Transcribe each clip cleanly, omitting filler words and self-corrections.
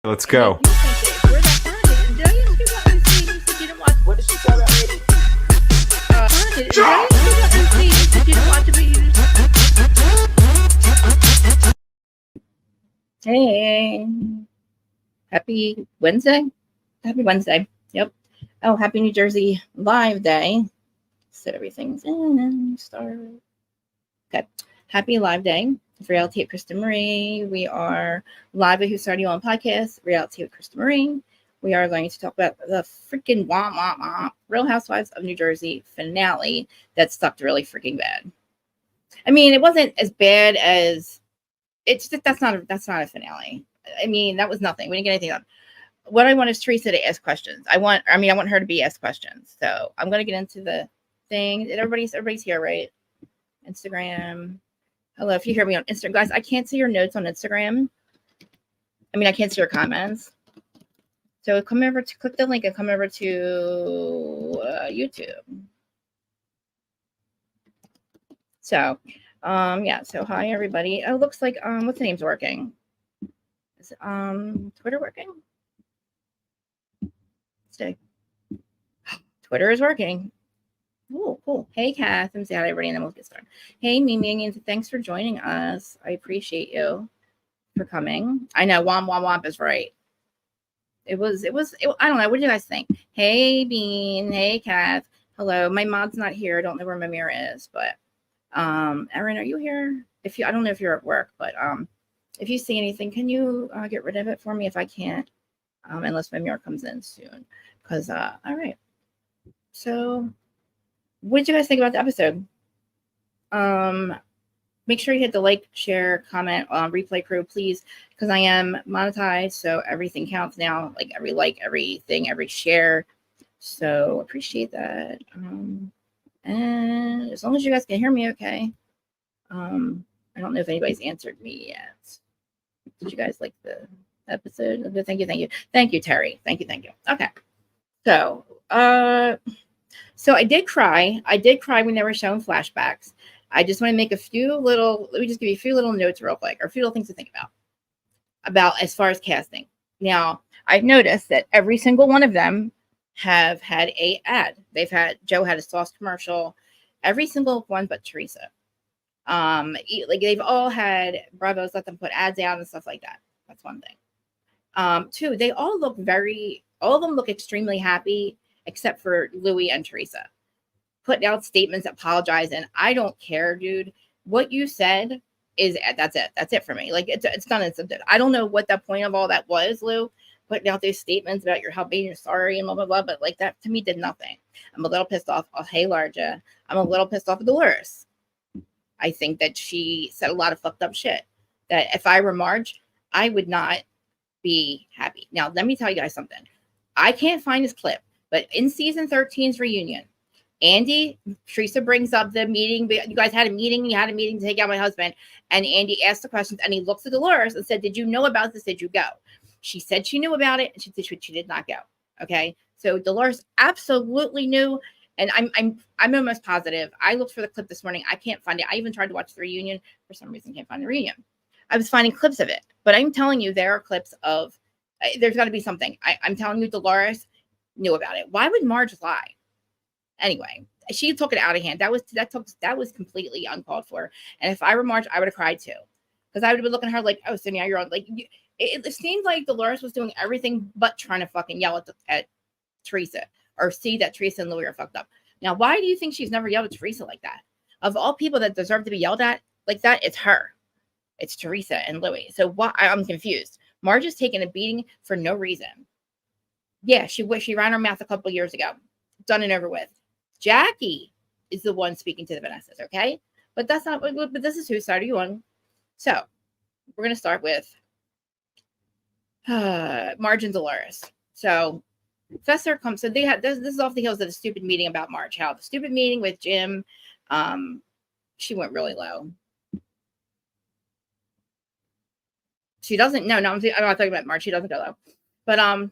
Let's go. Did I ask you about MC? You said you didn't watch. What did she say already? Did I ask you about MC? You said you didn't watch it, but you just... Hey. Happy Wednesday? Happy Wednesday. Yep. Oh, happy New Jersey Live Day. Set everything's in and start. Okay. Happy Live Day. Reality with Krista Marie. We are live at Who Started You On podcast. Reality with Krista Marie. We are going to talk about the freaking Real Housewives of New Jersey finale that sucked really freaking bad. I mean, it wasn't as bad as it's just that's not a finale. I mean, that was nothing. We didn't get anything done. What I want is Teresa to ask questions. I want her to be asked questions. So I'm gonna get into the thing. Everybody's here, right? Instagram. Hello, if you hear me on Instagram, guys, I can't see your notes on Instagram. I mean, I can't see your comments. So come over to click the link and come over to YouTube. So, yeah. So hi everybody. Oh, looks like what's the name's working? Is Twitter working? Stay. Twitter is working. Oh, cool. Hey, Kath. I'm sad everybody, and then we'll get started. Hey, Mimi, and thanks for joining us. I appreciate you for coming. I know, womp is right. It was. I don't know. What do you guys think? Hey, Bean. Hey, Kath. Hello. My mod's not here. I don't know where my mirror is, but Erin, are you here? I don't know if you're at work, but if you see anything, can you get rid of it for me if I can't? Unless my mirror comes in soon. Because all right. So. What did you guys think about the episode? Make sure you hit the like, share, comment on replay crew, please, because I am monetized, so everything counts now. Like every like, everything, every share. So appreciate that. And as long as you guys can hear me, okay. I don't know if anybody's answered me yet. Did you guys like the episode? Thank you, Terry. Thank you. Okay. So, So I did cry. When they were showing flashbacks. I just want to make let me just give you a few little notes real quick, or a few little things to think about as far as casting. Now, I've noticed that every single one of them have had a ad. Joe had a sauce commercial, every single one but Teresa. Like they've all had Bravos let them put ads out and stuff like that. That's one thing. Two, they all of them look extremely happy, except for Louis and Teresa. Putting out statements, apologizing. I don't care, dude. What you said that's it. That's it for me. Like it's done and something. I don't know what the point of all that was, Lou. Putting out those statements about your helping, you're sorry, and blah blah blah. But like that to me did nothing. I'm a little pissed off. Hey, LouTre. I'm a little pissed off at Dolores. I think that she said a lot of fucked up shit. That if I were Marge, I would not be happy. Now let me tell you guys something. I can't find this clip. But in season 13's reunion, Teresa brings up the meeting. You guys had a meeting. You had a meeting to take out my husband. And Andy asked the questions. And he looks at Dolores and said, did you know about this? Did you go? She said she knew about it. And she did not go. Okay. So Dolores absolutely knew. And I'm almost positive. I looked for the clip this morning. I can't find it. I even tried to watch the reunion. For some reason, can't find the reunion. I was finding clips of it. But I'm telling you, there are clips of, there's got to be something. I'm telling you, Dolores knew about it. Why would Marge lie? Anyway, she took it out of hand. That was completely uncalled for. And if I were Marge, I would have cried too, because I would have been looking at her like, oh, so now you're on. Like, it seemed like Dolores was doing everything but trying to fucking yell at Teresa, or see that Teresa and Louis are fucked up. Now, why do you think she's never yelled at Teresa like that? Of all people that deserve to be yelled at like that, it's her. It's Teresa and Louis. So why? I'm confused. Marge is taking a beating for no reason. Yeah, she ran her mouth a couple years ago. Done and over with. Jackie is the one speaking to the Vanessas, okay? But that's not. But this is Who Started You On. So we're gonna start with Marge and Dolores. So Fester comes. So they had this is off the heels of the stupid meeting about Marge. How the stupid meeting with Jim. She went really low. She doesn't. No, I'm not talking about Marge. She doesn't go low. But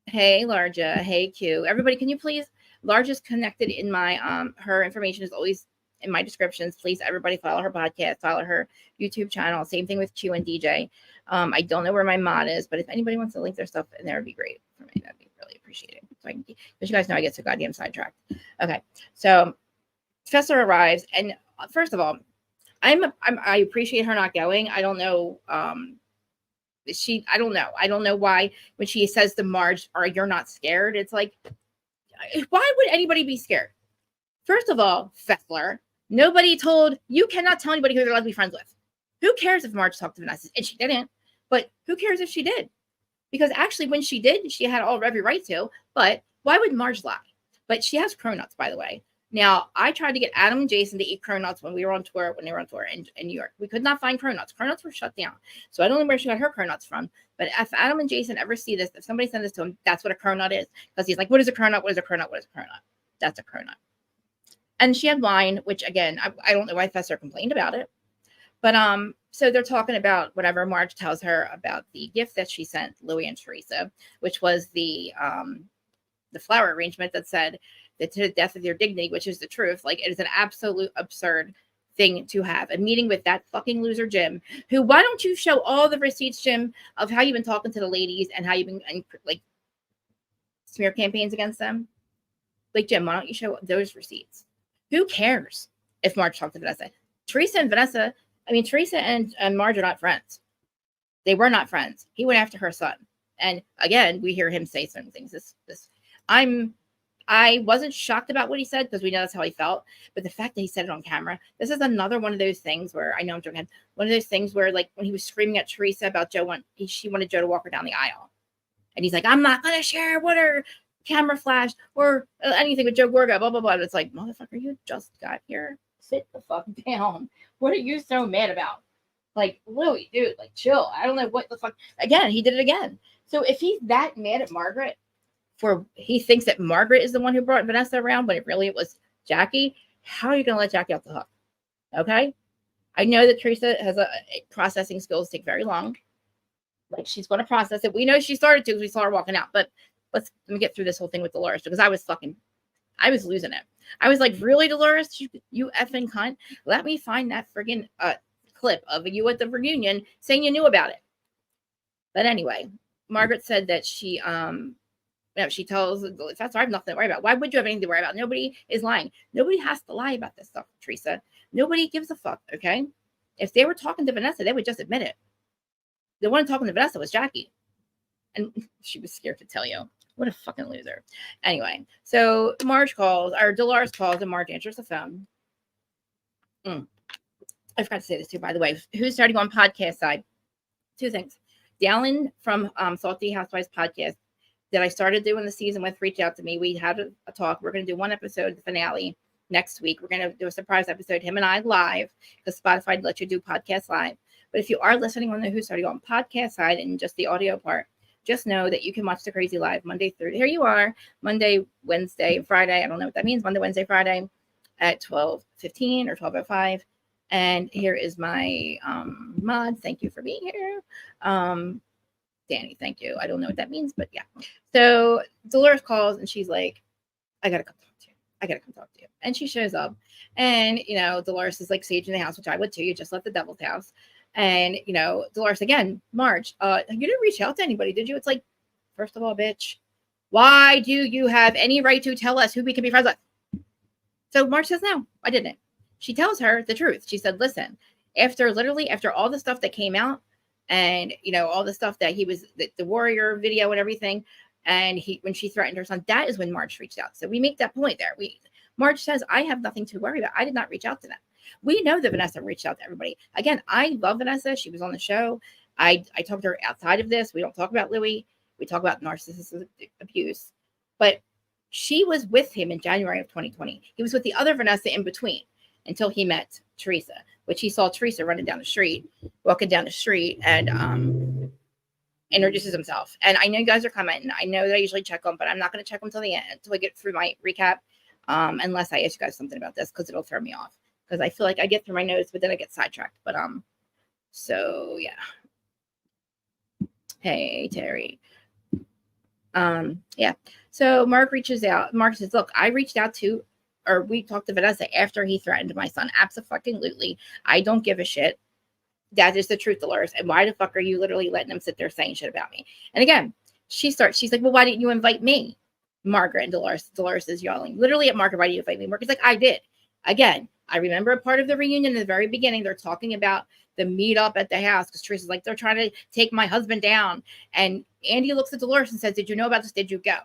hey, LouTre. Hey, Q. Everybody, can you please? LouTre is connected in my her information is always in my descriptions. Please, everybody, follow her podcast, follow her YouTube channel. Same thing with Q and DJ. I don't know where my mod is, but if anybody wants to link their stuff in there, it'd be great for me. That'd be really appreciated. So I can, because you guys know I get so goddamn sidetracked. Okay, so Fessler arrives, and first of all, I appreciate her not going. I don't know. I don't know. I don't know why when she says to Marge, "Or you're not scared?" It's like, why would anybody be scared? First of all, Fessler, nobody told you cannot tell anybody who they're allowed to be friends with. Who cares if Marge talked to Vanessa? And she didn't. But who cares if she did? Because actually, when she did, she had all every right to. But why would Marge lie? But she has cronuts, by the way. Now, I tried to get Adam and Jason to eat cronuts when they were on tour in New York. We could not find cronuts. Cronuts were shut down. So I don't know where she got her cronuts from. But if Adam and Jason ever see this, if somebody sends this to him, that's what a cronut is. Because he's like, what is a cronut? What is a cronut? What is a cronut? That's a cronut. And she had wine, which, again, I don't know why Fessler complained about it. But so they're talking about whatever Marge tells her about the gift that she sent Louis and Teresa, which was the flower arrangement that said that to the death of your dignity, which is the truth. Like, it is an absolute absurd thing to have a meeting with that fucking loser Jim, who, why don't you show all the receipts, Jim, of how you've been talking to the ladies and how you've been like smear campaigns against them? Like, Jim, why don't you show those receipts? Who cares if Marge talked to Vanessa? Teresa and Marge are not friends. They were not friends. He went after her son. And again, we hear him say certain things. I wasn't shocked about what he said because we know that's how he felt. But the fact that he said it on camera, this is another one of those things where, I know I'm joking, one of those things where, like, when he was screaming at Teresa about she wanted Joe to walk her down the aisle. And he's like, I'm not going to share what her camera flash or anything with Joe Gorga, blah, blah, blah. And it's like, motherfucker, you just got here. Sit the fuck down. What are you so mad about? Like, Louis, dude, like, chill. I don't know what the fuck. Again, he did it again. So if he's that mad at Margaret, he thinks that Margaret is the one who brought Vanessa around, but it was Jackie, how are you going to let Jackie off the hook? Okay? I know that Teresa has processing skills take very long. Like, she's going to process it. We know she started to because we saw her walking out. But let me get through this whole thing with Dolores, because I was losing it. I was like, really, Dolores? You effing cunt? Let me find that friggin' clip of you at the reunion saying you knew about it. But anyway, Margaret said that she tells Fessler, I have nothing to worry about. Why would you have anything to worry about? Nobody is lying. Nobody has to lie about this stuff, Teresa. Nobody gives a fuck, okay? If they were talking to Vanessa, they would just admit it. The one talking to Vanessa was Jackie. And she was scared to tell you. What a fucking loser. Anyway, so Dolores calls, and Marge answers the phone. I forgot to say this too, by the way. Who's starting on podcast side? Two things. Dallin from Salty Housewives podcast that I started doing the season with reached out to me. We had a talk. We're going to do one episode, the finale, next week. We're going to do a surprise episode, him and I live, because Spotify let you do podcasts live. But if you are listening on the Who's Starting on podcast side and just the audio part, just know that you can watch the Crazy Live Monday through. Here you are, Monday, Wednesday, Friday. I don't know what that means. Monday, Wednesday, Friday at 12:15 or 12:05. And here is my mod. Thank you for being here. Danny, thank you. I don't know what that means, but yeah. So Dolores calls and she's like, I got to come talk to you. And she shows up. And, Dolores is like saging the house, which I would too. You just left the devil's house. And, Dolores, again, Marge, you didn't reach out to anybody, did you? It's like, first of all, bitch, why do you have any right to tell us who we can be friends with? So Marge says, no, I didn't. She tells her the truth. She said, listen, after all the stuff that came out and, all the stuff that he was, the warrior video and everything, and when she threatened her son, that is when Marge reached out. So we make that point there. Marge says, I have nothing to worry about. I did not reach out to them. We know that Vanessa reached out to everybody. Again, I love Vanessa. She was on the show. I talked to her outside of this. We don't talk about Louis. We talk about narcissistic abuse. But she was with him in January of 2020. He was with the other Vanessa in between until he met Teresa, which he saw Teresa walking down the street, and introduces himself. And I know you guys are coming. I know that I usually check them, but I'm not going to check them till the end, until I get through my recap, unless I ask you guys something about this, because it'll throw me off. Because I feel like I get through my notes, but then I get sidetracked. But so yeah. Hey, Terry. Yeah. So Mark reaches out. Mark says, look, we talked to Vanessa after he threatened my son. Absolutely. I don't give a shit. That is the truth, Dolores. And why the fuck are you literally letting them sit there saying shit about me? And again, she's like, well, why didn't you invite me? Margaret and Dolores. Dolores is yelling literally at Margaret, why did you invite me? Margaret's like, I did. Again, I remember a part of the reunion in the very beginning. They're talking about the meetup at the house because Teresa's like, they're trying to take my husband down. And Andy looks at Dolores and says, did you know about this? Did you go?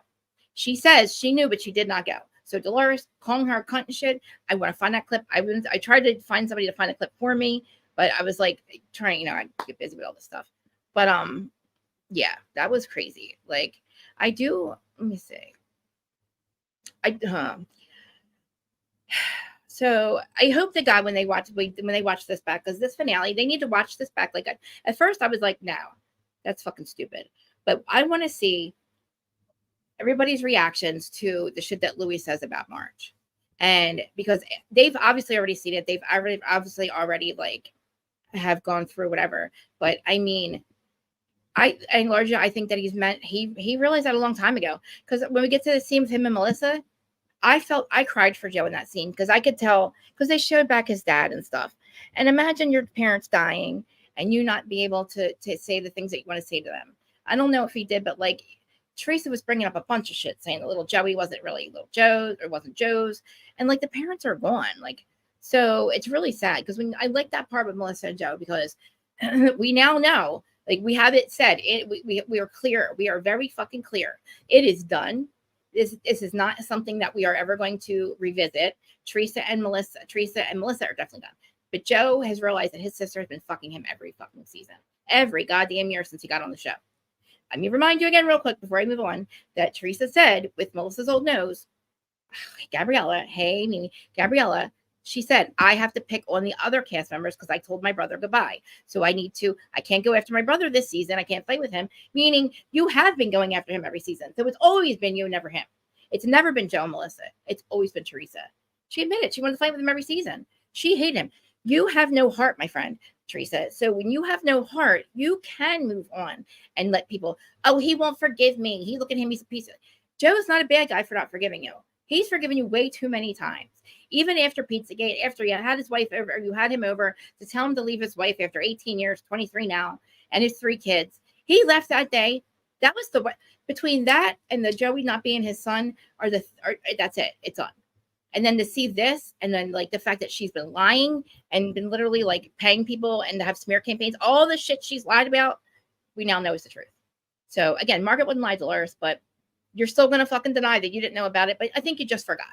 She says she knew, but she did not go. So Dolores calling her a cunt and shit. I want to find that clip. I tried to find somebody to find the clip for me, but I was like trying, I get busy with all this stuff. But yeah, that was crazy. Like let me see. So I hope to God when they watch this back, because this finale, they need to watch this back. Like at first I was like, no, that's fucking stupid. But I want to see everybody's reactions to the shit that Louis says about Marge. And because they've obviously already seen it, they've obviously already like have gone through whatever. But I mean, I think that he realized that a long time ago. Because when we get to the scene with him and Melissa, I cried for Joe in that scene because I could tell, because they showed back his dad and stuff. And imagine your parents dying and you not be able to say the things that you want to say to them. I don't know if he did, but like Teresa was bringing up a bunch of shit saying that little Joey wasn't really little Joe's or wasn't Joe's. And like the parents are gone. Like, so it's really sad because when I like that part with Melissa and Joe, because we now know, like we have it said, we are clear. We are very fucking clear. It is done. This is not something that we are ever going to revisit. Teresa and Melissa are definitely done. But Joe has realized that his sister has been fucking him every fucking season. Every goddamn year since he got on the show. Let me remind you again real quick before I move on that Teresa said with Melissa's old nose, Gabriella, she said, I have to pick on the other cast members because I told my brother goodbye. So I can't go after my brother this season. I can't fight with him, meaning you have been going after him every season. So it's always been you, never him. It's never been Joe and Melissa. It's always been Teresa. She admitted she wanted to fight with him every season. She hated him. You have no heart, my friend, Teresa. So when you have no heart, you can move on and let people, oh, he won't forgive me. He look at him, he's a piece of, Joe's not a bad guy for not forgiving you. He's forgiven you way too many times. Even after Pizzagate, after he had his wife over, you had him over to tell him to leave his wife after 18 years, 23 now, and his 3 kids. He left that day. That was between that and the Joey not being his son, that's it. It's on. And then to see this, and then like the fact that she's been lying and been literally like paying people and to have smear campaigns, all the shit she's lied about, we now know is the truth. So again, Margaret wouldn't lie, Dolores, but you're still going to fucking deny that you didn't know about it. But I think you just forgot.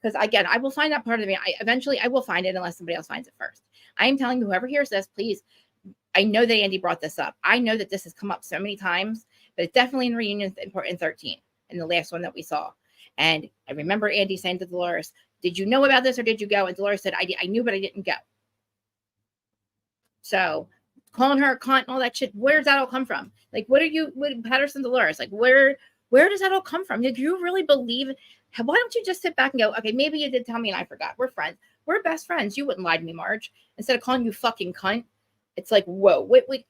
Because again, I will find that part of me. Eventually I will find it unless somebody else finds it first. I am telling you, whoever hears this, please. I know that Andy brought this up. I know that this has come up so many times, but it's definitely in reunions in 13, in the last one that we saw. And I remember Andy saying to Dolores, did you know about this or did you go? And Dolores said, I knew, but I didn't go. So calling her a cunt and all that shit, where does that all come from? Like, what Patterson Dolores, like where does that all come from? Did you really believe? Why don't you just sit back and go, okay, maybe you did tell me and I forgot. We're friends. We're best friends. You wouldn't lie to me, Marge. Instead of calling you fucking cunt, it's like, whoa, wait.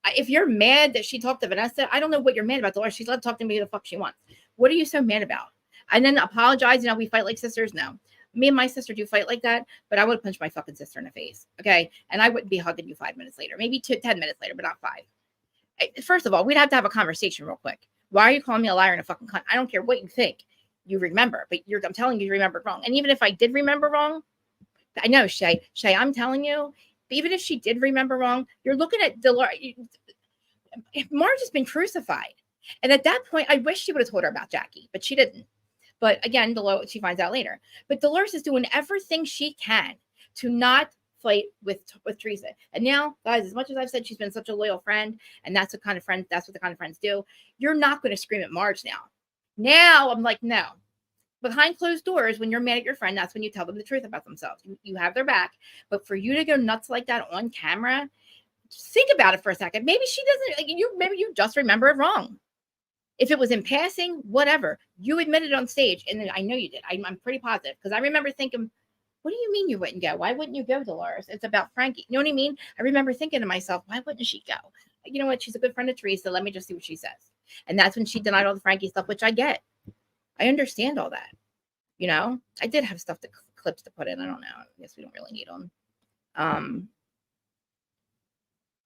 If you're mad that she talked to Vanessa, I don't know what you're mad about, Dolores. She's allowed to talk to me who the fuck she wants. What are you so mad about? And then apologize, we fight like sisters. No. Me and my sister do fight like that, but I would punch my fucking sister in the face. Okay. And I wouldn't be hugging you 5 minutes later, maybe 10 minutes later, but not 5. First of all, we'd have to have a conversation real quick. Why are you calling me a liar and a fucking cunt? I don't care what you think. You remember, but I'm telling you remembered wrong. And even if I did remember wrong, I know, Shay, I'm telling you, even if she did remember wrong, you're looking at Dolores. Marge has been crucified. And at that point, I wish she would have told her about Jackie, but she didn't. But again, she finds out later. But Dolores is doing everything she can to not fight with Teresa. And now, guys, as much as I've said she's been such a loyal friend, and that's what the kind of friends do, you're not going to scream at Marge now. Now I'm like, no. Behind closed doors, when you're mad at your friend, that's when you tell them the truth about themselves. You have their back. But for you to go nuts like that on camera, think about it for a second. Maybe she doesn't, maybe you just remember it wrong. If it was in passing, whatever. You admitted on stage, and I know you did. I'm pretty positive, because I remember thinking, what do you mean you wouldn't go? Why wouldn't you go, Dolores? It's about Frankie. You know what I mean? I remember thinking to myself, why wouldn't she go? You know what? She's a good friend of Teresa. Let me just see what she says. And that's when she denied all the Frankie stuff, which I get. I understand all that. I did have clips to put in. I don't know. I guess we don't really need them.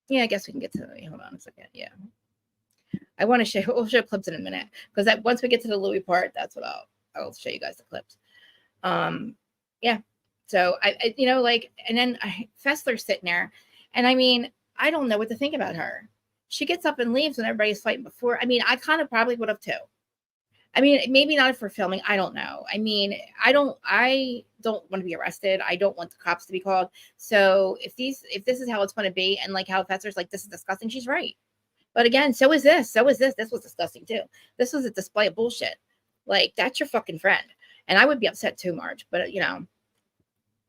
Yeah, I guess we can get to the, hold on a second. Yeah. I want to show, we'll show clips in a minute because that once we get to the Louis part, that's what I'll show you guys the clips. Yeah. So I you know, like, and then Fessler's sitting there, and I mean, I don't know what to think about her. She gets up and leaves when everybody's fighting before. I mean, I kind of probably would have too. I mean, maybe not for filming. I don't know. I mean, I don't want to be arrested. I don't want the cops to be called. So if this is how it's going to be, and like how Fessler's like, this is disgusting, she's right. But again, so is this. So is this. This was disgusting too. This was a display of bullshit. Like, that's your fucking friend. And I would be upset too, Marge. But you know.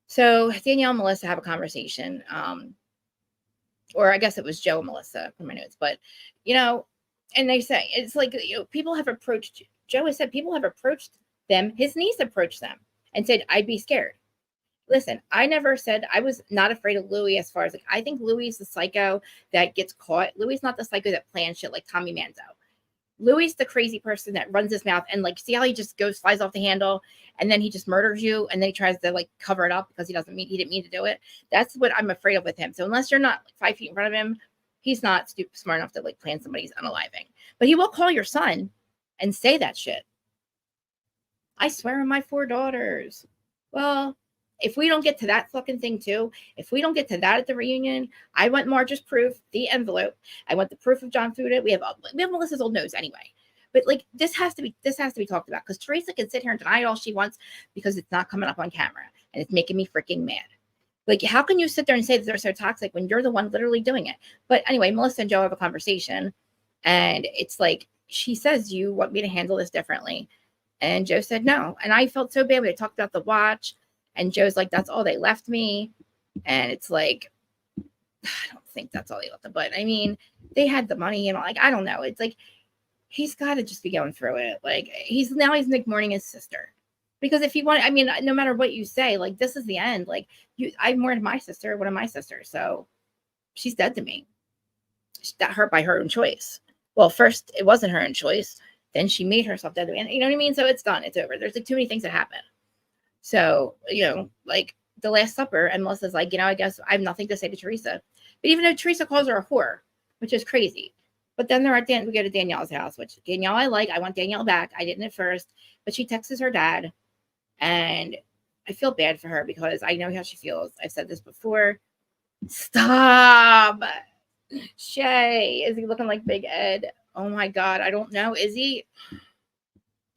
So Danielle and Melissa have a conversation. Or I guess it was Joe and Melissa from my notes. But you know, and they say it's like, you know, people have approached Joe has said people have approached them, his niece approached them and said, I'd be scared. Listen, I never said I was not afraid of Louis as far as like, I think Louis is the psycho that gets caught. Louis not the psycho that plans shit like Tommy Manzo. Louis the crazy person that runs his mouth and like, see how he just goes, flies off the handle and then he just murders you and then he tries to like cover it up because he didn't mean to do it. That's what I'm afraid of with him. So unless you're not like 5 feet in front of him, he's not smart enough to like plan somebody's unaliving. But he will call your son and say that shit. I swear on my 4 daughters. Well, if we don't get to that fucking thing too, if we don't get to that at the reunion, I want Marge's proof, the envelope. I want the proof of John Fuda. We have Melissa's old nose anyway. But like, this has to be talked about because Teresa can sit here and deny it all she wants because it's not coming up on camera and it's making me freaking mad. Like, how can you sit there and say that they're so toxic when you're the one literally doing it? But anyway, Melissa and Joe have a conversation, and it's like, she says, you want me to handle this differently? And Joe said no. And I felt so bad when they talked about the watch. And Joe's like, that's all they left me. And it's like, I don't think that's all they left them. But I mean, they had the money and like, I don't know. It's like, he's got to just be going through it. Like, he's Nick mourning his sister. Because if you want, I mean, no matter what you say, like, this is the end. Like, I mourned my sister, one of my sisters. So she's dead to me. She got hurt by her own choice. Well, first, it wasn't her own choice. Then she made herself dead to me. And you know what I mean? So it's done. It's over. There's like too many things that happen. So, you know, like the Last Supper, and Melissa's like, you know, I guess I have nothing to say to Teresa. But even though Teresa calls her a whore, which is crazy. But then we go to Danielle's house, which Danielle I like. I want Danielle back. I didn't at first. But she texts her dad. And I feel bad for her because I know how she feels. I've said this before. Stop. Shay, is he looking like Big Ed? Oh my God. I don't know. Is he?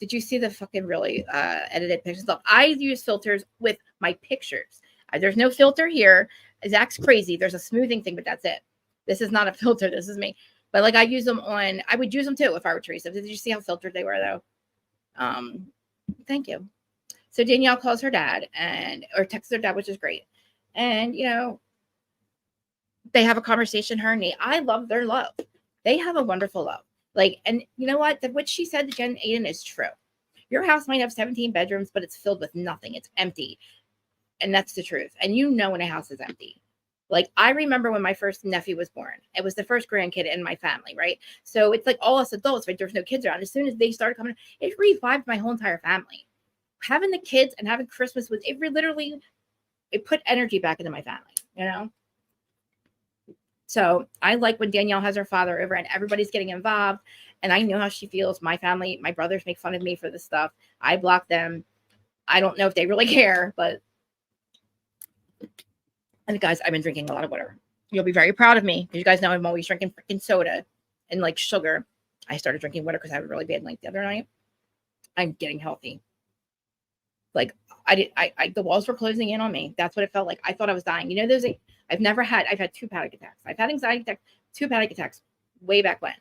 Did you see the fucking really edited pictures? Look, I use filters with my pictures. There's no filter here. Zach's crazy. There's a smoothing thing, but that's it. This is not a filter. This is me. But like, I use them on, I would use them too if I were Teresa. Did you see how filtered they were though? Thank you. So Danielle calls her dad or texts her dad, which is great. And, you know, they have a conversation, her and me. I love their love. They have a wonderful love. Like, and you know what? What she said to Jen Aydin is true. Your house might have 17 bedrooms, but it's filled with nothing. It's empty. And that's the truth. And you know when a house is empty. Like, I remember when my first nephew was born. It was the first grandkid in my family, right? So it's like all us adults, right? There's no kids around. As soon as they started coming, it revived my whole entire family. Having the kids and having Christmas it put energy back into my family, you know? So I like when Danielle has her father over and everybody's getting involved. And I know how she feels. My family, my brothers make fun of me for this stuff. I block them. I don't know if they really care, but. And guys, I've been drinking a lot of water. You'll be very proud of me. You guys know I'm always drinking freaking soda and like sugar. I started drinking water because I had a really bad night the other night. I'm getting healthy. Like, the walls were closing in on me. That's what it felt like. I thought I was dying. You know, I've had 2 panic attacks. I've had anxiety attacks, 2 panic attacks way back when.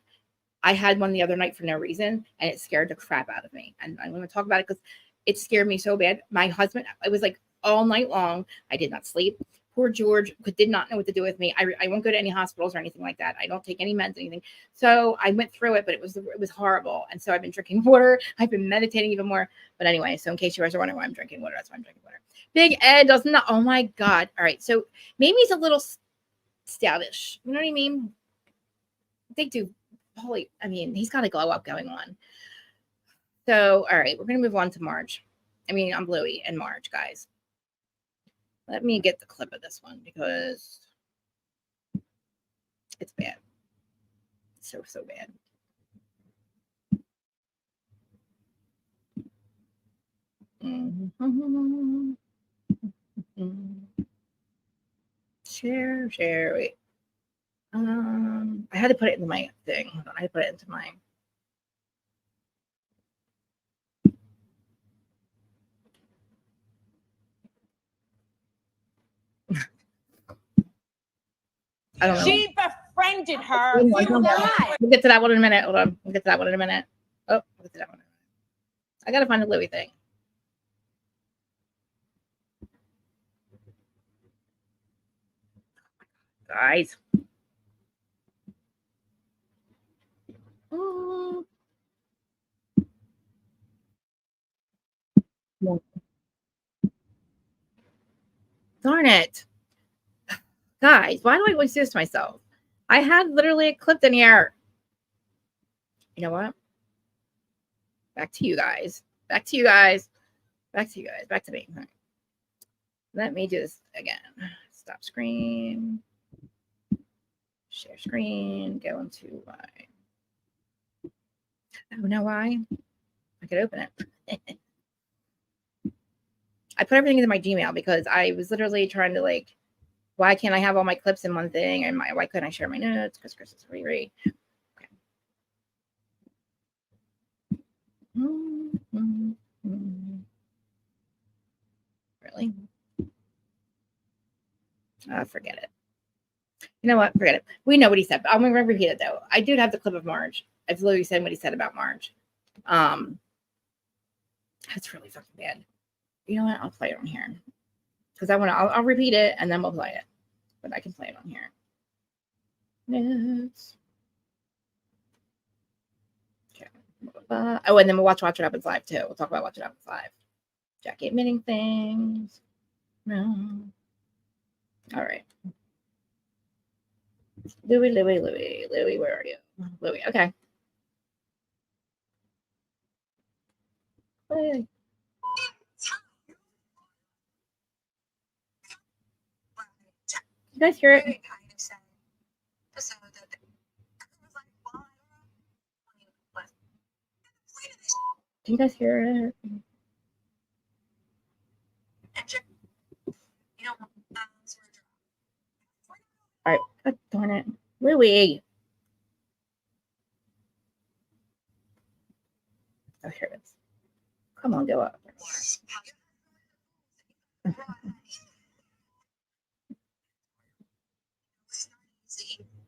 I had one the other night for no reason, and it scared the crap out of me. And I'm going to talk about it because it scared me so bad. My husband, it was like all night long. I did not sleep. Poor George did not know what to do with me. I won't go to any hospitals or anything like that. I don't take any meds, anything. So I went through it, but it was horrible. And so I've been drinking water. I've been meditating even more. But anyway, so in case you guys are wondering why I'm drinking water, that's why I'm drinking water. Big Ed does not. Oh my God. All right. So maybe he's a little stoutish. You know what I mean? They do. He's got a glow up going on. So, all right, we're going to move on to Marge. I'm Bluey and Marge, guys. Let me get the clip of this one because It's bad. So bad. Mm-hmm. Share. Wait. I had to put it into my thing. Hold on, I had to put it into my. I don't know. She befriended her. We'll get to that one in a minute. Hold on. We'll get to that one in a minute. Oh, we'll get to that one. I gotta find the Louis thing. Guys. Oh. Darn it. Guys, why do I always do this to myself? I had literally a clip in here. You know what? Back to you guys. Back to you guys. Back to you guys. Back to me. Right. Let me do this again. Stop screen. Share screen. Go into my. Oh, know why? I could open it. I put everything into my Gmail because I was literally trying to like, why can't I have all my clips in one thing? And why couldn't I share my notes? Because Chris is reread. Okay. Really? Forget it. You know what? Forget it. We know what he said, but I'm going to repeat it though. I do have the clip of Marge. I've literally said what he said about Marge. That's really fucking bad. You know what? I'll play it on here because I'll repeat it and then we'll play it. But I can play it on here. Notes. Okay. Oh, and then we'll watch What Happens Live too. We'll talk about What Happens Live. Jackie admitting things. No. All right. Louis, where are you? Louis, okay. Hey. You guys hear it? Can you guys hear it? All right. God darn it. Louis. Oh, here it is. Come on, go up.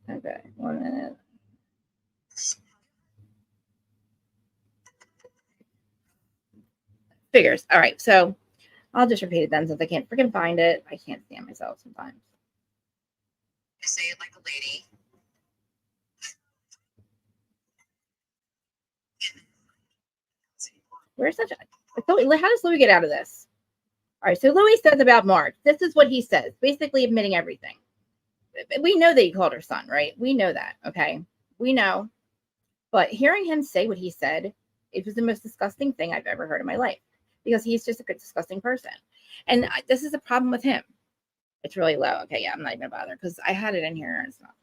Okay, 1 minute. Figures. All right, so I'll just repeat it then since I can't freaking find it. I can't stand myself sometimes. I say it like a lady. Where's such a... How does Louis get out of this? All right, so Louis says about Marge. This is what he says, basically admitting everything. We know that he called her son, right? We know that, okay? We know. But hearing him say what he said, it was the most disgusting thing I've ever heard in my life because he's just a good, disgusting person. And this is a problem with him. It's really low. Okay, yeah, I'm not even going to bother because I had it in here and it's not.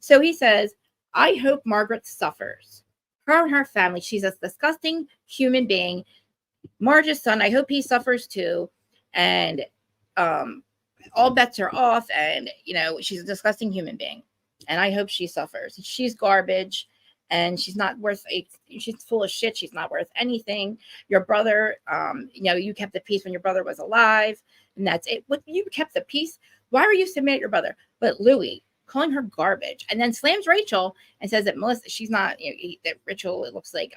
So he says, I hope Margaret suffers. Her and her family, she's a disgusting human being. Marge's son, I hope he suffers too. And all bets are off. And, you know, she's a disgusting human being. And I hope she suffers. She's garbage. And she's not worth she's full of shit. She's not worth anything. Your brother, you know, you kept the peace when your brother was alive. And that's it. What, you kept the peace? Why were you so mad at your brother? But Louis, calling her garbage. And then slams Rachel and says that Melissa, she's not, you know, that Rachel, it looks like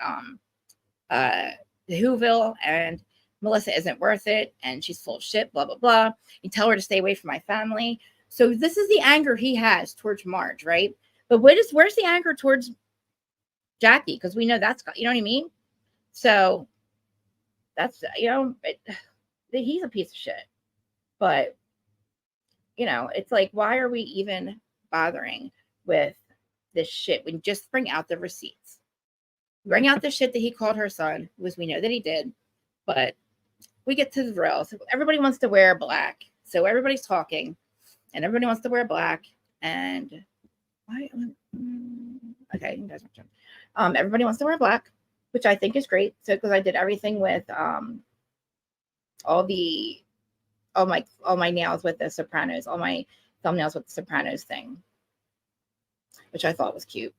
Whoville and Melissa isn't worth it. And she's full of shit, blah, blah, blah. You tell her to stay away from my family. So this is the anger he has towards Marge, right? But where's the anger towards Jackie? Because we know that's, you know what I mean? So that's, you know, he's a piece of shit. But, you know, it's like, why are we even bothering with this shit when just bring out the receipts? Bring out the shit that he called her son, which we know that he did. But we get to the drill. So everybody wants to wear black. So everybody's talking and everybody wants to wear black. And Why? Okay, you guys want everybody wants to wear black, which I think is great. So because I did everything with all my nails with the Sopranos, all my thumbnails with the Sopranos thing, which I thought was cute.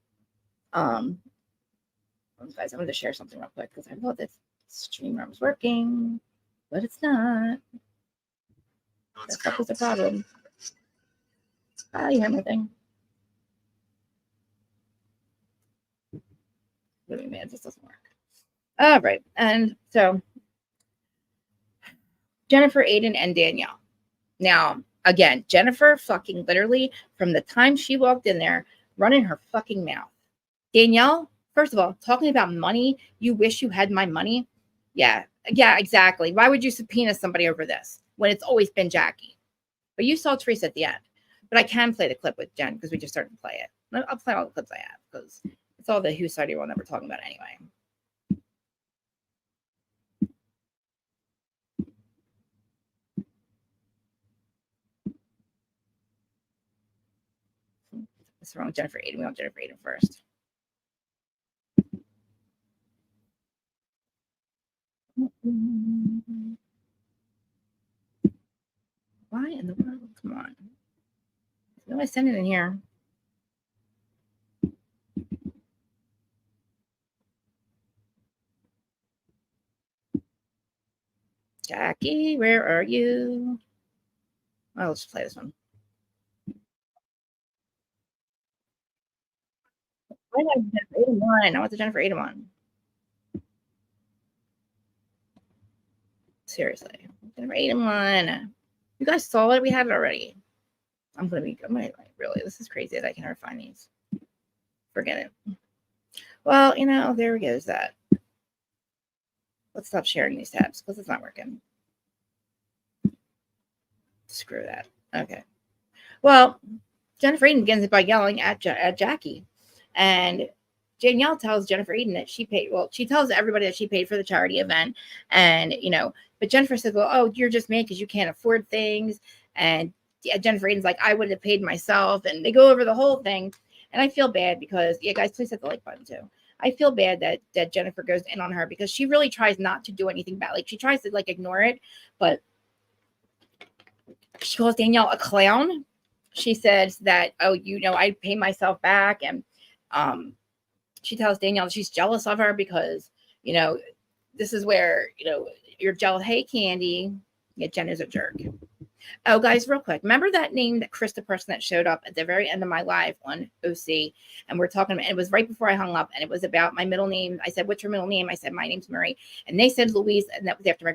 Guys, I'm going to share something real quick because I thought this streamer was working, but it's not. That was the problem. You hear my thing? Really, man, this doesn't work. All right, and so Jennifer, Aydin, and Danielle. Now, again, Jennifer fucking literally from the time she walked in there, running her fucking mouth. Danielle, first of all, talking about money, you wish you had my money. Yeah, exactly. Why would you subpoena somebody over this when it's always been Jackie? But you saw Teresa at the end. But I can play the clip with Jen because we just started to play it. I'll play all the clips I have because it's all the Whose Side Are You On that we're talking about anyway. What's wrong with Jennifer Aydin? We want Jennifer Aydin first. Why in the world? Come on. What am I sending in here? Jackie, where are you? Well, let's just play this one. Why did I have Jennifer Aydin one? I want the Jennifer Aydin one. Seriously. Jennifer Aydin one. You guys saw it? We had it already. I'm gonna like, really, this is crazy that I can never find these. Forget it. Well, there goes that. Let's stop sharing these tabs because it's not working. Screw that. Okay. Well, Jennifer Aydin begins it by yelling at Jackie. And Danielle tells Jennifer Aydin that she paid. Well, she tells everybody that she paid for the charity event. And, but Jennifer says, well, oh, you're just mad because you can't afford things. And Jennifer Aydin's like, I would have paid myself. And they go over the whole thing. And I feel bad because, guys, please hit the like button too. I feel bad that Jennifer goes in on her because she really tries not to do anything bad. Like she tries to ignore it, but she calls Danielle a clown. She says that, oh, I pay myself back. And she tells Danielle she's jealous of her because, this is where, you're jealous. Hey, Candy. Yeah, Jen is a jerk. Oh, guys, real quick. Remember that name that Chris, the person that showed up at the very end of my live on OC, and we're talking about, and it was right before I hung up, and it was about my middle name. I said, what's your middle name? I said, my name's Marie. And they said Louise, and that was after my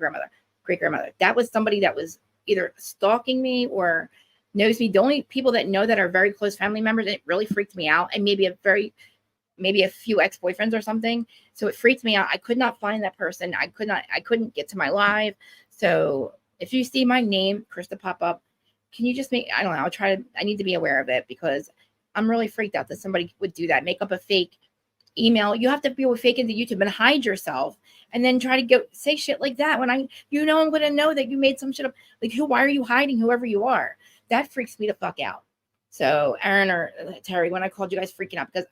great-grandmother. That was somebody that was either stalking me or knows me. The only people that know that are very close family members, and it really freaked me out, and maybe a few ex-boyfriends or something. So it freaked me out. I could not find that person. I couldn't get to my live. So if you see my name, Krista, pop up, can you just I don't know, I need to be aware of it because I'm really freaked out that somebody would do that, make up a fake email. You have to be fake into YouTube and hide yourself and then try to say shit like that when I'm going to know that you made some shit up. Like, why are you hiding whoever you are? That freaks me the fuck out. So Aaron or Terry, when I called you guys freaking out because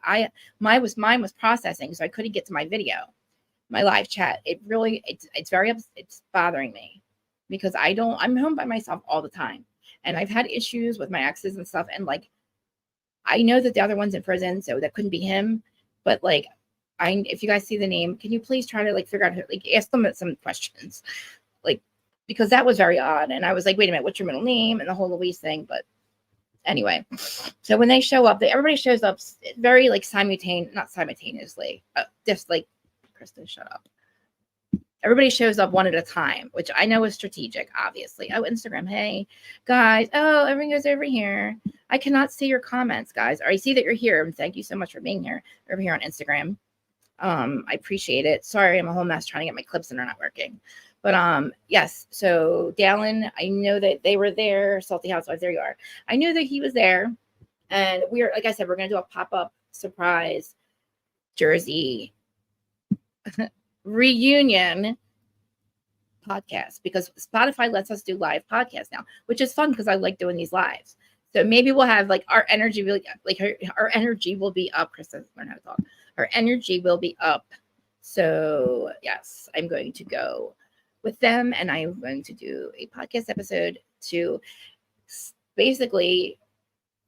mine was processing, so I couldn't get to my video, my live chat. It really, it's bothering me because I'm home by myself all the time. And I've had issues with my exes and stuff. And I know that the other one's in prison, so that couldn't be him. But if you guys see the name, can you please try to figure out who, ask them some questions, because that was very odd. And I was like, wait a minute, what's your middle name? And the whole Louise thing. But anyway, so when they show up, everybody shows up very not simultaneously, just Kristen, shut up. Everybody shows up one at a time, which I know is strategic, obviously. Oh, Instagram. Hey, guys. Oh, everyone goes over here. I cannot see your comments, guys. I see that you're here. And thank you so much for being here over here on Instagram. I appreciate it. Sorry, I'm a whole mess trying to get my clips and they're not working. But yes. So Dallin, I know that they were there. Salty Housewives, there you are. I knew that he was there. And like I said, we're going to do a pop-up surprise Jersey reunion podcast because Spotify lets us do live podcasts now, which is fun because I like doing these lives. So maybe we'll have like our energy really like our energy will be up. Chris doesn't learn how to talk. Our energy will be up. So yes, I'm going to go with them, and I'm going to do a podcast episode to basically,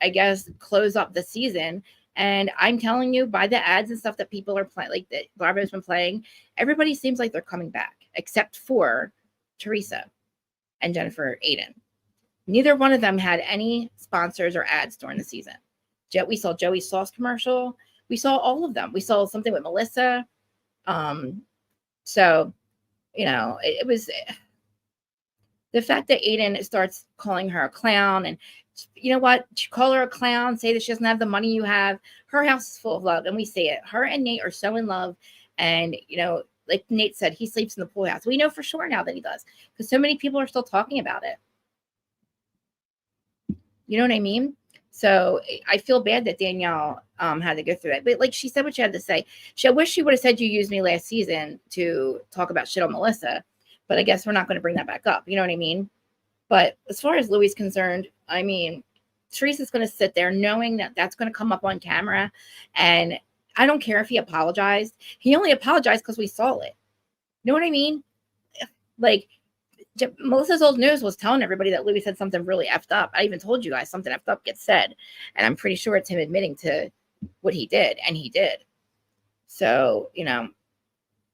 I guess, close up the season. And I'm telling you, by the ads and stuff that people are playing, like that Barbara's been playing, everybody seems like they're coming back, except for Teresa and Jennifer Aydin. Neither one of them had any sponsors or ads during the season. We saw Joey's sauce commercial. We saw all of them. We saw something with Melissa. So, you know, it was the fact that Aydin starts calling her a clown, and you know what? You call her a clown, say that she doesn't have the money you have. Her house is full of love, and we see it. Her and Nate are so in love, and you know, like Nate said, he sleeps in the pool house. We know for sure now that he does, because so many people are still talking about it. You know what I mean? So I feel bad that Danielle had to go through that. But like she said what she had to say. I wish she would have said you used me last season to talk about shit on Melissa. But I guess we're not going to bring that back up. You know what I mean? But as far as Louis is concerned, I mean, Teresa's going to sit there knowing that that's going to come up on camera. And I don't care if he apologized. He only apologized because we saw it. You know what I mean? Like, Melissa's old news was telling everybody that Louis said something really effed up. I even told you guys something effed up gets said. And I'm pretty sure it's him admitting to what he did. And he did. So, you know,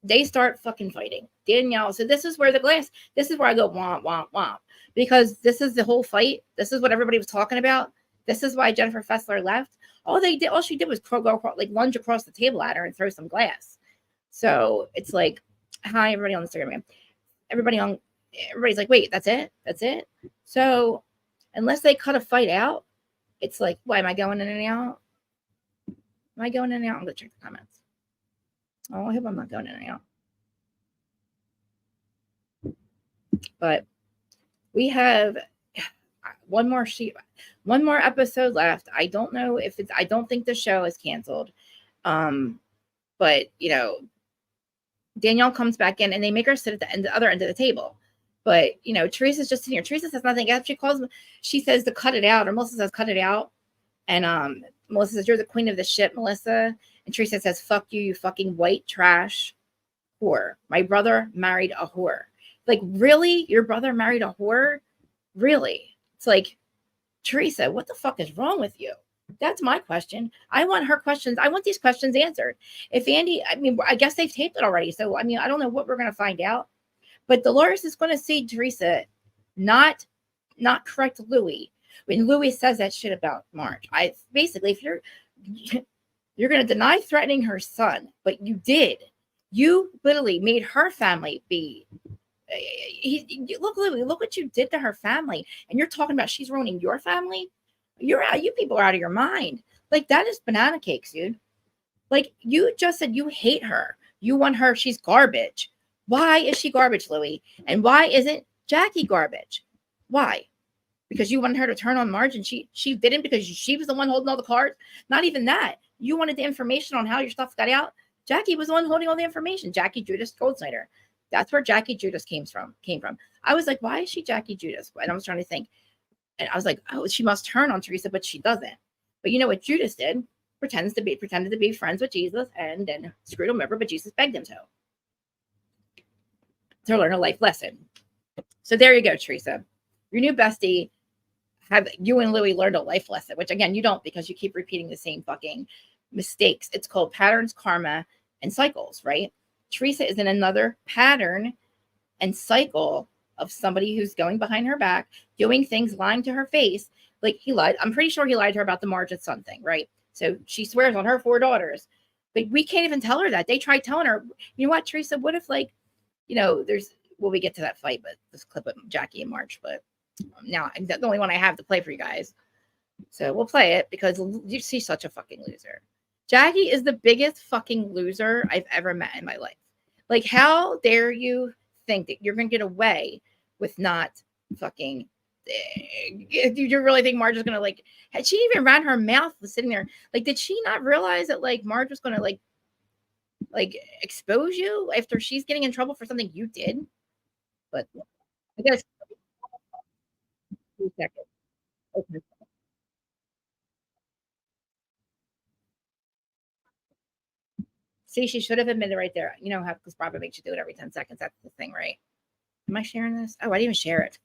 they start fucking fighting. Danielle. So this is where this is where I go womp, womp, womp. Because this is the whole fight. This is what everybody was talking about. This is why Jennifer Fessler left. All she did was lunge across the table at her and throw some glass. So it's like, hi, everybody on Instagram. Everybody's like, wait, that's it? That's it? So unless they cut a fight out, it's like, why am I going in and out? Am I going in and out? I'm going to check the comments. Oh, I hope I'm not going in and out. But we have one more episode left. I don't know if I don't think the show is canceled. But you know, Danielle comes back in and they make her sit at the other end of the table. But you know, Teresa's just sitting here. Teresa says nothing else. She says to cut it out, or Melissa says cut it out. And Melissa says, you're the queen of the ship, Melissa. And Teresa says, fuck you, you fucking white trash whore. My brother married a whore. Like, really? Your brother married a whore? Really? It's like, Teresa, what the fuck is wrong with you? That's my question. I want her questions. I want these questions answered. If Andy, I mean, I guess they've taped it already. So, I mean, I don't know what we're going to find out. But Dolores is going to see Teresa not correct Louis when Louis says that shit about Marge. Basically, if you're going to deny threatening her son, but you did. You literally made her family be. Look, Louis, look what you did to her family, and you're talking about she's ruining your family. You people are out of your mind. Like, that is banana cakes, dude. Like, you just said you hate her. You want her. She's garbage. Why is she garbage, Louis? And why isn't Jackie garbage? Why? Because you wanted her to turn on Marge, and she didn't, because she was the one holding all the cards. Not even that. You wanted the information on how your stuff got out. Jackie was the one holding all the information. Jackie Judas Goldsnyder. That's where Jackie Judas came from. I was like, why is she Jackie Judas? And I was trying to think. And I was like, oh, she must turn on Teresa, but she doesn't. But you know what Judas did? Pretended to be friends with Jesus, and then screwed him over, but Jesus begged him to learn a life lesson. So there you go, Teresa. Your new bestie. Have you and Louis learned a life lesson, which again, you don't, because you keep repeating the same fucking mistakes. It's called patterns, karma, and cycles, right? Teresa is in another pattern and cycle of somebody who's going behind her back, doing things, lying to her face. Like, he lied. I'm pretty sure he lied to her about the Marge and son thing, right? So she swears on her 4 daughters, but we can't even tell her that. They tried telling her, you know what, Teresa, what if, like, you know, we get to that fight, but this clip of Jackie and Marge, but now the only one I have to play for you guys. So we'll play it because she's such a fucking loser. Jackie is the biggest fucking loser I've ever met in my life. Like, how dare you think that you're going to get away with not fucking. Do you really think Marge is going to, like, had she even ran her mouth was sitting there? Like, did she not realize that, like, Marge was going to, like expose you after she's getting in trouble for something you did? But I guess 2 seconds. Okay. See, she should have admitted right there. You know how, because Barbara makes you do it every 10 seconds. That's the thing, right? Am I sharing this? Oh, I didn't even share it.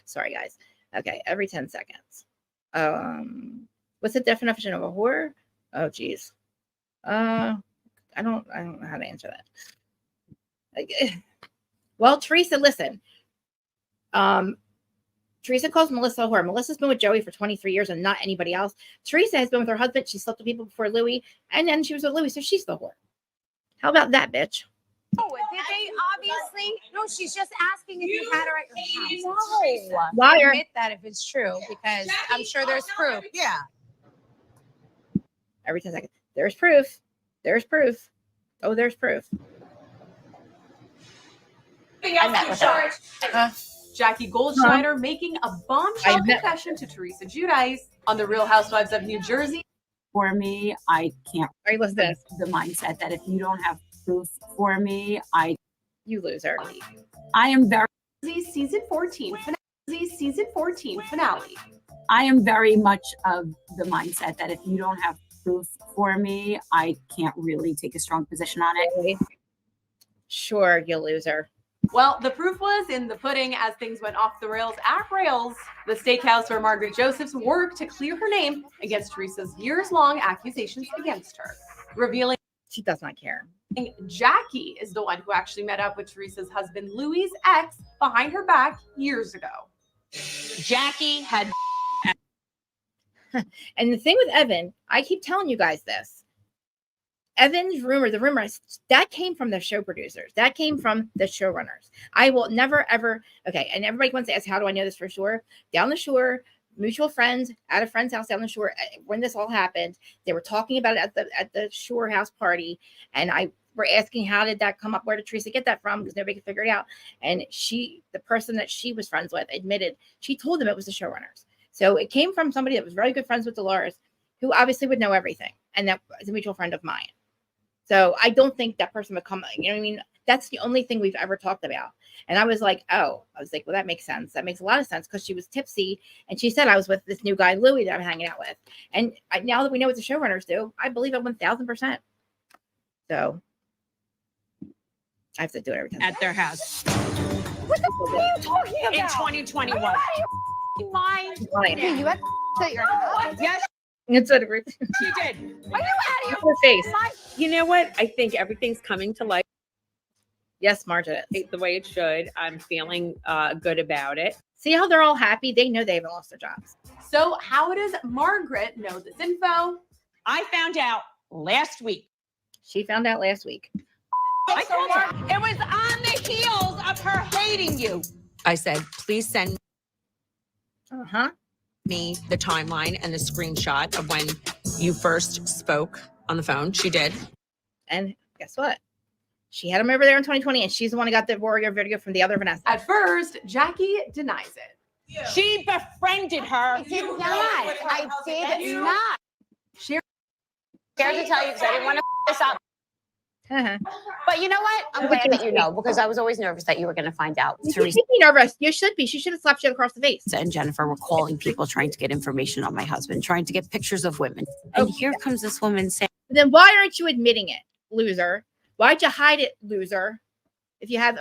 Sorry, guys. Okay, every 10 seconds. What's the definition of a whore? Oh, geez. I don't know how to answer that. Well, Teresa, listen. Teresa calls Melissa a whore. Melissa's been with Joey for 23 years and not anybody else. Teresa has been with her husband. She slept with people before Louis, and then she was with Louis, so she's the whore. How about that, bitch? Oh, did they obviously? No, she's just asking if you had her at your house. No. Liar. Admit that if it's true, because I'm sure there's proof. Yeah. Every 10 seconds. There's proof. There's proof. Oh, there's proof. I met with her. Jackie Goldschneider making a bombshell confession to Teresa Giudice on The Real Housewives of New Jersey. For me, I can't. All right, listen to this. The mindset that if you don't have proof for me, You loser. I am very Season 14 finale. Season 14 finale. I am very much of the mindset that if you don't have proof for me, I can't really take a strong position on it. Sure, you loser. Well, the proof was in the pudding as things went off the rails at Rails. The steakhouse where Margaret Josephs worked to clear her name against Teresa's years-long accusations against her, revealing She does not care. Jackie is the one who actually met up with Teresa's husband, Louis' ex, behind her back years ago. Jackie had. And the thing with Evan, I keep telling you guys this. Evan's rumor, the rumor, that came from the show producers. That came from the showrunners. I will never, ever. Okay, and everybody wants to ask, how do I know this for sure? Down the shore, mutual friends at a friend's house down the shore. When this all happened, they were talking about it at the shore house party, and we're asking, how did that come up? Where did Teresa get that from? Because nobody could figure it out. And the person that she was friends with, admitted she told them it was the showrunners. So it came from somebody that was very good friends with Dolores, who obviously would know everything, and that was a mutual friend of mine. So I don't think that person would come. You know what I mean? That's the only thing we've ever talked about. And I was like, well, that makes sense. That makes a lot of sense, because she was tipsy and she said I was with this new guy, Louis, that I'm hanging out with. And now that we know what the showrunners do, I believe it 1000%. So I have to do it every time. At their house. What the fuck are you talking about? In 2021. Mind. Lying. You had at your house? Yes, It's what it she did. Are you out of her face. your mind? You know what? I think everything's coming to light Yes, Marge, it is. the way it should. I'm feeling good about it. See how they're all happy? They know they haven't lost their jobs. So how does Margaret know this info? I found out last week. She found out last week. I told her it was on the heels of her hating you. I said, please send Uh-huh. me the timeline and the screenshot of when you first spoke on the phone. She did. And guess what? She had him over there in 2020, and she's the one who got the warrior video from the other Vanessa. At first, Jackie denies it. She befriended her. I did not. I did not. Scared Scared to tell you because I didn't want to this up. But you know what? I'm glad that you know, because I was always nervous that you were going to find out. You should be nervous. You should be. She should have slapped you across the face. And Jennifer were calling people trying to get information on my husband, trying to get pictures of women. And here comes this woman saying, Then why aren't you admitting it, loser? Why'd you hide it, loser? If you have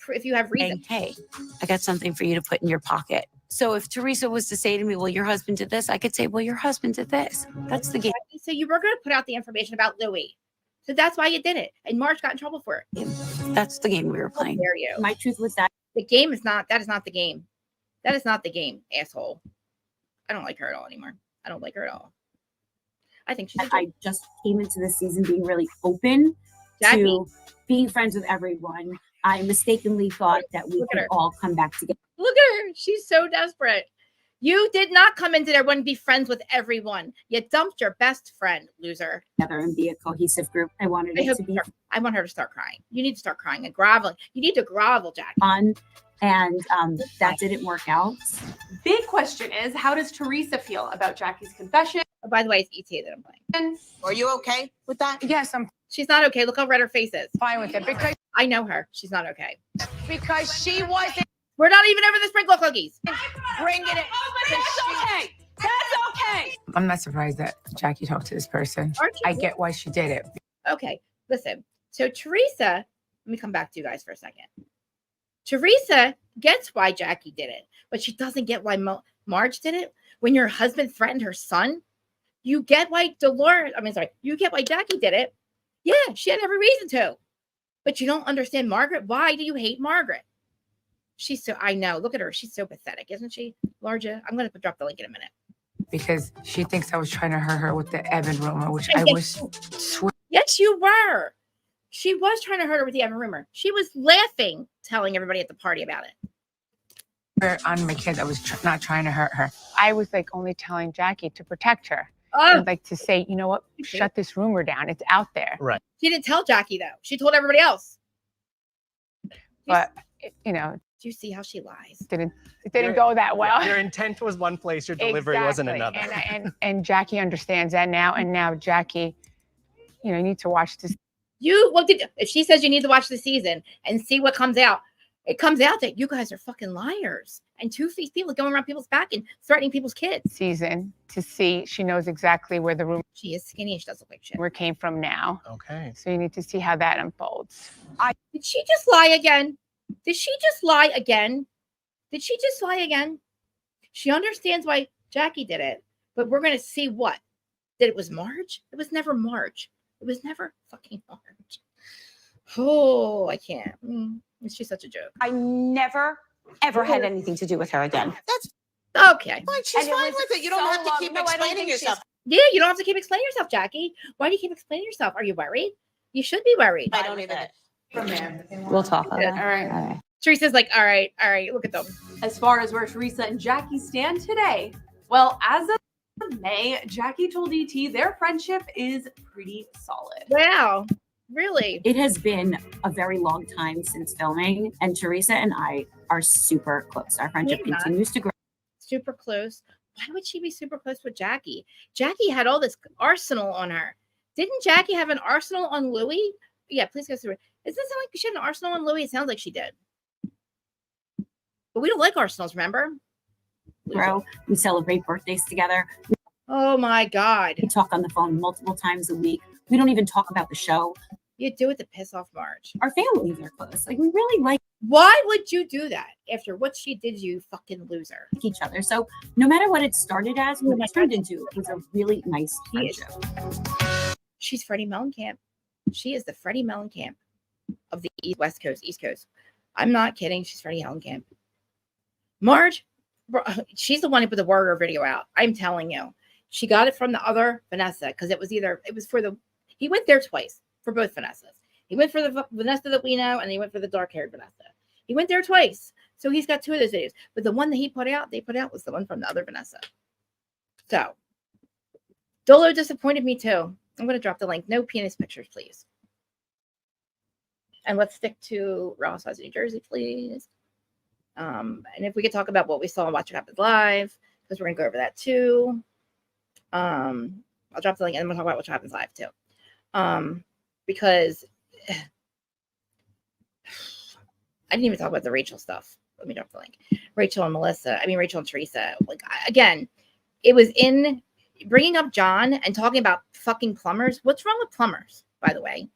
if you have reason. hey, I got something for you to put in your pocket. So if Teresa was to say to me, well, your husband did this, I could say, well, your husband did this. That's the game. So you were going to put out the information about Louis. So that's why you did it. And Marge got in trouble for it. That's the game we were How playing. dare you? My truth was that The game is not, that is not the game. That is not the game, asshole. I don't like her at all anymore. I don't like her at all. I think she's I just came into this season being really open Jackie. to being friends with everyone. I mistakenly thought that we Look at could her. all come back together. Look at her. She's so desperate. You did not come into there and be friends with everyone. You dumped your best friend, loser. And be a cohesive group. I wanted it to be I want her to start crying. You need to start crying and groveling. You need to grovel, Jackie. fun. And that didn't work out. Big question is, how does Teresa feel about Jackie's confession? Oh, by the way, it's ETA that I'm playing. Are you okay with that? Yes, I'm She's not okay. Look how red her face is. fine with it I know her. She's not okay. because she wasn't We're not even over the sprinkle cookies. bringing it. That's okay. That's okay. I'm not surprised that Jackie talked to this person. Aren't you? I get why she did it. Okay. listen. So Teresa, let me come back to you guys for a second. Teresa gets why Jackie did it, but she doesn't get why Marge did it. When your husband threatened her son, you get why you get why Jackie did it. Yeah, she had every reason to. But you don't understand Margaret. Why do you hate Margaret? I know. Look at her. She's so pathetic, isn't she? Larja, I'm going to drop the link in a minute. Because she thinks I was trying to hurt her with the Evan rumor, which I was. Yes, you were. She was trying to hurt her with the Evan rumor. She was laughing, telling everybody at the party about it. On my kids, I was not trying to hurt her. I was like only telling Jackie to protect her. Oh. And like to say, you know what, shut this rumor down. It's out there. Right. She didn't tell Jackie, though. She told everybody else. But, you know. Do you see how she lies? It didn't go that well. Your intent was one place, your delivery wasn't another. And Jackie understands that now. And now Jackie, you need to watch this. If she says you need to watch the season and see what comes out, it comes out that you guys are fucking liars and two-faced people going around people's back and threatening people's kids. Season to see, she knows exactly where the rumor. She is skinny and she doesn't look like shit. Where it came from now. Okay. So you need to see how that unfolds. Did she just lie again? Did she just lie again? Did she just lie again? She understands why Jackie did it, but we're going to see what? That it was Marge? It was never Marge. It was never fucking Marge. Oh, I can't. She's such a joke. I never, ever had anything to do with her again. That's Okay. fine. She's fine with it. You don't have to keep explaining yourself. Yeah, you don't have to keep explaining yourself, Jackie. Why do you keep explaining yourself? Are you worried? You should be worried. I don't even. We'll talk about it. All right. Teresa's like, all right, look at them. As far as where Teresa and Jackie stand today, well, as of May, Jackie told ET their friendship is pretty solid. Wow. Really? It has been a very long time since filming, and Teresa and I are super close. Our friendship Maybe not. continues to grow. Super close. Why would she be super close with Jackie? Jackie had all this arsenal on her. Didn't Jackie have an arsenal on Louis? Yeah, please go through it. Doesn't it sound like she had an arsenal on Louis? It sounds like she did. But we don't like arsenals, remember? We celebrate birthdays together. Oh my God. We talk on the phone multiple times a week. We don't even talk about the show. You do it to piss off Marge. Our families are close. Like, we really like Why would you do that after what she did, you fucking loser? each other. So no matter what it started as, what it turned into was a really nice friendship. She's Freddie Mellencamp. She is the Freddie Mellencamp of the West Coast, East Coast. I'm not kidding. She's Freddie Mellencamp. Marge, she's the one who put the Warrior video out. I'm telling you. She got it from the other Vanessa because he went there twice for both Vanessas. He went for the Vanessa that we know, and he went for the dark-haired Vanessa. He went there twice. So he's got two of those videos. But the one that they put out was the one from the other Vanessa. So Dolo disappointed me too. I'm going to drop the link. No penis pictures, please. And let's stick to Real Housewives of New Jersey, please. And if we could talk about what we saw on Watch What Happens Live, because we're going to go over that too. I'll drop the link and then we'll talk about What Happens Live too. Because I didn't even talk about the Rachel stuff. Let me drop the link. Rachel and Teresa. Like, again, it was in bringing up John and talking about fucking plumbers. What's wrong with plumbers, by the way?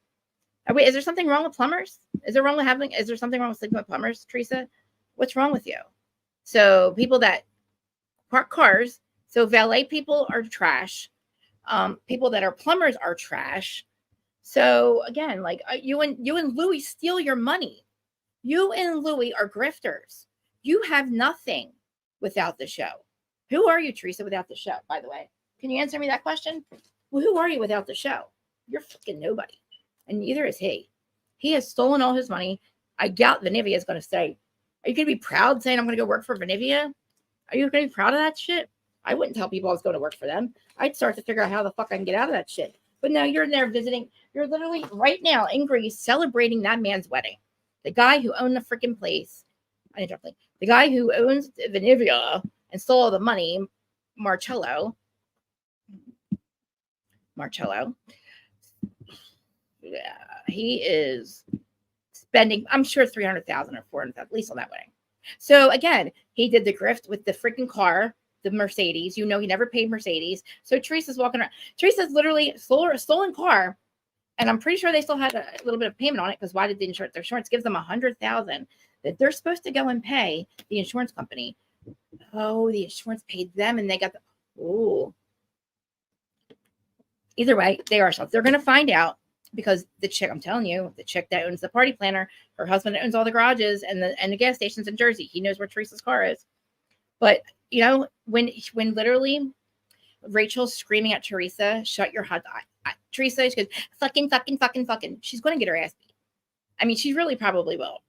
Is there something wrong with plumbers? Is there something wrong with sleeping with plumbers, Teresa? What's wrong with you? So people that park cars, so valet people are trash. People that are plumbers are trash. So again, like you and Louis steal your money. You and Louis are grifters. You have nothing without the show. Who are you, Teresa, without the show, by the way? Can you answer me that question? Well, who are you without the show? You're fucking nobody. And neither is he. He has stolen all his money. I doubt Vanivia is going to say, are you going to be proud saying I'm going to go work for Vanivia? Are you going to be proud of that shit? I wouldn't tell people I was going to work for them. I'd start to figure out how the fuck I can get out of that shit. But no, you're in there visiting. You're literally right now in Greece celebrating that man's wedding. The guy who owned the freaking place. The guy who owns Vanivia and stole all the money, Marcello. Yeah, he is spending, I'm sure, $300,000 or $400,000 at least on that wedding. So again, he did the grift with the freaking car, the Mercedes. He never paid Mercedes. So Teresa's walking around. Teresa's literally stole a stolen car And I'm pretty sure they still had a little bit of payment on it because why did the insurance? Their insurance gives them $100,000 that they're supposed to go and pay the insurance company. Oh, the insurance paid them, and they got the. Oh. Either way, they are stuff. They're going to find out because the chick, I'm telling you, the chick that owns the party planner, her husband owns all the garages and the gas stations in Jersey. He knows where Teresa's car is. But you know, when literally Rachel's screaming at Teresa, "Shut your hot eye." Teresa, she goes, fucking. She's going to get her ass beat. I mean, she really probably will.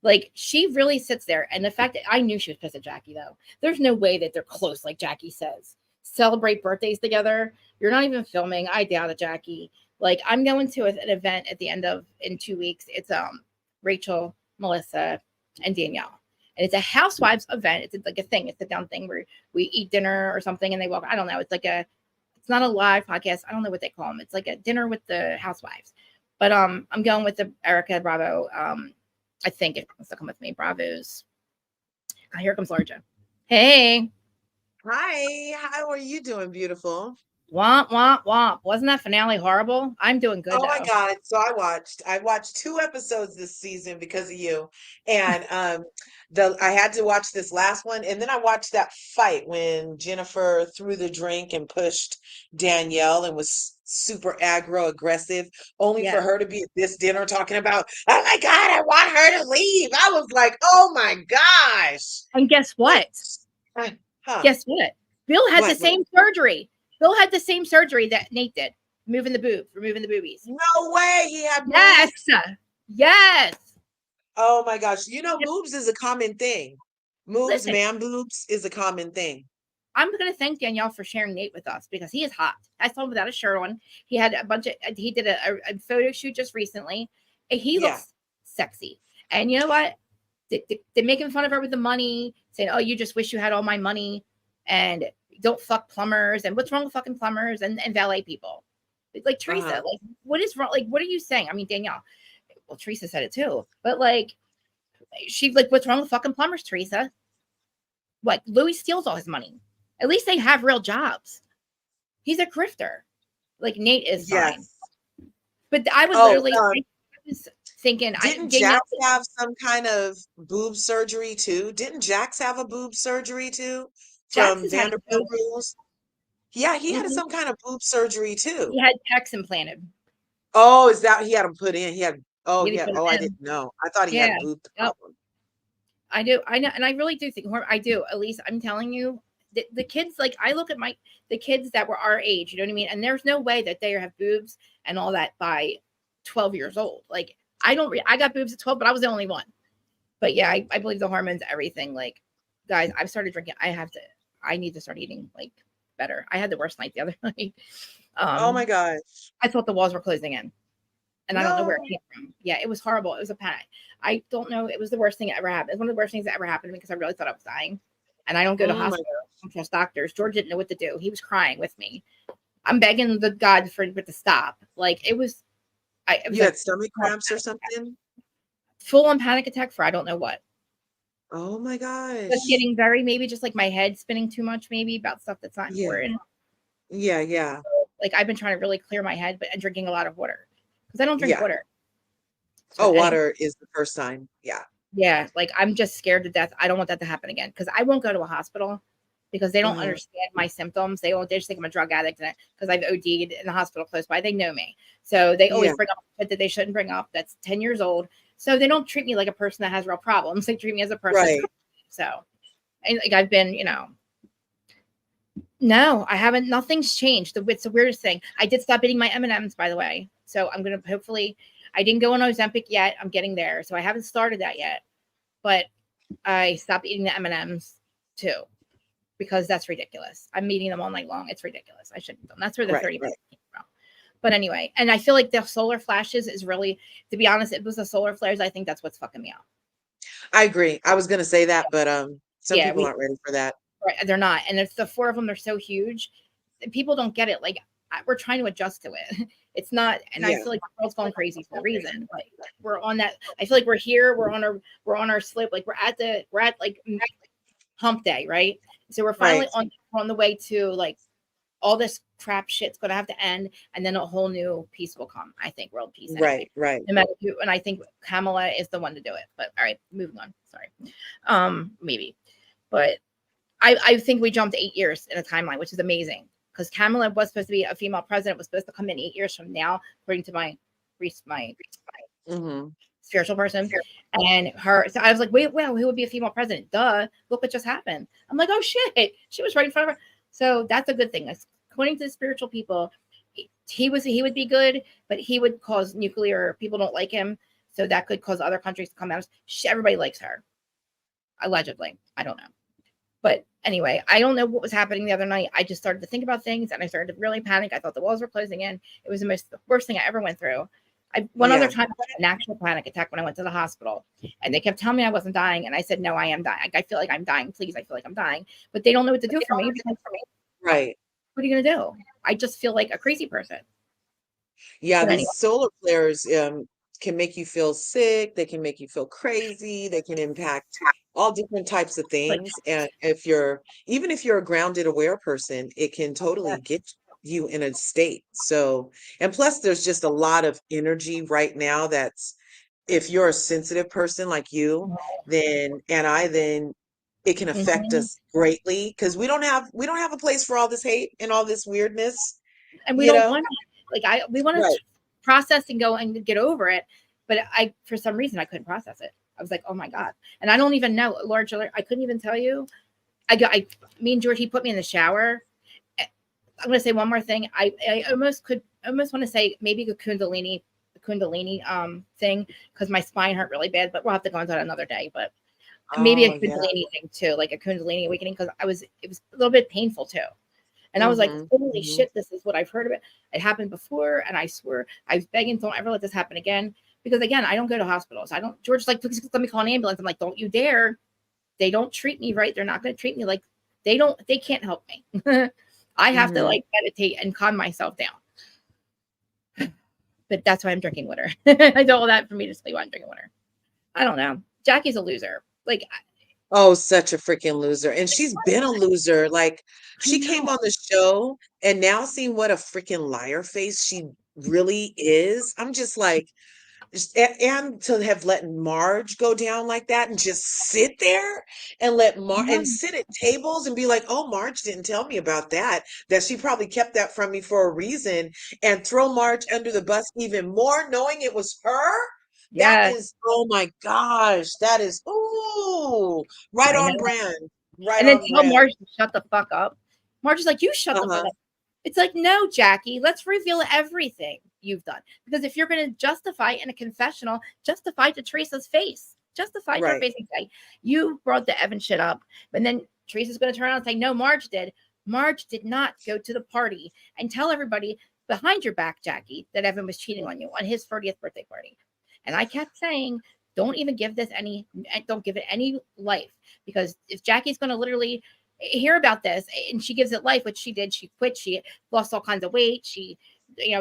Like, she really sits there. And the fact that I knew she was pissed at Jackie, though. There's no way that they're close, like Jackie says. Celebrate birthdays together. You're not even filming. I doubt it, Jackie. Like, I'm going to an event at the end of, in 2 weeks. It's Rachel, Melissa, and Danielle. And it's a housewives event. It's like a thing. It's a down thing where we eat dinner or something and they walk. I don't know. It's not a live podcast. I don't know what they call them. It's like a dinner with the housewives. But I'm going with the Erica Bravo. I think it wants to come with me. Bravos. Here comes LouTre. Hey. Hi. How are you doing, beautiful? Womp, womp, womp. Wasn't that finale horrible? I'm doing good. Oh my God. So I watched 2 episodes this season because of you. And I had to watch this last one. And then I watched that fight when Jennifer threw the drink and pushed Danielle and was super aggro aggressive, only for her to be at this dinner talking about, oh my God, I want her to leave. I was like, oh my gosh. And guess what? Guess what? Bill had the same surgery. Bill had the same surgery that Nate did, removing the boobies. No way. He had boobs. Yes. Oh my gosh. You know, boobs is a common thing. Man boobs is a common thing. I'm going to thank Danielle for sharing Nate with us because he is hot. I saw him without a shirt on. He had he did a photo shoot just recently. And he looks sexy. And you know what? They're making fun of her with the money, saying, oh, you just wish you had all my money. And don't fuck plumbers. And what's wrong with fucking plumbers and valet people? Like Teresa, like, what is wrong? Like, what are you saying? I mean, Danielle, well, Teresa said it too. But like, she's like, what's wrong with fucking plumbers, Teresa? What? Louis steals all his money. At least they have real jobs. He's a grifter. Like Nate is fine. But I was literally I was thinking, didn't Jax have some kind of boob surgery too? Didn't Jax have a boob surgery too? From Vanderpump Rules? Yeah, he had some kind of boob surgery too. He had pecs implanted. Oh, is that he had them put in? He had I didn't know. I thought he had a boob problem. I do. I know, and I really do think I do. At least I'm telling you, the kids, like I look at the kids that were our age, you know what I mean? And there's no way that they have boobs and all that by 12 years old. Like I got boobs at 12, but I was the only one. But yeah, I believe the hormones, everything. Like, guys, I've started drinking. I need to start eating like better. I had the worst night the other night. Oh my gosh. I thought the walls were closing in. And I don't know where it came from. Yeah, it was horrible. It was a panic. I don't know. It was the worst thing that ever happened. It's one of the worst things that ever happened to me because I really thought I was dying. And I don't go to hospitals. I don't trust doctors. George didn't know what to do. He was crying with me. I'm begging the God for it to stop. Like it was. You had stomach cramps or something? Full on panic attack for I don't know what. Oh my gosh. Just getting maybe just like my head spinning too much, maybe about stuff that's not important. Yeah. So, like I've been trying to really clear my head, and drinking a lot of water because I don't drink water. So water is the first sign. Yeah. Yeah. Like I'm just scared to death. I don't want that to happen again because I won't go to a hospital because they don't understand my symptoms. They just think I'm a drug addict because I've OD'd in the hospital close by. They know me. So they always bring up shit that they shouldn't bring up. That's 10 years old. So they don't treat me like a person that has real problems. They treat me as a person. Right. So and like I've been, no, I haven't. Nothing's changed. It's the weirdest thing. I did stop eating my M&Ms, by the way. So I'm going to hopefully, I didn't go on Ozempic yet. I'm getting there. So I haven't started that yet. But I stopped eating the M&Ms too because that's ridiculous. I'm eating them all night long. It's ridiculous. I shouldn't. That's where the 30 minutes came from. But anyway, and I feel like the solar flashes is really, to be honest, it was the solar flares. I think that's what's fucking me up. I agree. I was going to say that, but some people aren't ready for that. Right, they're not. And if the 4 of them are so huge, people don't get it. Like we're trying to adjust to it. It's not, and I feel like the world's going crazy for a reason. Like we're on that. I feel like we're here. We're on our slope. Like we're at like hump day, right? So we're finally on the way to like all this crap shit's going to have to end, and then a whole new peace will come. I think world peace. Anyway. Right. No matter who, and I think Kamala is the one to do it. But all right, moving on. Sorry. Maybe, but I think we jumped 8 years in a timeline, which is amazing because Kamala was supposed to be a female president, was supposed to come in 8 years from now, according to my spiritual person, and her. So I was like, wait, well, who would be a female president? Duh! Look what just happened. I'm like, oh shit, she was right in front of her. So that's a good thing. According to the spiritual people, he would be good, but he would cause nuclear. People don't like him, so that could cause other countries to come out. Everybody likes her, allegedly. I don't know, but anyway, I don't know what was happening the other night. I just started to think about things, and I started to really panic. I thought the walls were closing in. It was the worst thing I ever went through. One other time, I had an actual panic attack when I went to the hospital, and they kept telling me I wasn't dying, and I said, no, I am dying. I feel like I'm dying. Please, I feel like I'm dying. But they don't know what to do for me. Right. What are you going to do? I just feel like a crazy person. Yeah, But these anyway. solar flares can make you feel sick. They can make you feel crazy. They can impact all different types of things. And even if you're a grounded, aware person, it can totally get you in a state. So, and plus there's just a lot of energy right now that's, if you're a sensitive person like you, then it can affect us greatly because we don't have a place for all this hate and all this weirdness. And we don't want we want to process and go and get over it. But for some reason, I couldn't process it. I was like, oh my God. And I don't even know, Lord, I couldn't even tell you. Me and George, he put me in the shower. I'm going to say one more thing. I almost want to say maybe the Kundalini thing, because my spine hurt really bad, but we'll have to go into that another day. But maybe a Kundalini thing too, like a Kundalini awakening, because it was a little bit painful too. And I was like, holy shit, this is what I've heard of it. It happened before. And I swear, I was begging, don't ever let this happen again. Because again, I don't go to hospitals. George's like, please let me call an ambulance. I'm like, don't you dare. They don't treat me right. They're not going to treat me like they can't help me. I have to meditate and calm myself down. But that's why I'm drinking water. I do all that for me to sleep while I'm drinking water. I don't know. Jackie's a loser. Oh, such a freaking loser. And she's been a loser. Like, she came on the show, and now seeing what a freaking liar face she really is. I'm just like, and to have let Marge go down like that and just sit there and let and sit at tables and be like, oh, Marge didn't tell me about that she probably kept that from me for a reason, and throw Marge under the bus even more, knowing it was her. That is, oh my gosh, that is, ooh, right on brand. Right. And then tell Marge to shut the fuck up. Marge is like, you shut the fuck up. It's like, no, Jackie, let's reveal everything you've done. Because if you're going to justify in a confessional, justify to Teresa's face. Justify to her face and say, you brought the Evan shit up. And then Teresa's going to turn around and say, no, Marge did. Marge did not go to the party and tell everybody behind your back, Jackie, that Evan was cheating on you on his 30th birthday party. And I kept saying, don't even give this don't give it any life. Because if Jackie's going to literally hear about this and she gives it life, which she did, she quit, she lost all kinds of weight.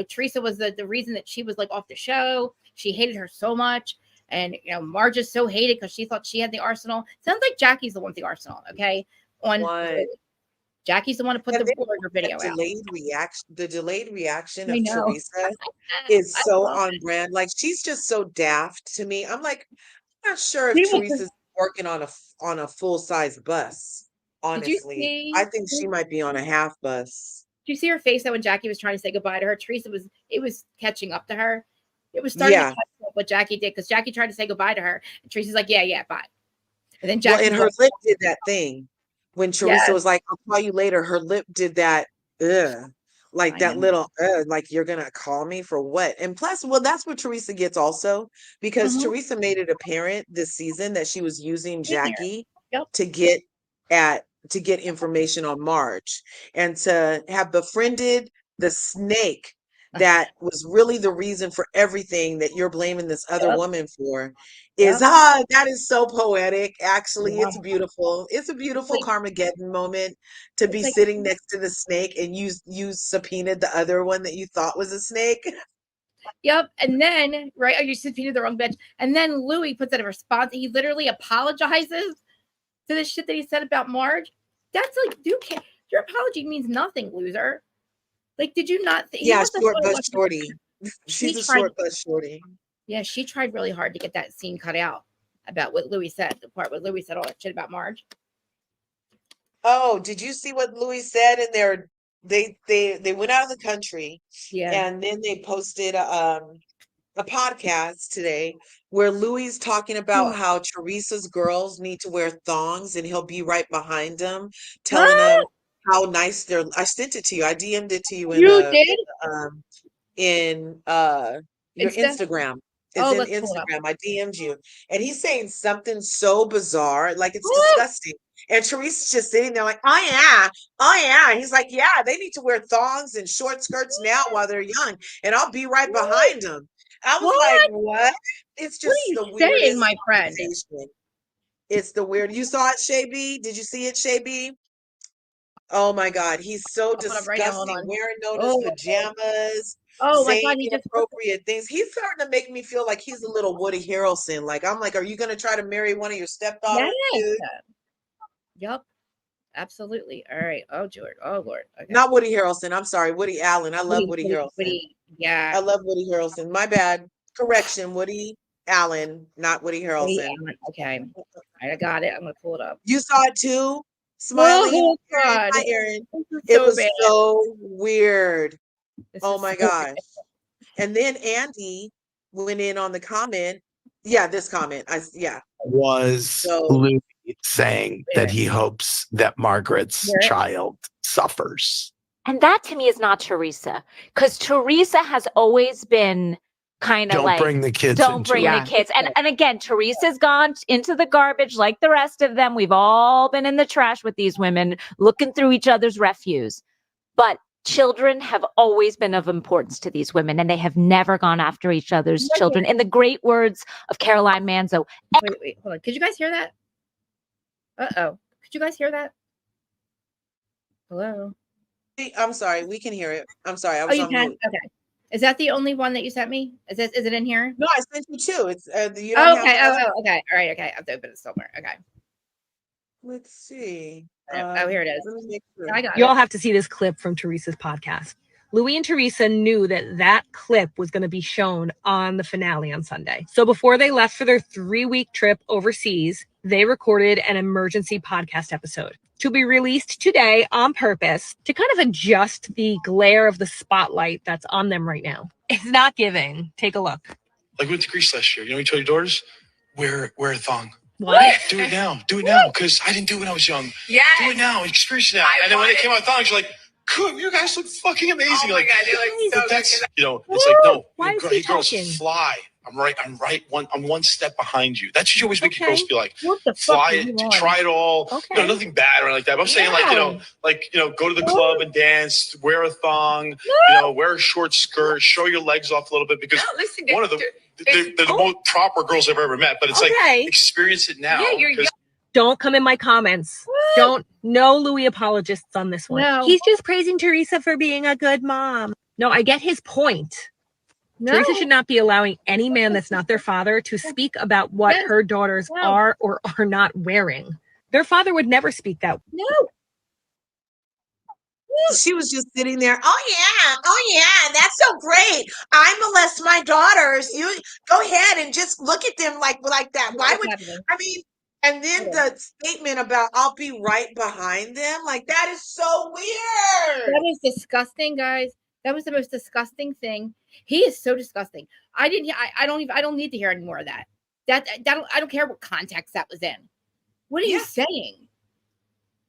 Teresa was the reason that she was like off the show. She hated her so much. And, Marge is so hated because she thought she had the arsenal. Sounds like Jackie's the one with the arsenal. Okay. Jackie's the one to put the Warrior video out. The delayed reaction of Teresa is so on brand. Like, she's just so daft to me. I'm like, I'm not sure if Teresa's working on a full-size bus. Honestly, I think she might be on a half bus. Did you see her face that when Jackie was trying to say goodbye to her? It was catching up to her. It was starting to catch up what Jackie did, because Jackie tried to say goodbye to her, and Teresa's like, yeah, bye. And then Jackie and her lip did that thing. When Teresa was like, I'll call you later, her lip did that, like that little, like, you're going to call me for what? And plus, that's what Teresa gets also, because Teresa made it apparent this season that she was using Jackie to get information on Marge, and to have befriended the snake that was really the reason for everything that you're blaming this other woman for that is so poetic. Actually, it's beautiful. It's a beautiful Carmageddon moment to be sitting next to the snake, and you subpoenaed the other one that you thought was a snake. Yep. And then, you subpoenaed the wrong bitch. And then Louis puts out a response. He literally apologizes to the shit that he said about Marge. That's like, your apology means nothing, loser. Like, did you not think? Yeah, short but shorty. She's a tried- short but shorty. Yeah, she tried really hard to get that scene cut out about what Louis said. The part where Louis said all that shit about Marge. Oh, did you see what Louis said in their they went out of the country Yeah. and then they posted a podcast today where Louis is talking about how Teresa's girls need to wear thongs and he'll be right behind them, telling them how nice they're. I sent it to you. I DM'd it to you in You the did? in your Insta? Instagram. It's Oh, in let's pull it up. Instagram. I DM'd you. And he's saying something so bizarre, like it's disgusting. And Teresa's just sitting there like, oh yeah, oh yeah. He's like, yeah, they need to wear thongs and short skirts now while they're young, and I'll be right behind them. I was like, what? It's just What are the you saying, weirdest my friend? conversation. It's the weird. You saw it, Shay B? Did you see it, Shay B? Oh my God, he's so I'll put it up right now, hold disgusting. on. Wearing Oh. pajamas, Oh my saying God, he just inappropriate things. He's starting to make me feel like he's a little Woody Harrelson. Like I'm like, are you gonna try to marry one of your stepdaughters? Yes. Dude? Yep. Absolutely. All right. Oh, George. Oh, Lord. Okay. Not Woody Harrelson. I'm sorry, Woody Allen. I love Woody Harrelson. Yeah. I love Woody Harrelson. My bad. Correction, Woody Allen, not Woody Harrelson. Okay. All right, I got it. I'm gonna pull it up. You saw it too, Smiley? Oh God. Hi, Erin. It It was bad. so weird. This Oh is my so gosh. And then Andy went in on the comment. Yeah, this comment. Was Louis saying that he hopes that Margaret's child suffers. And that to me is not Teresa, because Teresa has always been kind of Don't like, bring the kids don't into bring it. the kids. And again, Teresa's gone into the garbage like the rest of them. We've all been in the trash with these women, looking through each other's refuse. But children have always been of importance to these women, and they have never gone after each other's children. In the great words of Caroline Manzo. Wait, hold on. Could you guys hear that? Uh-oh. Could you guys hear that? Hello? I'm sorry, we can hear it. I'm sorry, I was you on can? mute. Okay. Is that the only one that you sent me? Is it in here? No, I sent you two. It's you don't okay. have to, Okay. All right. Okay. I have to open it somewhere. Okay. Let's see. Here it is. Let me make sure. I got You all it. have to see this clip from Teresa's podcast. Louis and Teresa knew that clip was going to be shown on the finale on Sunday. So before they left for their 3-week trip overseas, they recorded an emergency podcast episode to be released today on purpose to kind of adjust the glare of the spotlight that's on them right now. It's not giving. Take a look. Like we went to Greece last year. You know, you tell your daughters, wear a thong. What? Do it now. Do it now. Because I didn't do it when I was young. Yes. Do it now. Experience it now. And then when it came out thongs, you're like, cool, you guys look fucking amazing. Oh my like, God, they look so that's, good. you know, it's like, no, Why is hey, he girls, talking? fly. I'm one step behind you. That's what you always make your girls feel like. What the fuck Fly are it, you on? try it all. Okay. You know, nothing bad or anything like that. But I'm saying go to the club and dance, wear a thong, wear a short skirt, show your legs off a little bit because one of the they're the most proper girls I've ever met. But it's like experience it now. Yeah, you're Don't come in my comments. No Louis apologists on this one. No. He's just praising Teresa for being a good mom. No, I get his point. No. Teresa should not be allowing any man that's not their father to speak about what her daughters are or are not wearing. Their father would never speak that way. No. She was just sitting there. Oh yeah, that's so great. I molest my daughters. You go ahead and just look at them like that. Why would I mean? And then the statement about I'll be right behind them, like that is so weird. That is disgusting, guys. That was the most disgusting thing. He is so disgusting. I don't need to hear any more of that. I don't care what context that was in. What are you saying?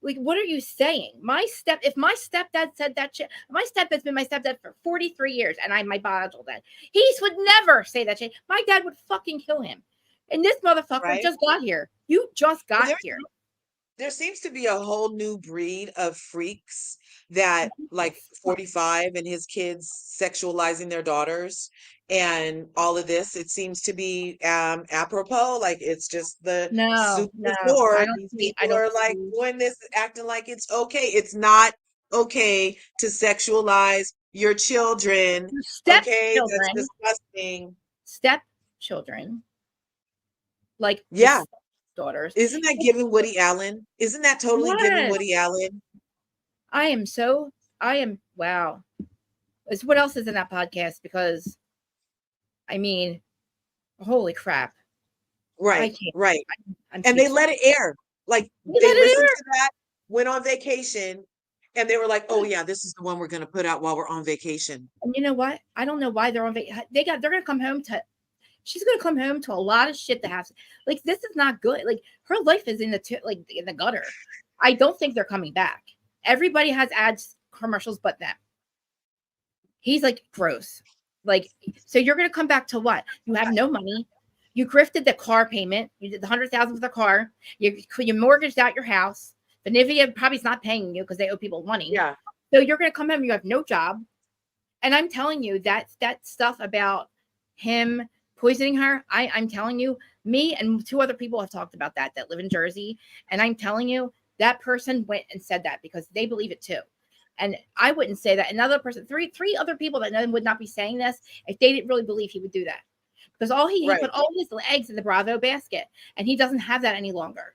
Like, what are you saying? If my stepdad said that shit, my stepdad's been my stepdad for 43 years, and I'm my biological dad. He would never say that shit. My dad would fucking kill him. And this motherfucker just got here. You just got here. There seems to be a whole new breed of freaks that like 45 and his kids sexualizing their daughters and all of this. It seems to be apropos. Like it's just the people are like doing this, acting like it's okay. It's not okay to sexualize your children. Okay, that's disgusting. Stepchildren. Like daughters. Isn't that giving Woody Allen? Isn't that totally giving Woody Allen? Wow. It's what else is in that podcast? Because, I mean, holy crap. Right, right. I'm And they speechless. let it air. Like They they let it listened air. to that, went on vacation, and they were like, "Oh yeah, this is the one we're going to put out while we're on vacation." And you know what? I don't know why they're on vacation. They're going to come home to. She's going to come home to a lot of shit that has. Like, this is not good. Like, her life is in the gutter. I don't think they're coming back. Everybody has ads, commercials, but them. He's like gross. Like, so you're going to come back to what? You have no money. You grifted the car payment. You did the $100,000 for the car. You mortgaged out your house. Benivia probably is not paying you because they owe people money. Yeah. So you're going to come home. You have no job. And I'm telling you that stuff about him poisoning her. I'm telling you, me and 2 other people have talked about that live in Jersey. And I'm telling you, that person went and said that because they believe it too. And I wouldn't say that. Another person, three other people that would not be saying this if they didn't really believe he would do that. Because he put all his eggs in the Bravo basket, and he doesn't have that any longer.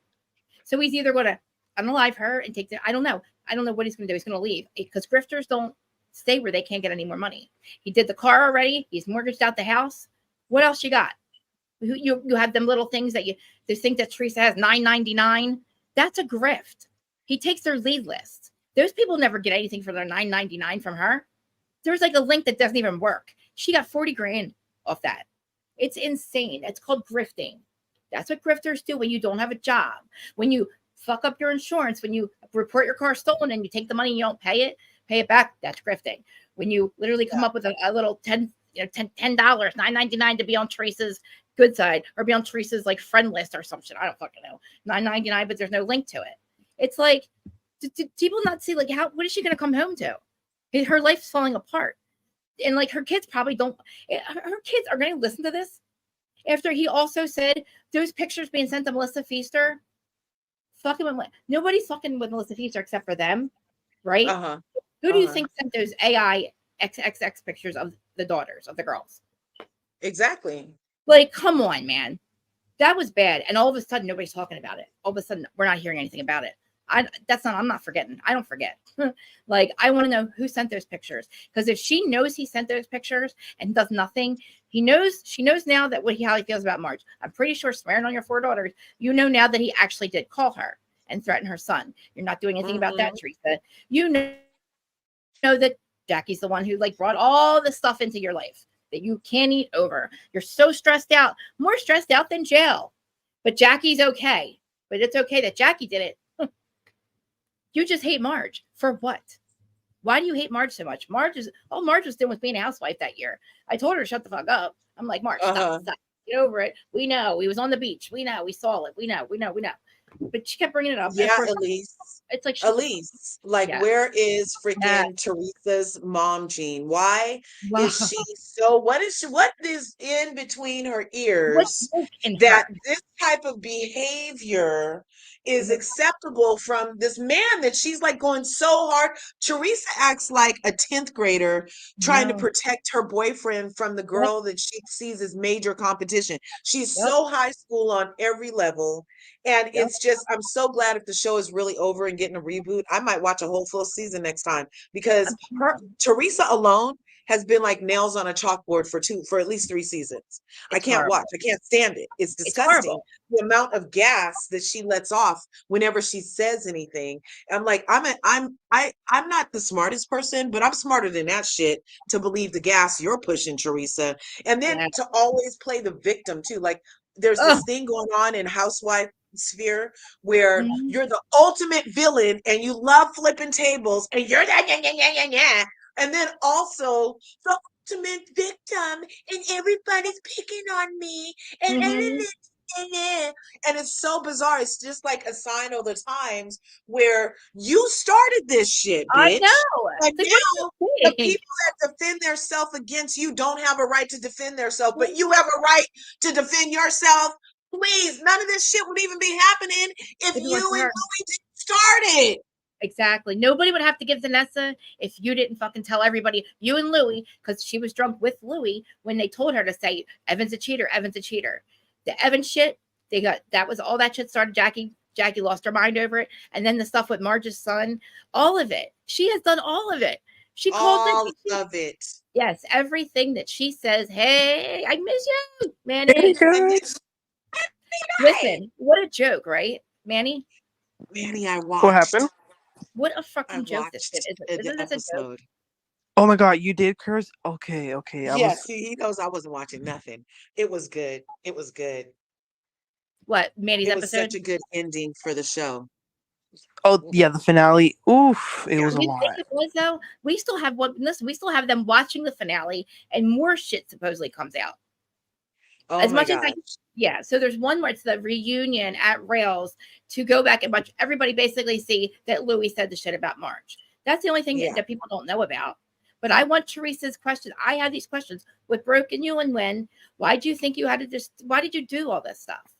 So he's either going to unalive her and take the. I don't know what he's going to do. He's going to leave because grifters don't stay where they can't get any more money. He did the car already. He's mortgaged out the house. What else you got? You have them little things that they think that Teresa has $9.99. That's a grift. He takes their lead list. Those people never get anything for their $9.99 from her. There's like a link that doesn't even work. She got 40 grand off that. It's insane. It's called grifting. That's what grifters do when you don't have a job. When you fuck up your insurance, when you report your car stolen and you take the money and you don't pay it back, that's grifting. When you literally come up with a little $10, $9.99 to be on Teresa's good side or be on Teresa's like friend list or some shit. I don't fucking know. $9.99, but there's no link to it. It's like, do people not see like what is she going to come home to? Her life's falling apart. And like her kids probably don't, her kids are going to listen to this after he also said those pictures being sent to Melissa Feaster. Nobody's fucking with Melissa Feaster except for them, right? Who do you think sent those AI XXX pictures of the daughters of the girls? Exactly. Like, come on, man. That was bad. And all of a sudden, nobody's talking about it. All of a sudden, we're not hearing anything about it. I'm not forgetting. I don't forget. Like, I want to know who sent those pictures. Because if she knows he sent those pictures and does nothing, she knows now that how he feels about Marge. I'm pretty sure swearing on your 4 daughters, you know now that he actually did call her and threaten her son. You're not doing anything about that, Teresa. You know that Jackie's the one who like brought all this stuff into your life that you can't eat over. You're so stressed out, more stressed out than jail. But Jackie's okay. But it's okay that Jackie did it. You just hate Marge. For what? Why do you hate Marge so much? Marge was done with being a housewife that year. I told her to shut the fuck up. I'm like, Marge, stop. Get over it. We know. He was on the beach. We know. We saw it. We know. But she kept bringing it up. Yeah, Elise. It's like Elise. Like, where is freaking Teresa's mom gene? Why is she so? What is in between her ears that this type of behavior is acceptable from this man that she's like going so hard? Teresa acts like a 10th grader trying to protect her boyfriend from the girl that she sees as major competition. She's so high school on every level. And it's just, I'm so glad if the show is really over and getting a reboot, I might watch a whole full season next time because Teresa alone has been like nails on a chalkboard for at least 3 seasons. I can't watch. I can't stand it. It's disgusting. The amount of gas that she lets off whenever she says anything. I'm like, I'm not the smartest person, but I'm smarter than that shit to believe the gas you're pushing, Teresa. And then to always play the victim too. Like there's this thing going on in Housewife sphere where you're the ultimate villain and you love flipping tables and you're that and then also the ultimate victim and everybody's picking on me and and it's so bizarre. It's just like a sign of the times where you started this shit, bitch. I know. And now the people that defend themselves against you don't have a right to defend themselves, but you have a right to defend yourself. Please, none of this shit would even be happening if you and Louis didn't start it. Exactly. Nobody would have to give Vanessa if you didn't fucking tell everybody, you and Louis, because she was drunk with Louis when they told her to say, Evan's a cheater, Evan's a cheater. The Evan shit, that was all that shit started. Jackie lost her mind over it. And then the stuff with Marge's son, all of it. She has done all of it. She called all of it. Yes, everything that she says. Hey, I miss you, Manny. Listen, what a joke, right, Manny? Manny, I watched. What happened? What a I fucking joke this watched is. the Isn't this a joke? episode. Oh my God, you did curse? Okay, okay. Yeah, see, he knows I wasn't watching nothing. It was good. It was good. What, Manny's It was episode? such a good ending for the show. Oh yeah, the finale. Oof, it was a You lot. think it was though? We still have one. Listen, we still have them watching the finale, and more shit supposedly comes out. Oh As my much as gosh. yeah. So there's one where it's the reunion at Rails to go back and watch everybody basically see that Louis said the shit about Marge. That's the only thing Yeah. that people don't know about. But I want Teresa's questions. I have these questions. What broke in you and when? Why do you think you had to just? Why did you do all this stuff?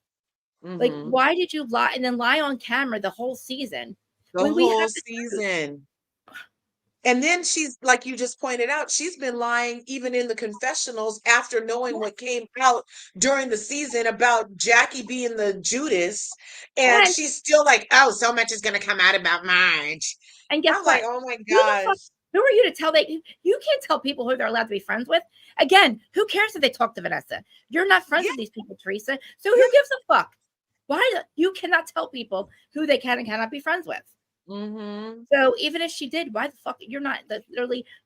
Like, Mhm. why did you lie and then lie on camera the whole season? The when we whole have the season. And then she's, like you just pointed out, she's been lying even in the confessionals after knowing what came out during the season about Jackie being the Judas. And And- she's still like, oh, so much is going to come out about Marge. And guess I'm what? like, oh my Who the fuck- gosh. Who are you to tell you can't tell people who they're allowed to be friends with? Again, who cares if they talk to Vanessa? You're not friends with these people, Teresa. So who gives a fuck? You cannot tell people who they can and cannot be friends with. Mm-hmm. So even if she did, why the fuck you're not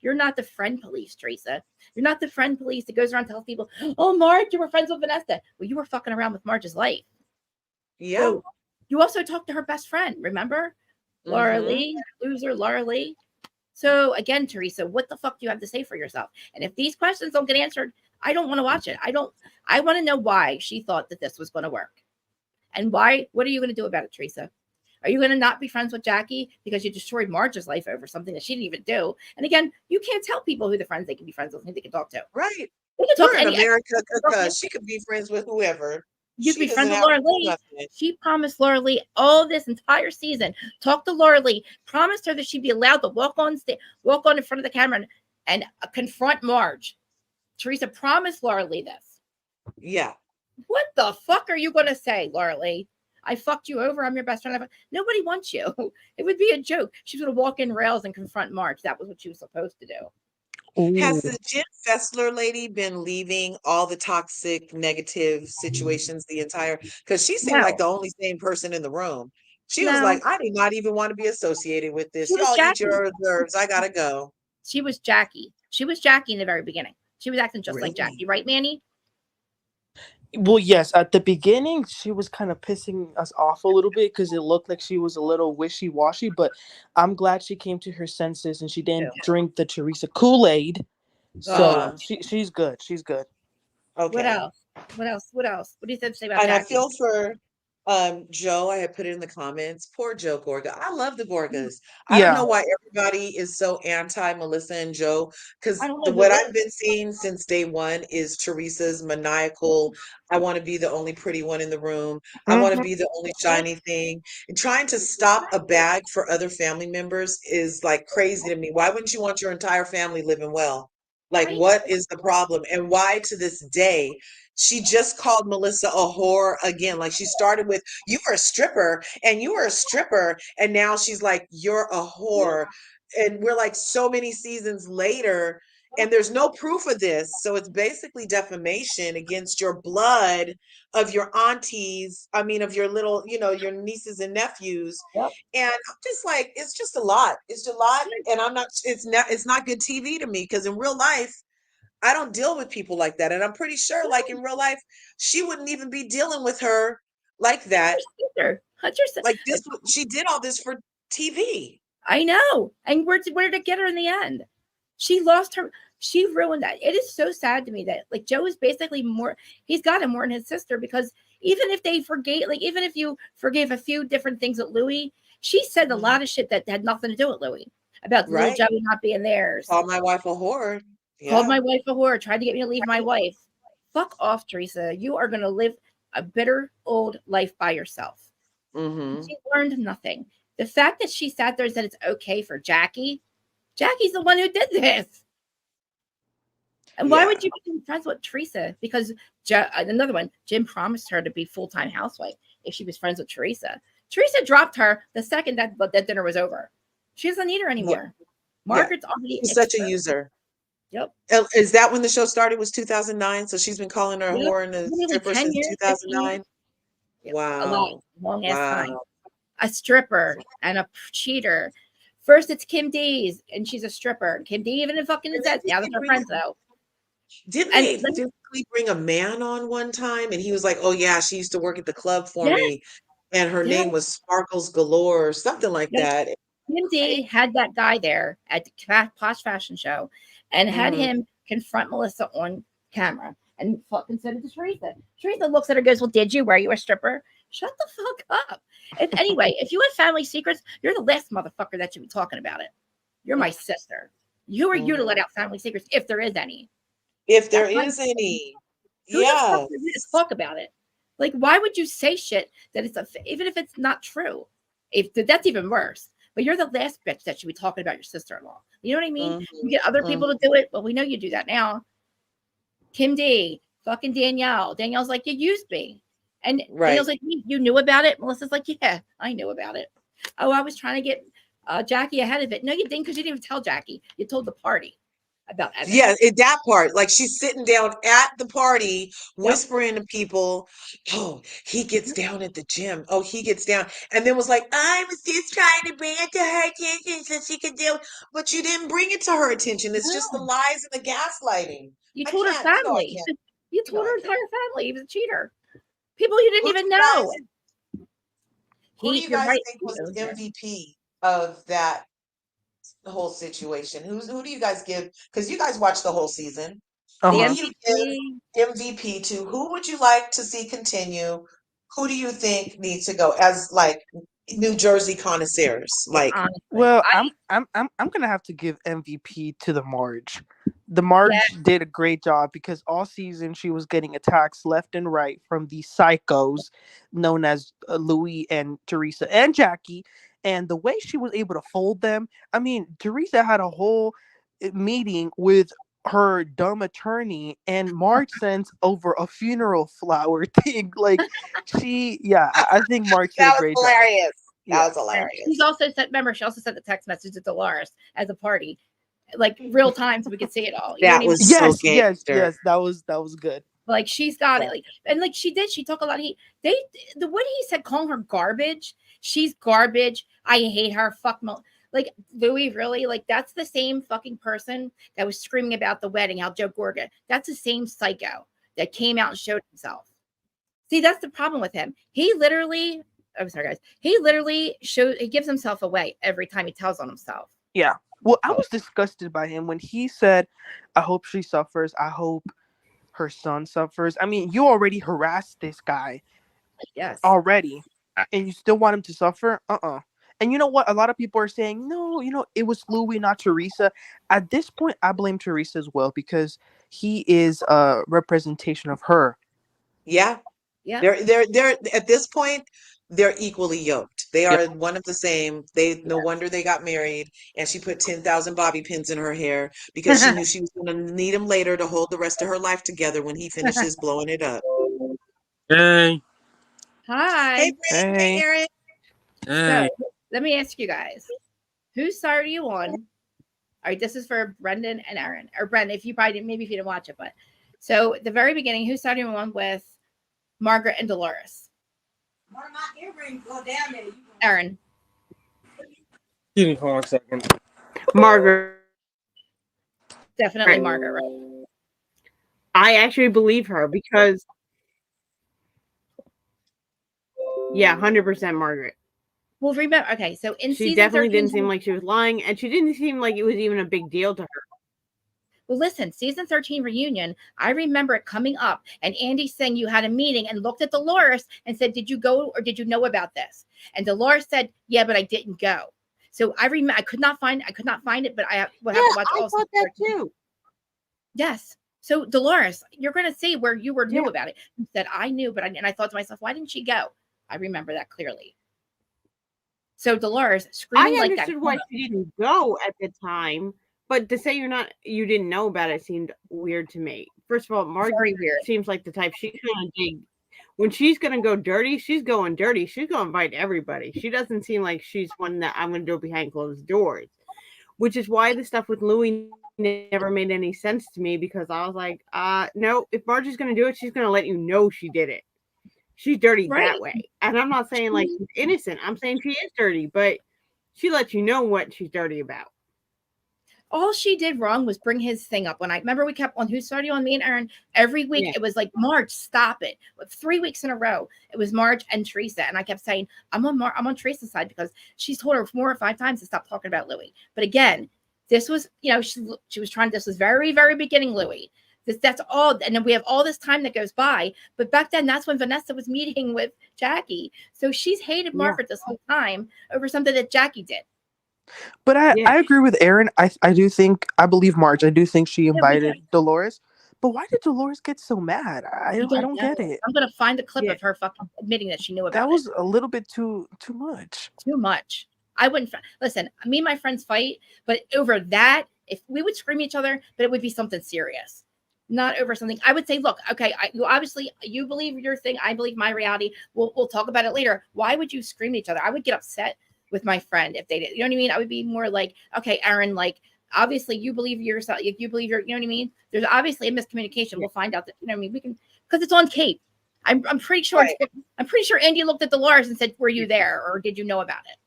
you're not the friend police, Teresa. You're not the friend police that goes around telling people, oh, Marge, you were friends with Vanessa. Well, you were fucking around with Marge's life. Yeah. So you also talked to her best friend, remember? Laura Mhm. Lee, loser Laura Lee. So again, Teresa, what the fuck do you have to say for yourself? And if these questions don't get answered, I don't want to watch it. I want to know why she thought that this was going to work. And why, what are you going to do about it, Teresa? Are you going to not be friends with Jackie because you destroyed Marge's life over something that she didn't even do? And again, you can't tell people who the friends they can be friends with, who they can talk to. Right. They can talk We're to in any America because she could be friends with whoever. You can She be friends doesn't with have Laura to do Lee. nothing. She promised Laura Lee all this entire season. Talk to Laura Lee. Promised her that she'd be allowed to walk on in front of the camera and confront Marge. Teresa promised Laura Lee this. Yeah. What the fuck are you going to say, Laura Lee? I fucked you over. I'm your best friend. Nobody wants you. It would be a joke. She was going to walk in rails and confront Marge. That was what she was supposed to do. Has the Jen Fessler lady been leaving all the toxic, negative situations the entire? Because she seemed like the only sane person in the room. She was No. like, I do not even want to be associated with this. She was Y'all eat Jackie. your herbs. I gotta go. She was Jackie. She was Jackie in the very beginning. She was acting just like Really? Jackie, right, Manny? Well, yes, at the beginning, she was kind of pissing us off a little bit because it looked like she was a little wishy-washy, but I'm glad she came to her senses and she didn't drink the Teresa Kool-Aid. So she's good. She's good. Okay. What else? What else? What else? What do you have to say about And Jackie? I feel for Joe. I had put it in the comments. Poor Joe Gorga. I love the Gorgas. I don't know why everybody is so anti Melissa and Joe, because I don't know what who I've been seeing since day one is Teresa's maniacal. I want to be the only pretty one in the room. I want to be the only shiny thing. And trying to stop a bag for other family members is like crazy to me. Why wouldn't you want your entire family living well? Like, what is the problem? And why to this day, she just called Melissa a whore again. Like, she started with, you were a stripper and you were a stripper. And now she's like, you're a whore. And we're like so many seasons later and there's no proof of this. So it's basically defamation against your blood of your aunties. I mean, of your little, your nieces and nephews. And I'm just like, it's just a lot. It's a lot. And it's not good TV to me because in real life, I don't deal with people like that. And I'm pretty sure, like in real life, she wouldn't even be dealing with her like that. Like this, she did all this for TV. I know. And where did it get her in the end? She lost her. She ruined that. It is so sad to me that like Joe is basically he's got him more than his sister, because even if they forgave, like even if you forgave a few different things with Louis, she said a lot of shit that had nothing to do with Louis about little Joey not being theirs. Called my wife a whore. Called my wife a whore, tried to get me to leave my wife. Fuck off, Teresa. You are going to live a bitter old life by yourself. She learned nothing. The fact that she sat there and said it's okay for Jackie, Jackie's the one who did this. And why would you be friends with Teresa? Because another one, Jim promised her to be full-time housewife if she was friends with Teresa. Teresa dropped her the second that dinner was over. She doesn't need her anymore. Margaret's already She's such a exposed. user. Yep. Is that when the show started? Was 2009? So she's been calling her a Yep. whore and a Maybe stripper 10 since years, 15 years. 2009. Yep. Wow. Long ass time. Wow. A stripper and a cheater. First it's Kim D's and she's a stripper. Kim D even in fucking is that now that they're friends though. Didn't And we bring a man on one time and he was like, oh yeah, she used to work at the club for Yes. me and her Yes. name was Sparkles Galore or something like Yes. that. Kim D had that guy there at the Posh Fashion Show and had him confront Melissa on camera and fucking said it to Teresa. Teresa looks at her and goes, well, did you? Were you a stripper? Shut the fuck up. And anyway, if you have family secrets, you're the last motherfucker that should be talking about it. You're my sister. Who are you to let out family secrets if there is any? If there is any. Who the fuck are you to talk about it? Like, why would you say shit that it's even if it's not true? If that's even worse. But you're the last bitch that should be talking about your sister-in-law. You know what I mean? You get other people to do it. Well, we know you do that now. Kim D, fucking Danielle. Danielle's like, you used me. And Danielle's like, you knew about it? Melissa's like, yeah, I knew about it. Oh, I was trying to get Jackie ahead of it. No, you didn't, because you didn't even tell Jackie. You told the party about Evan. Yeah, that part. Like she's sitting down at the party, whispering to people, oh, he gets down at the gym. Oh, he gets down. And then was like, I was just trying to bring it to her attention so she could deal. But you didn't bring it to her attention. It's just the lies and the gaslighting. You told her family. You told her entire family he was a cheater. People you didn't even know. Who do you guys think was the MVP of that whole situation? Who do you guys give? Because you guys watched the whole season. Who do you give MVP to? Who would you like to see continue? Who do you think needs to go as like New Jersey connoisseurs? Like, well, I'm gonna have to give MVP to the Marge. The Marge did a great job because all season she was getting attacks left and right from these psychos known as Louis and Teresa and Jackie. And the way she was able to fold them, I mean, Teresa had a whole meeting with her dumb attorney and Marge sends over a funeral flower thing. Like I think Marge did a great job. That was hilarious. She's also sent, remember, she also sent the text message to Dolores as a party. Like real time so we could see it all. You know what I mean? Yes, that was good. Like she's got it. Like, and like she took a lot of heat. The what he said, calling her garbage. She's garbage. I hate her. Fuck like Louis, really? Like that's the same fucking person that was screaming about the wedding, how Joe Gorga. That's the same psycho that came out and showed himself. See, that's the problem with him. He literally, I'm sorry, guys. He gives himself away every time he tells on himself. Yeah. Well, I was disgusted by him when he said, I hope she suffers. I hope her son suffers. I mean, you already harassed this guy. Yes. Already. And you still want him to suffer? And you know what? A lot of people are saying, no, it was Louis, not Teresa. At this point, I blame Teresa as well because he is a representation of her. Yeah. Yeah. They're at this point, they're equally yoked. They are one of the same. No wonder they got married. And she put 10,000 bobby pins in her hair because she knew she was going to need him later to hold the rest of her life together when he finishes blowing it up. Hey. Hi. Hey, Brandon. Hey, Aaron. So, let me ask you guys, whose side are you on? All right, this is for Brendan and Aaron. Or Brendan, if you didn't watch it, but so at the very beginning, whose side are you on with Margaret and Dolores? One of my earrings go down there. Aaron. Give me 1 second. Margaret. Definitely Margaret, right? I actually believe her because 100% Margaret. Well, remember, okay, so in she season definitely 13, didn't seem like she was lying, and she didn't seem like it was even a big deal to her. Well, listen, season 13 reunion, I remember it coming up and Andy saying you had a meeting and looked at Dolores and said, did you go or did you know about this? And Dolores said, yeah, but I didn't go. So I remember I could not find it, but I would have to watch all. I thought that too. Yes. So Dolores, you're going to see where you knew about it. You said, I knew, and I thought to myself, why didn't she go? I remember that clearly. So Dolores screaming like that. I understood why she didn't go at the time. But to say you didn't know about it seemed weird to me. First of all, Margaret seems like the type she's going to dig. When she's going to go dirty, she's going dirty. She's going to invite everybody. She doesn't seem like she's one that I'm going to do behind closed doors. which is why the stuff with Louis never made any sense to me, because I was like, no, if Marge is going to do it, she's going to let you know she did it. She's dirty that way. And I'm not saying like she's innocent. I'm saying she is dirty, but she lets you know what she's dirty about. All she did wrong was bring his thing up. When I remember we kept on Who's Starting on Me and Aaron every week, it was like, Marge, stop it. 3 weeks in a row, it was Marge and Teresa. And I kept saying, I'm on Teresa's side because she's told her 4 or 5 times to stop talking about Louis. But again, this was, she was trying, this was very, very beginning Louis. That's all. And then we have all this time that goes by. But back then, that's when Vanessa was meeting with Jackie. So she's hated Margaret this whole time over something that Jackie did. But I agree with Aaron. I believe Marge. I do think she invited Dolores. But why did Dolores get so mad? I don't get it. I'm gonna find the clip of her fucking admitting that she knew about it. That was a little bit too much. Too much. I wouldn't listen. Me and my friends fight, but over that, if we would scream at each other, but it would be something serious, not over something. I would say, look, okay, you believe your thing. I believe my reality. We'll talk about it later. Why would you scream at each other? I would get upset with my friend if they did. You know what I mean? I would be more like, okay, Aaron, like, obviously you believe yourself. You believe you know what I mean? There's obviously a miscommunication. We'll find out that, you know what I mean? We can, because it's on tape. I'm pretty sure. Right. I'm pretty sure Andy looked at Dolores and said, were you there? Or did you know about it?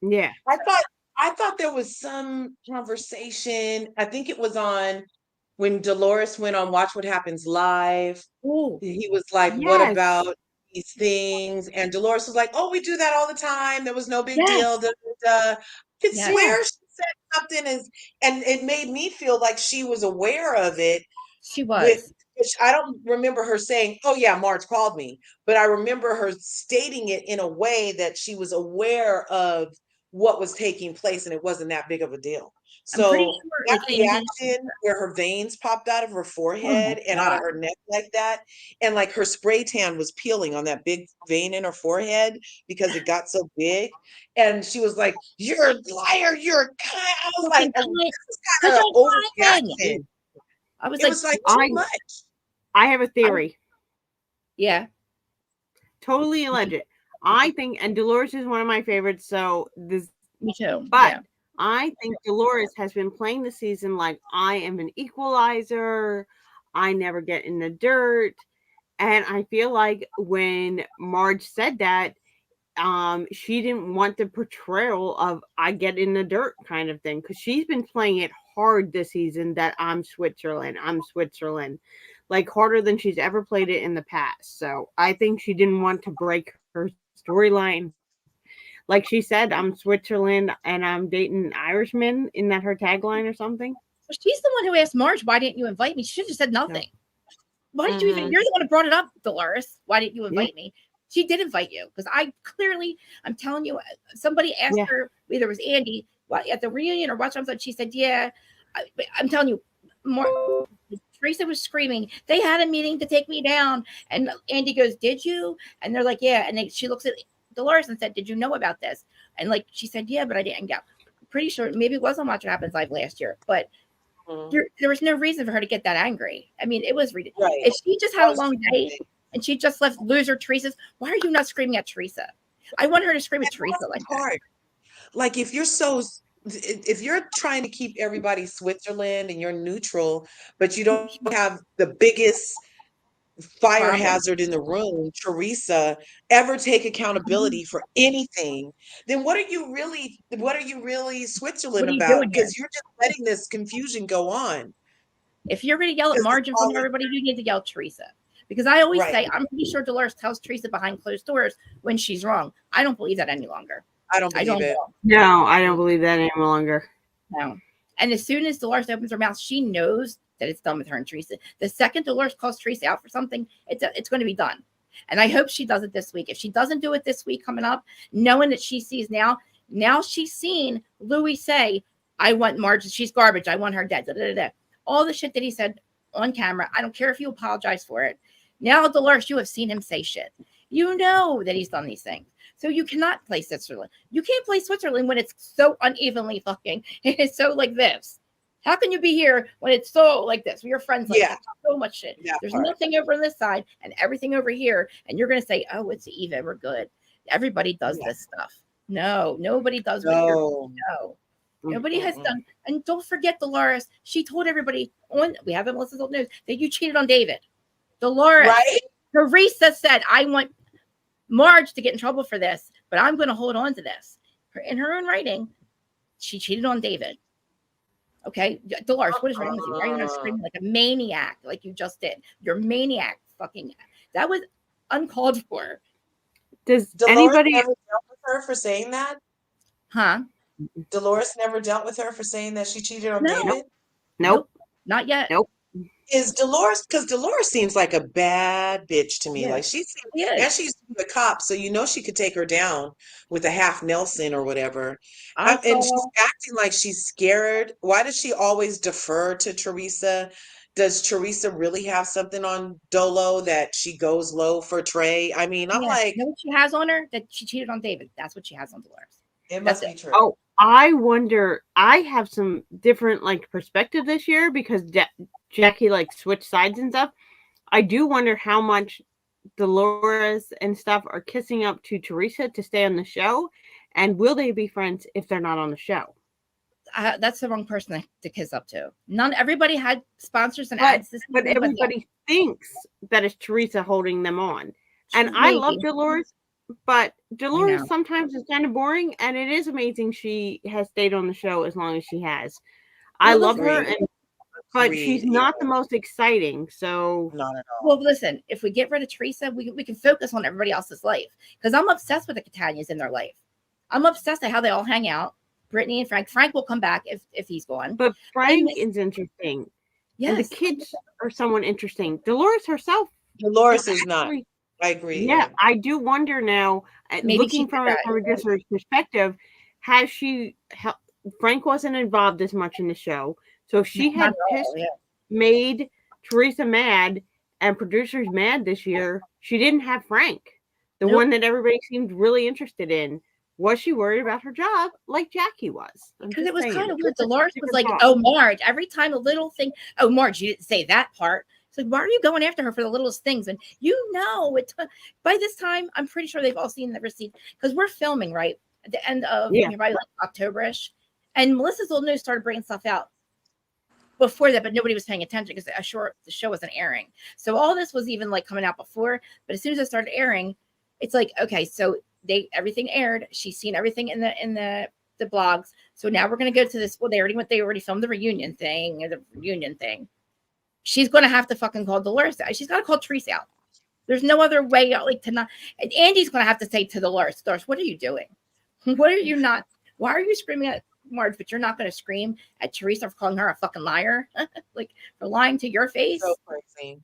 Yeah. I thought there was some conversation. I think it was on when Dolores went on Watch What Happens Live. Ooh. He was like, what about these things? And Dolores was like, oh, we do that all the time. There was no big deal. I could swear she said something, and it made me feel like she was aware of it. She was. Which I don't remember her saying, oh yeah, Marge called me. But I remember her stating it in a way that she was aware of what was taking place, and it wasn't that big of a deal. So sure, that reaction where her veins popped out of her forehead and out of her neck like that, and like her spray tan was peeling on that big vein in her forehead because it got so big. And she was like, you're a liar, you're a cunt. I was like, oh, this is kind of overreaction. I was like too much. I have a theory. Yeah. Totally alleged. I think, and Dolores is one of my favorites, so this. Me too. But I think Dolores has been playing the season like I am an equalizer. I never get in the dirt. And I feel like when Marge said that, she didn't want the portrayal of I get in the dirt kind of thing, because she's been playing it hard this season that I'm Switzerland, like harder than she's ever played it in the past. So I think she didn't want to break her storyline. Like she said, I'm Switzerland and I'm dating Irishmen. Isn't that her tagline or something? Well, she's the one who asked Marge, why didn't you invite me? She should have said nothing. No. Why did you even, you're the one who brought it up, Dolores. Why didn't you invite me? She did invite you, because I'm telling you, somebody asked her, either it was Andy at the reunion or watch something. She said, yeah, I'm telling you, Teresa was screaming, they had a meeting to take me down. And Andy goes, did you? And they're like, yeah. And she looks at Dolores and said, did you know about this? And like, she said, yeah, but I didn't go. Pretty sure maybe it was on Watch What Happens Live last year, but there was no reason for her to get that angry. I mean, it was ridiculous. If she just had a long day and she just left loser Teresa's, why are you not screaming at Teresa? I want her to scream at Teresa like that. Like if you're trying to keep everybody Switzerland and you're neutral, but you don't have the biggest fire hazard in the room, Teresa, ever take accountability for anything, then what are you really Switzerland about? Because you're just letting this confusion go on. If you're going to yell at Marge in front of everybody, you need to yell at Teresa. Because I always say, I'm pretty sure Dolores tells Teresa behind closed doors when she's wrong. I don't believe that any longer. I don't believe it. No, I don't believe that any longer. No. And as soon as Dolores opens her mouth, she knows that it's done with her and Teresa. The second Dolores calls Teresa out for something, it's going to be done. And I hope she does it this week. If she doesn't do it this week coming up, knowing that she sees now she's seen Louis say, I want Marge, she's garbage. I want her dead. Da, da, da, da. All the shit that he said on camera. I don't care if you apologize for it. Now, Dolores, you have seen him say shit. You know that he's done these things. So you cannot play Switzerland. You can't play Switzerland when it's so unevenly fucking. It's so like this. How can you be here when it's so like this? We're friends like so much shit. There's nothing over on this side and everything over here. And you're going to say, oh, it's even. We're good. Everybody does this stuff. No, nobody does what you're doing. No. Nobody has done. And don't forget, Dolores. She told everybody we have Melissa's old news that you cheated on David. Dolores, right? Teresa said, "I want Marge to get in trouble for this, but I'm going to hold on to this." In her own writing, she cheated on David. Okay, Dolores, what is wrong with you? Why are you going to scream like a maniac, like you just did? You're maniac, fucking. That was uncalled for. Does Dolores anybody never dealt with her for saying that? Huh? Dolores never dealt with her for saying that she cheated on No. David? Nope. Not yet. Nope. Is Dolores, because Dolores seems like a bad bitch to me. Yeah, Like she seems, she and she's the cop, so you know she could take her down with a half Nelson or whatever. And she's acting like she's scared. Why does she always defer to Teresa? Does Teresa really have something on Dolo that she goes low for Trey? I mean, I'm like, you know what she has on her? That she cheated on David. That's what she has on Dolores. It must be true. Oh, I wonder. I have some different perspective this year because Jackie switched sides and stuff. I do wonder how much Dolores and stuff are kissing up to Teresa to stay on the show, and will they be friends if they're not on the show? That's the wrong person to kiss up to. Everybody had sponsors and ads. But everybody thinks that it's Teresa holding them on, and I love Dolores. But Dolores sometimes is kind of boring, and it is amazing she has stayed on the show as long as she has. I love her, but she's not the most exciting. So not at all. Well, listen, if we get rid of Teresa, we can focus on everybody else's life. Because I'm obsessed with the Catanias in their life. I'm obsessed with how they all hang out. Brittany and Frank. Frank will come back if he's gone. But Frank is interesting. Yes. And the kids are someone interesting. Dolores herself. Dolores is not. I agree. Yeah, I do wonder now, looking from a producer's perspective, has she, Frank wasn't involved as much in the show. So if she had made Teresa mad and producers mad this year, she didn't have Frank, the one that everybody seemed really interested in. Was she worried about her job like Jackie was? Because it was kind of weird. Dolores was like, "Oh, Marge," every time a little thing. "Oh, Marge, you didn't say that part." It's like, why are you going after her for the littlest things? And by this time, I'm pretty sure they've all seen the receipt because we're filming right at the end of probably October-ish, and Melissa's old news started bringing stuff out before that, but nobody was paying attention because the show wasn't airing. So all this was even coming out before, but as soon as it started airing, it's like, okay, so everything aired. She's seen everything in the blogs. So now we're gonna go to this. Well, they already filmed the reunion thing. She's gonna have to fucking call Dolores out. She's gotta call Teresa out. There's no other way to not. And Andy's gonna have to say to Dolores, "Dolores, what are you doing? What are you not? Why are you screaming at Marge, but you're not gonna scream at Teresa for calling her a fucking liar, for lying to your face?" So crazy.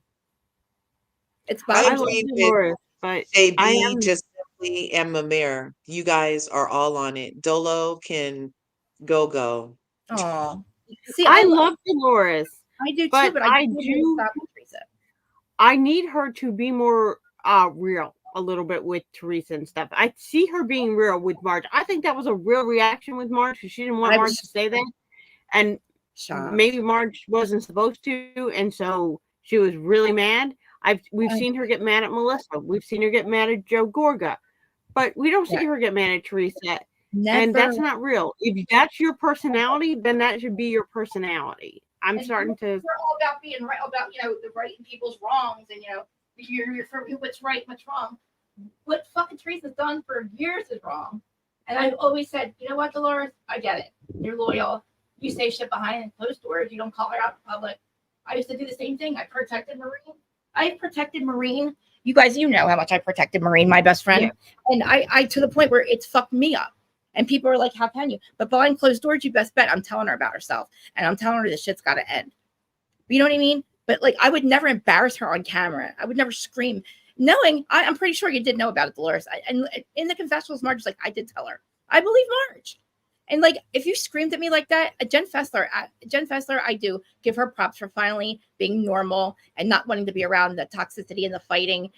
It's I bothering agree me. with JB, just simply, and Mamir. You guys are all on it. Dolo can go. Oh, see, I love Dolores. I do too, but I do stop with Teresa. I need her to be more real a little bit with Teresa and stuff. I see her being real with Marge. I think that was a real reaction with Marge because she didn't want Marge to say that. And maybe Marge wasn't supposed to. And so she was really mad. We've seen her get mad at Melissa. We've seen her get mad at Joe Gorga. But we don't see her get mad at Teresa. Never. And that's not real. If that's your personality, then that should be your personality. I'm starting to. We're all about being right, about the right and people's wrongs, and you're for what's right, what's wrong. What fucking Teresa's done for years is wrong. And I've always said, you know what, Dolores, I get it. You're loyal. You say shit behind closed doors. You don't call her out in public. I used to do the same thing. I protected Maureen. You guys, how much I protected Maureen, my best friend. Yeah. And I to the point where it's fucked me up. And people are like, how can you? But behind closed doors, you best bet I'm telling her about herself. And I'm telling her this shit's got to end. You know what I mean? But I would never embarrass her on camera. I would never scream. Knowing, I'm pretty sure you did know about it, Dolores. And in the confessionals, Marge was like, I did tell her. I believe Marge. And if you screamed at me like that, Jen Fessler, I do give her props for finally being normal and not wanting to be around the toxicity and the fighting.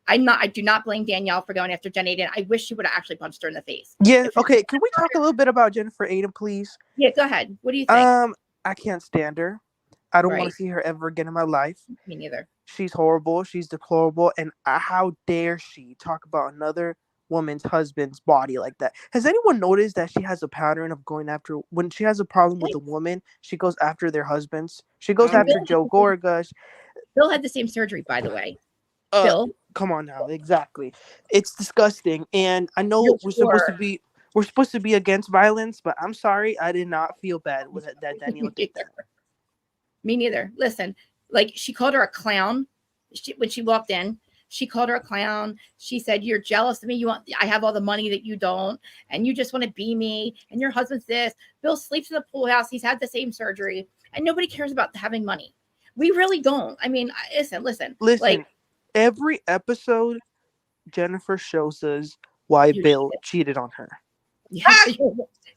I do not blame Danielle for going after Jen Aydin. I wish she would have actually punched her in the face. Yeah. Okay. Can we talk a little bit about Jennifer Aydin, please? Yeah. Go ahead. What do you think? I can't stand her. I don't want to see her ever again in my life. Me neither. She's horrible. She's deplorable. And how dare she talk about another woman's husband's body like that. Has anyone noticed that she has a pattern of going after when she has a problem with a woman, she goes after their husbands. She goes after Joe Gorga. Bill had the same surgery, by the way. Uh, Bill, come on now, exactly. It's disgusting, and I know You're we're supposed to be against violence, but I'm sorry, I did not feel bad with that Danielle did that. Me neither. Listen, like she called her a clown when she walked in. She called her a clown. She said, "You're jealous of me. I have all the money that you don't, and you just want to be me. And your husband's this." Bill sleeps in the pool house. He's had the same surgery, and nobody cares about having money. We really don't. I mean, listen. Like every episode, Jennifer shows us why Bill cheated on her.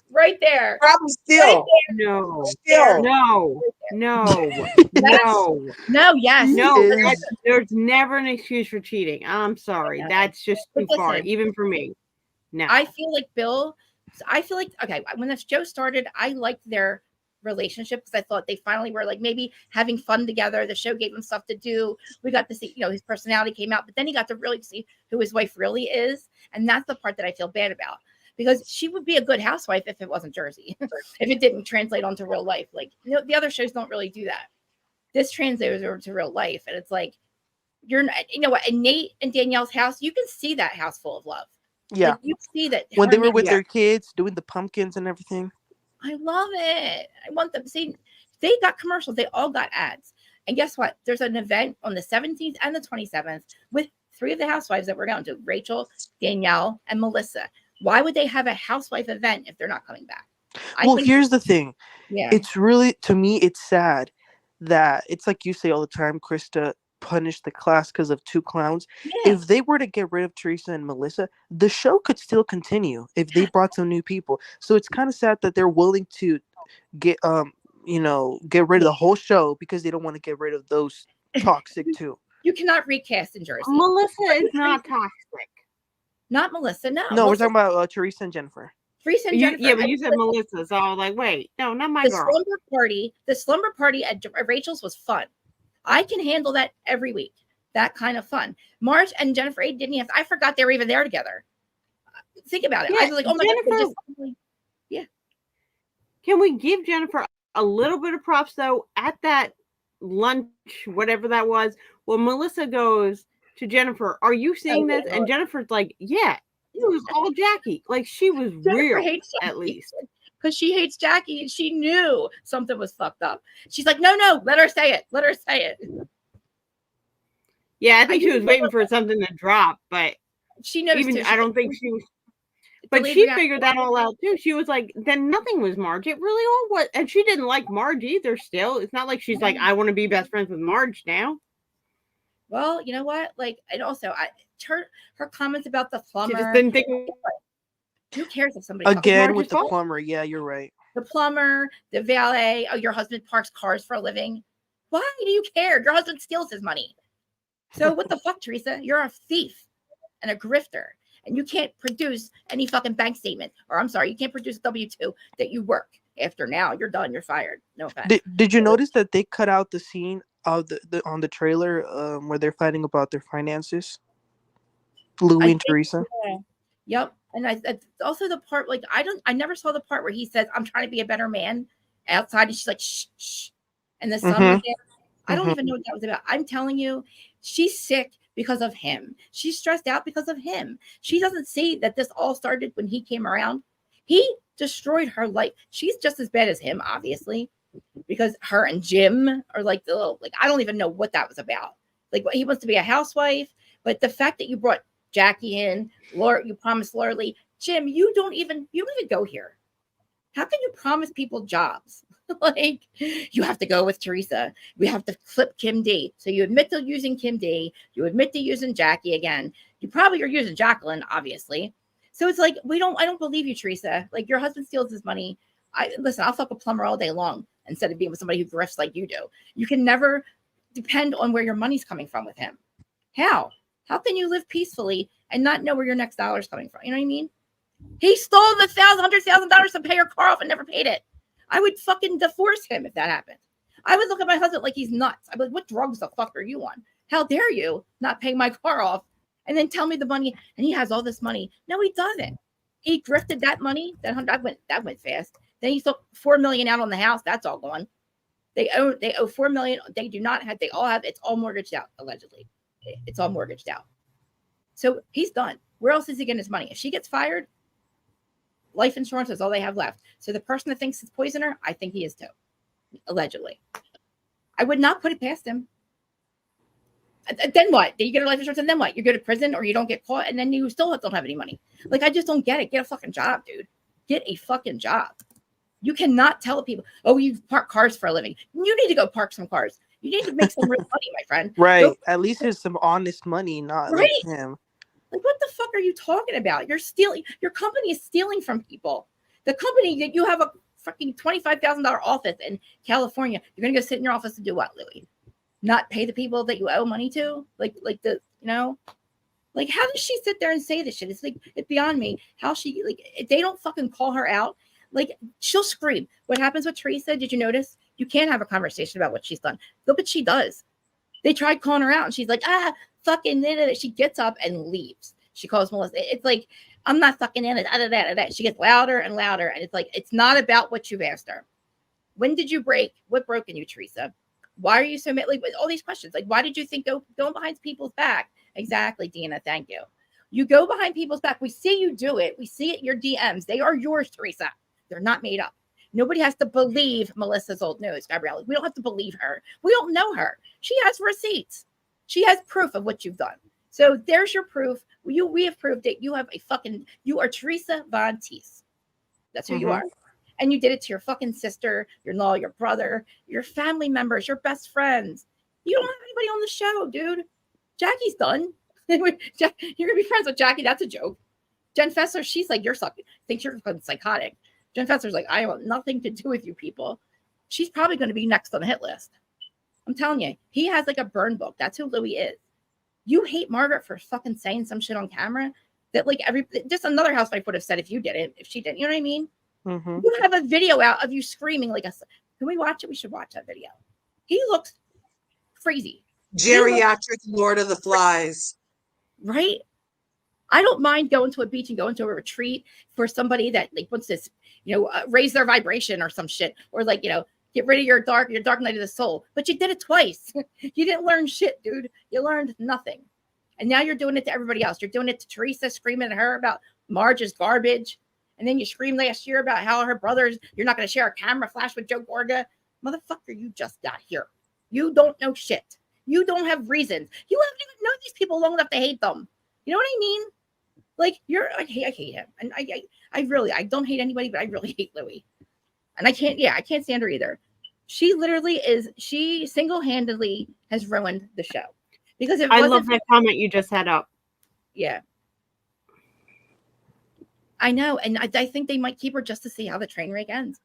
Right there. Probably still. Right there. No. Still. No. No. Yes. No. There's never an excuse for cheating. I'm sorry. That's just too far, even for me. No. I feel like okay, when this show started, I liked their relationship because I thought they finally were like maybe having fun together. The show gave him stuff to do. We got to see, his personality came out, but then he got to really see who his wife really is. And that's the part that I feel bad about. Because she would be a good housewife if it wasn't Jersey, if it didn't translate onto real life. Like, the other shows don't really do that. This translates over to real life. And it's like, in Nate and Danielle's house, you can see that house full of love. Yeah. Like, you see that. When they were with their kids doing the pumpkins and everything. I love it. I want them. See, they got commercials. They all got ads. And guess what? There's an event on the 17th and the 27th with 3 of the housewives that we're going to, Rachel, Danielle, and Melissa. Why would they have a housewife event if they're not coming back? Here's the thing. Yeah. It's really, to me, it's sad that it's like you say all the time, Krista punished the class because of 2 clowns. Yeah. If they were to get rid of Teresa and Melissa, the show could still continue if they brought some new people. So it's kind of sad that they're willing to get rid of the whole show because they don't want to get rid of those toxic too. You cannot recast in Jersey. Melissa is not toxic. Not Melissa, no. No, we're talking about Teresa and Jennifer. Teresa and Jennifer. Yeah, but you said Melissa, so I was like, wait, no, not my girl. The slumber party at Rachel's was fun. I can handle that every week. That kind of fun. Marge and Jennifer didn't have. I forgot they were even there together. Think about it. Yeah, I was like, oh my God. Yeah. Can we give Jennifer a little bit of props though at that lunch, whatever that was? Well, Melissa goes to Jennifer, "Are you seeing this?" And Jennifer's like, "Yeah, it was all Jackie." Like she was real, at least. Because she hates Jackie and she knew something was fucked up. She's like, no, let her say it. Let her say it. Yeah, I think she was waiting for something to drop, but she noticed. I don't think she was. But she figured that all out too. She was like, then nothing was Marge. It really all was. And she didn't like Marge either still. It's not like she's like, I want to be best friends with Marge now. Well, you know what? Like, and also, her comments about the plumber. She just didn't think. Who cares if somebody again with the plumber? Yeah, you're right. The plumber, the valet. Oh, your husband parks cars for a living. Why do you care? Your husband steals his money. So what the fuck, Teresa? You're a thief and a grifter, and you can't produce any fucking bank statement. Or I'm sorry, you can't produce a W-2 that you work. After now, you're done. You're fired. No offense. Did you notice that they cut out the scene of the on the trailer where they're fighting about their finances? Louis and Teresa. Yeah. Yep. And I also the part like I never saw the part where he says I'm trying to be a better man outside, and she's like shh, shh. And the son was there. I don't even know what that was about. I'm telling you, she's sick because of him. She's stressed out because of him. She doesn't see that this all started when he came around. He destroyed her life. She's just as bad as him, obviously, because her and Jim are like the little I don't even know what that was about. Like he wants to be a housewife, but the fact that you brought Jackie in, Laura, you promised Laura Lee, Jim, you don't even go here. How can you promise people jobs? Like you have to go with Teresa. We have to flip Kim D. So you admit to using Kim D. You admit to using Jackie again. You probably are using Jacqueline, obviously. So it's like I don't believe you, Teresa. Like your husband steals his money. I'll fuck a plumber all day long instead of being with somebody who grifts like you do. You can never depend on where your money's coming from with him. How can you live peacefully and not know where your next dollar is coming from? You know what I mean? He stole the $100,000 to pay her car off and never paid it. I would fucking divorce him if that happened. I would look at my husband like he's nuts. I'd be like, what drugs the fuck are you on? How dare you not pay my car off and then tell me the money, and he has all this money. No, he doesn't. He grifted that money. That went fast. Then he took $4 million out on the house. That's all gone. They owe $4 million. They do not have. They all have. It's all mortgaged out. Allegedly, it's all mortgaged out. So he's done. Where else is he getting his money? If she gets fired, life insurance is all they have left. So the person that thinks it's poisoner, I think he is too. Allegedly, I would not put it past him. Then what? You get a life insurance, and then what? You go to prison, or you don't get caught, and then you still don't have any money. Like, I just don't get it. Get a fucking job, dude. Get a fucking job. You cannot tell people, oh, you park cars for a living. You need to go park some cars. You need to make some real money, my friend. Right. At least it's some honest money, not Right. like him. Like, what the fuck are you talking about? You're stealing. Your company is stealing from people. The company that you have a fucking $25,000 office in California. You're gonna go sit in your office and do what, Louis? Not pay the people that you owe money to? Like the, you know, like, how does she sit there and say this shit? It's like, it's beyond me. How she, like, if they don't fucking call her out, like, she'll scream. What happens with Teresa? Did you notice? You can't have a conversation about what she's done. Look what she does. They tried calling her out, and she's like, fucking in it. She gets up and leaves. She calls Melissa. It's like, I'm not fucking in it. She gets louder and louder, and it's like, it's not about what you've asked her. When did you break? What broke in you, Teresa? Why are you so mad? Like, all these questions. Like, why did you think going behind people's back? Exactly, Dina. Thank you. You go behind people's back. We see you do it. We see it in your DMs. They are yours, Teresa. They're not made up. Nobody has to believe Melissa's old news, Gabrielle. We don't have to believe her. We don't know her. She has receipts. She has proof of what you've done. So there's your proof. We have proved it. You have you are Teresa Von Teese. That's who you are. And you did it to your fucking sister, your in-law, your brother, your family members, your best friends. You don't have anybody on the show, dude. Jackie's done. You're going to be friends with Jackie. That's a joke. Jen Fessler, she's like, thinks you're psychotic. Jen Fessler's like, I want nothing to do with you people. She's probably going to be next on the hit list. I'm telling you, he has like a burn book. That's who Louis is. You hate Margaret for fucking saying some shit on camera that, like, just another housewife would have said if you did it, if she didn't. You know what I mean? You have a video out of you screaming like a. Can we watch it? We should watch that video. He looks crazy. Geriatric Lord of the Flies. Right? I don't mind going to a beach and going to a retreat for somebody that, like, wants to, raise their vibration or some shit, or, like, get rid of your dark night of the soul. But you did it twice. You didn't learn shit, dude. You learned nothing. And now you're doing it to everybody else. You're doing it to Teresa, screaming at her about Marge's garbage. And then you screamed last year about how her brothers, you're not going to share a camera flash with Joe Gorga. Motherfucker, you just got here. You don't know shit. You don't have reasons. You haven't even known these people long enough to hate them. You know what I mean? Like, I hate him. And I don't hate anybody, but I really hate Louis. And I can't stand her either. She single-handedly has ruined the show. Because I love that comment you just had up. Yeah. I know, and I think they might keep her just to see how the train wreck ends.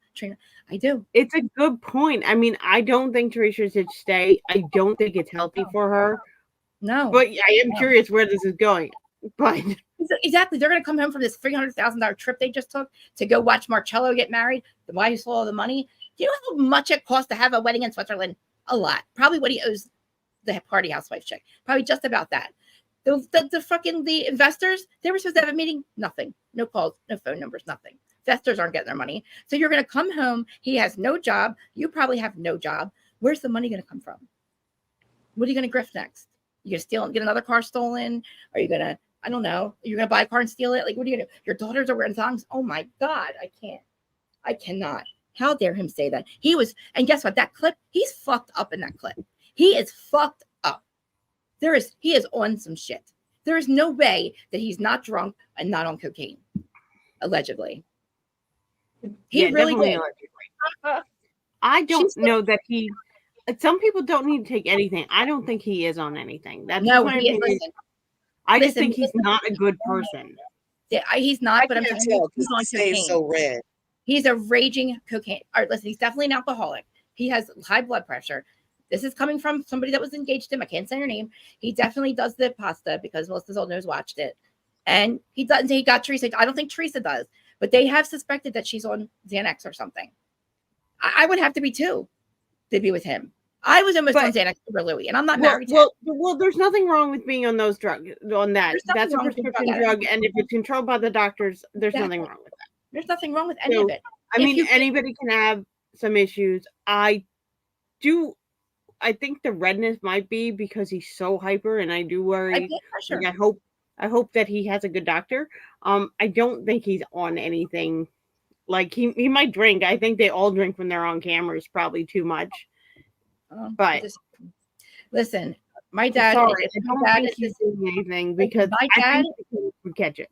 I do. It's a good point. I mean, I don't think Teresa should stay. I don't think it's healthy for her. No. But I am curious where this is going. But exactly, they're going to come home from this $300,000 trip they just took to go watch Marcello get married. The wife stole all the money. Do you know how much it costs to have a wedding in Switzerland? A lot. Probably what he owes the party housewife chick. Probably just about that. The investors, they were supposed to have a meeting. Nothing. No calls, no phone numbers, nothing. Investors aren't getting their money. So you're going to come home. He has no job. You probably have no job. Where's the money going to come from? What are you going to grift next? You going to steal and get another car stolen? Are you going to, I don't know. You're going to buy a car and steal it? Like, what are you going to do? Your daughters are wearing thongs. Oh my God. I cannot. How dare him say that? And guess what? That clip, he's fucked up in that clip. He is fucked up. He is on some shit. There is no way that he's not drunk and not on cocaine. Allegedly. He really did. I don't know that some people don't need to take anything. I don't think he is on anything. That's no, my opinion. I just think he's not a good person. Yeah, he's not, but I'm telling you, he's on cocaine. So red. He's a raging cocaine. All right, listen, he's definitely an alcoholic. He has high blood pressure. This is coming from somebody that was engaged to him. I can't say her name. He definitely does the pasta because Melissa's old nose watched it. And he doesn't say he got Teresa. I don't think Teresa does, but they have suspected that she's on Xanax or something. I would have to be too to be with him. I was almost But- on Xanax for Louis, and I'm not Well, married to him. well, there's nothing wrong with being on those drugs. On that, There's nothing that's a wrong with being prescription drug drug, and if it's controlled by the doctors, there's Exactly. nothing wrong with that. There's nothing wrong with any So, of it. I If mean, you- anybody can have some issues. I think the redness might be because he's so hyper, and I do worry. blood pressure. Like, I hope that he has a good doctor. I don't think he's on anything. Like he might drink. I think they all drink when they're on cameras, probably too much. But listen, my dad. Sorry, is- I my don't dad think is he's this- doing anything because my I dad think he would catch it.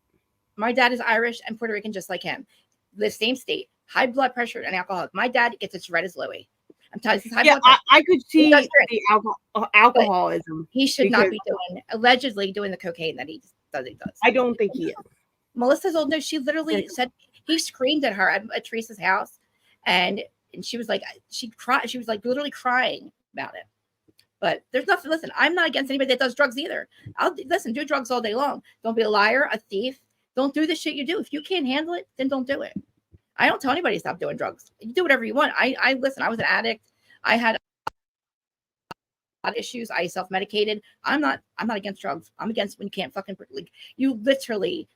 My dad is Irish and Puerto Rican, just like him. The same state, high blood pressure and alcoholic. My dad gets as red as Louis. I'm telling you, he's high blood pressure. I could He see does drink, the alcoholism. He should not because be allegedly doing the cocaine that he does. I don't think he is. Melissa's old. No, she literally said he screamed at her at Teresa's house, and she was like, she cried. She was like literally crying about it. But there's nothing. Listen, I'm not against anybody that does drugs either. I'll listen. Do drugs all day long. Don't be a liar, a thief. Don't do the shit you do. If you can't handle it, then don't do it. I don't tell anybody to stop doing drugs. You do whatever you want. I listen. I was an addict. I had a lot of issues. I self-medicated. I'm not against drugs. I'm against when you can't fucking like you literally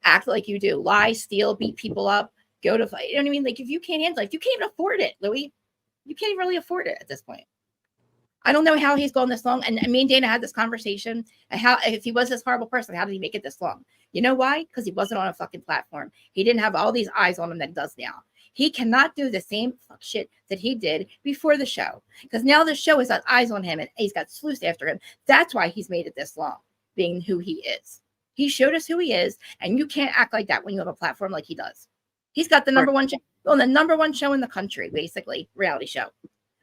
act like you do, lie, steal, beat people up, go to fight. You know what I mean? Like if you can't handle it, if you can't even afford it, Louis, you can't even really afford it at this point. I don't know how he's gone this long. And me and Dana had this conversation. And how if he was this horrible person, how did he make it this long? You know why? Because he wasn't on a fucking platform. He didn't have all these eyes on him that he does now. He cannot do the same fuck shit that he did before the show. Because now the show has got eyes on him and he's got sleuths after him. That's why he's made it this long, being who he is. He showed us who he is, and you can't act like that when you have a platform like he does. He's got the number one show on the number one show in the country, basically, reality show.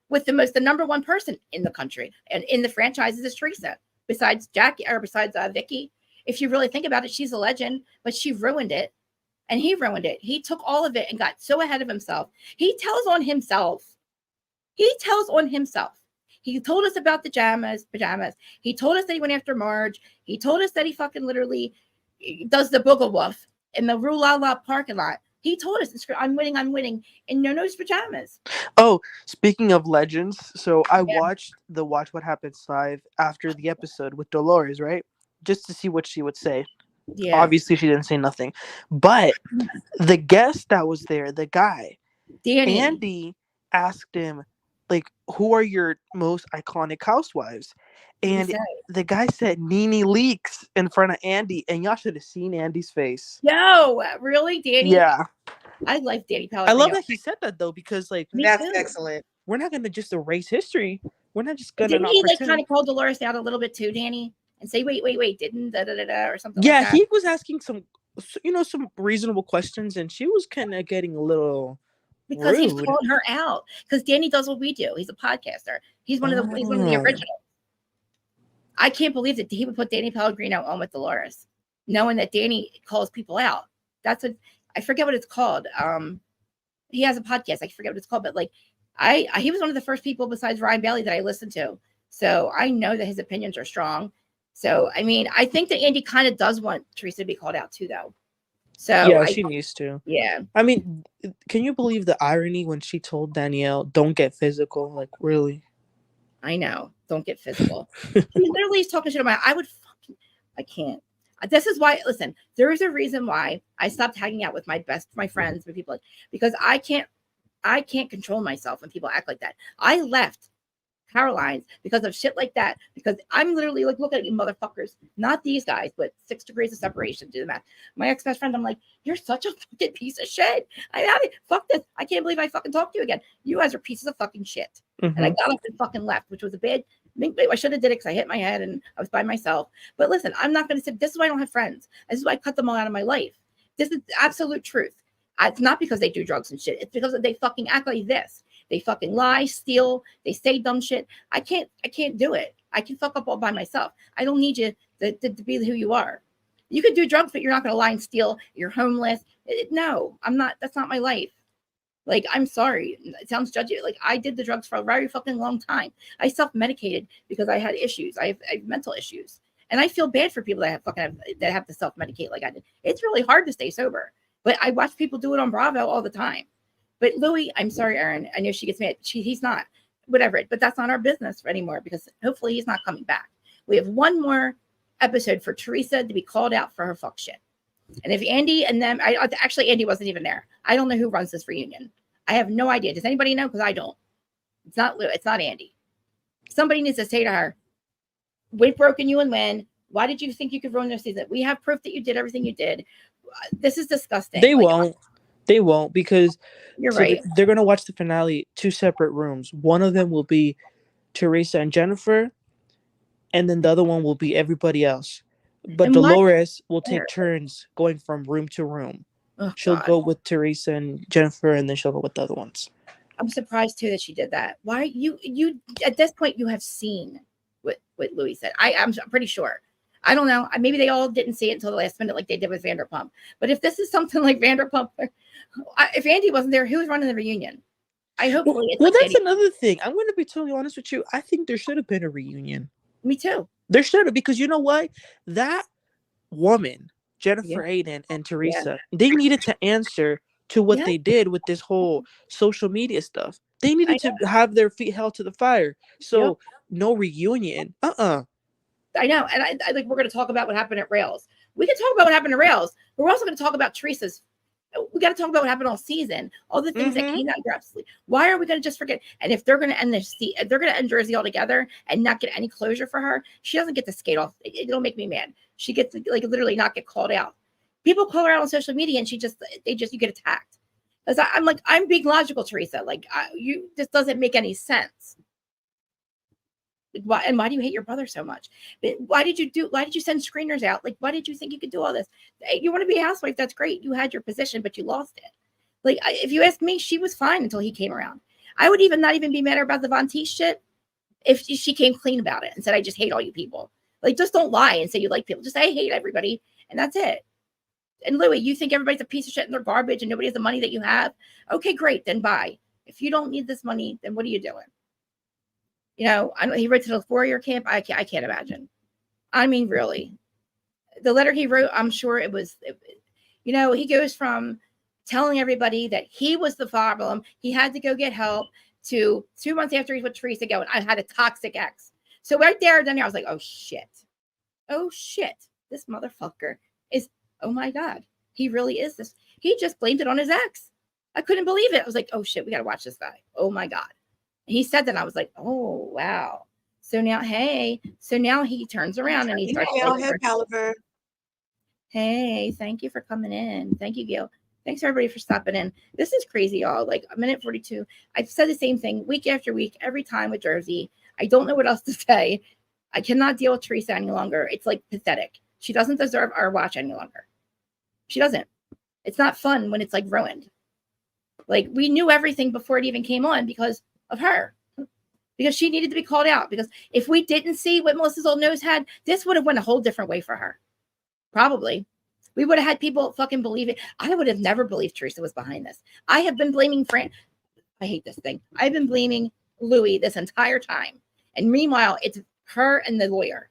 With the number one person in the country and in the franchises is Teresa, besides Jackie or besides Vicky. If you really think about it, she's a legend, but she ruined it, and he ruined it. He took all of it and got so ahead of himself. He tells on himself. He told us about the pajamas. He told us that he went after Marge. He told us that he fucking literally does the booger woof in the Rue La La parking lot. He told us, I'm winning in No-No's pajamas. Oh, speaking of legends, so I watched the Watch What Happens Live after the episode with Dolores, right? Just to see what she would say. Yeah. Obviously, she didn't say nothing. But the guest that was there, the guy, Andy asked him, like, who are your most iconic housewives? And the guy said Nene Leakes in front of Andy, and y'all should have seen Andy's face. Yo, really, Danny? Yeah. I like Danny Pellegrino. I love that he said that though, because like that's excellent. We're not gonna just erase history. We're not just gonna Didn't not he like pretend. kind of call Dolores out a little bit too, Danny? And say, wait, didn't da or something Yeah, like that? he was asking some reasonable questions, and she was kind of getting a little because he's rude. calling her out. Because Danny does what we do. He's a podcaster. He's one of the originals. I can't believe that he would put Danny Pellegrino on with Dolores, knowing that Danny calls people out. That's what I forget what it's called. He has a podcast. I forget what it's called, but like he was one of the first people besides Ryan Bailey that I listened to. So I know that his opinions are strong. So I mean, I think that Andy kind of does want Teresa to be called out too, though. So yeah, she needs to. Yeah. I mean, can you believe the irony when she told Danielle, "Don't get physical"? Like, really? I know. Don't get physical. He literally is talking shit about. I can't. This is why. Listen, there is a reason why I stopped hanging out with my friends, with people, because I can't control myself when people act like that. I left Caroline's because of shit like that. Because I'm literally like, look at you motherfuckers, not these guys, but 6 degrees of separation. Do the math. My ex-best friend, I'm like, you're such a fucking piece of shit. Fuck this. I can't believe I fucking talked to you again. You guys are pieces of fucking shit. Mm-hmm. And I got up and fucking left, which was a bad. I should have did it because I hit my head and I was by myself. But listen, I'm not going to say this is why I don't have friends. This is why I cut them all out of my life. This is the absolute truth. It's not because they do drugs and shit. It's because they fucking act like this. They fucking lie, steal. They say dumb shit. I can't do it. I can fuck up all by myself. I don't need you to be who you are. You could do drugs, but you're not going to lie and steal. You're homeless. No, I'm not. That's not my life. Like, I'm sorry. It sounds judgy. Like, I did the drugs for a very fucking long time. I self-medicated because I had issues. I have mental issues. And I feel bad for people that have to self-medicate like I did. It's really hard to stay sober. But I watch people do it on Bravo all the time. But Louis, I'm sorry, Aaron. I know she gets mad. He's not. whatever. But that's not our business anymore because hopefully he's not coming back. We have one more episode for Teresa to be called out for her fuck shit. And if Andy and them, actually Andy wasn't even there. I don't know who runs this reunion. I have no idea. Does anybody know? Because I don't. It's not Lou. It's not Andy. Somebody needs to say to her, "We've broken you and when? Why did you think you could ruin their season? We have proof that you did everything you did. This is disgusting." They won't. They won't because you're right. They're gonna watch the finale 2 separate rooms. One of them will be Teresa and Jennifer, and then the other one will be everybody else. But And Dolores will take turns going from room to room. Oh, she'll God. go with Teresa and Jennifer, and then she'll go with the other ones. I'm surprised too that she did that. Why you at this point you have seen what Louis said. I'm pretty sure. I don't know. Maybe they all didn't see it until the last minute, like they did with Vanderpump. But if this is something like Vanderpump, if Andy wasn't there, who's running the reunion? I hope. Well, that's another thing. I'm going to be totally honest with you. I think there should have been a reunion. Me too. There should have, because you know what? That woman, Jennifer Aydin and Teresa, they needed to answer to what they did with this whole social media stuff. They needed to have their feet held to the fire. So no reunion. I know. And I like, we're going to talk about what happened at Rails. We can talk about what happened at Rails, but we're also going to talk about Teresa's. We got to talk about what happened all season, all the things that came out aggressively. Why are we going to just forget? And if they're going to end if they're going to end Jersey altogether and not get any closure for her, she doesn't get to skate off. It'll make me mad. She gets to, like, literally not get called out. People call her out on social media, and you get attacked. Because I'm being logical, Teresa. Like, this doesn't make any sense. Why do you hate your brother so much? Why did you send screeners out? Like, why did you think you could do all this? You want to be a housewife, that's great. You had your position, but you lost it. Like, if you ask me, she was fine until he came around. I would not even be mad about the Von Teese shit if she came clean about it and said, "I just hate all you people." Like, just don't lie and say you like people. Just say, "I hate everybody," and that's it. And Louis, you think everybody's a piece of shit and they're garbage and nobody has the money that you have? Okay, great, then bye. If you don't need this money, then what are you doing? You know, I know he wrote to the 4-year camp. I can't imagine. I mean, really, the letter he wrote, I'm sure it was, he goes from telling everybody that he was the problem, he had to go get help, to 2 months after he's with Teresa going, "I had a toxic ex." So right there, then I was like, oh shit, this motherfucker is, oh my God, he really is this. He just blamed it on his ex. I couldn't believe it. I was like, oh shit, we got to watch this guy. Oh my God. And he said that, and I was like, oh, wow. So now he turns around and he starts. Hey, thank you for coming in. Thank you, Gail. Thanks everybody for stopping in. This is crazy, y'all. Like, a minute 42. I've said the same thing week after week, every time with Jersey. I don't know what else to say. I cannot deal with Teresa any longer. It's like pathetic. She doesn't deserve our watch any longer. She doesn't. It's not fun when it's like ruined. Like, we knew everything before it even came on because of her, because she needed to be called out. Because if we didn't see what Melissa's old nose had, this would have went a whole different way for her. Probably. We would have had people fucking believe it. I would have never believed Teresa was behind this. I have been blaming I hate this thing. I've been blaming Louis this entire time. And meanwhile, it's her and the lawyer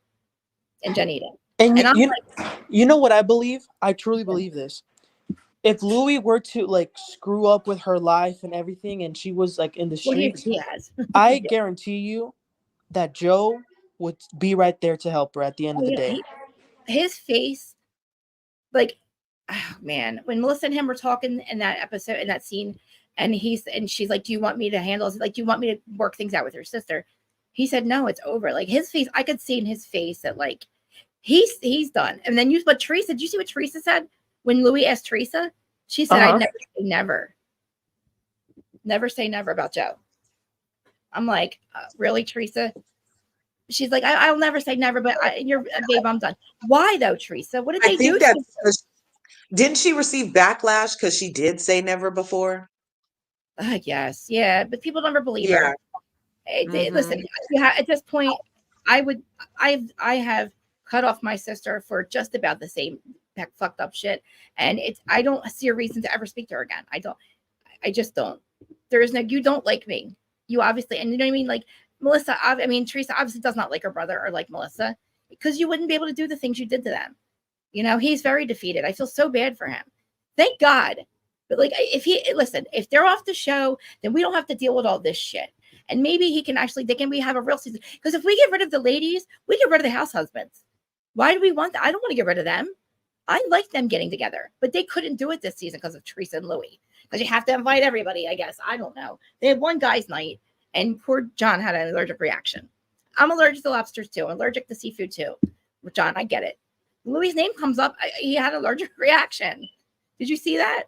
and Janita. And I'm you know what I believe? I truly believe this. If Louis were to like screw up with her life and everything, and she was like in the streets, he has. I guarantee you that Joe would be right there to help her at the end of the day. His face, like, oh man, when Melissa and him were talking in that episode, in that scene, and she's like, "Do you want me to handle this? Like, do you want me to work things out with your sister?" He said, "No, it's over." Like, his face, I could see in his face that like he's done. And then but Teresa, did you see what Teresa said when Louis asked Teresa? She said, "I'd never say never. Never say never about Joe." I'm like, really, Teresa? She's like, I'll never say never, but babe, I'm done. Why though, Teresa? What did they do? Didn't she receive backlash because she did say never before? Yes, yeah, but people never believe her. Listen, at this point, I have cut off my sister for just about the same fucked up shit, and I don't see a reason to ever speak to her again. I just don't. There is no. You don't like me. You obviously, and you know what I mean. Like Melissa, Teresa obviously does not like her brother or like Melissa, because you wouldn't be able to do the things you did to them. You know, he's very defeated. I feel so bad for him. Thank God. But like, if they're off the show, then we don't have to deal with all this shit. And maybe he can actually, we have a real season. Because if we get rid of the ladies, we get rid of the house husbands. Why do we want that? I don't want to get rid of them. I like them getting together, but they couldn't do it this season because of Teresa and Louis. Because you have to invite everybody, I guess. I don't know. They had one guy's night, and poor John had an allergic reaction. I'm allergic to lobsters too. I'm allergic to seafood too. With John, I get it. Louis' name comes up. He had an allergic reaction. Did you see that?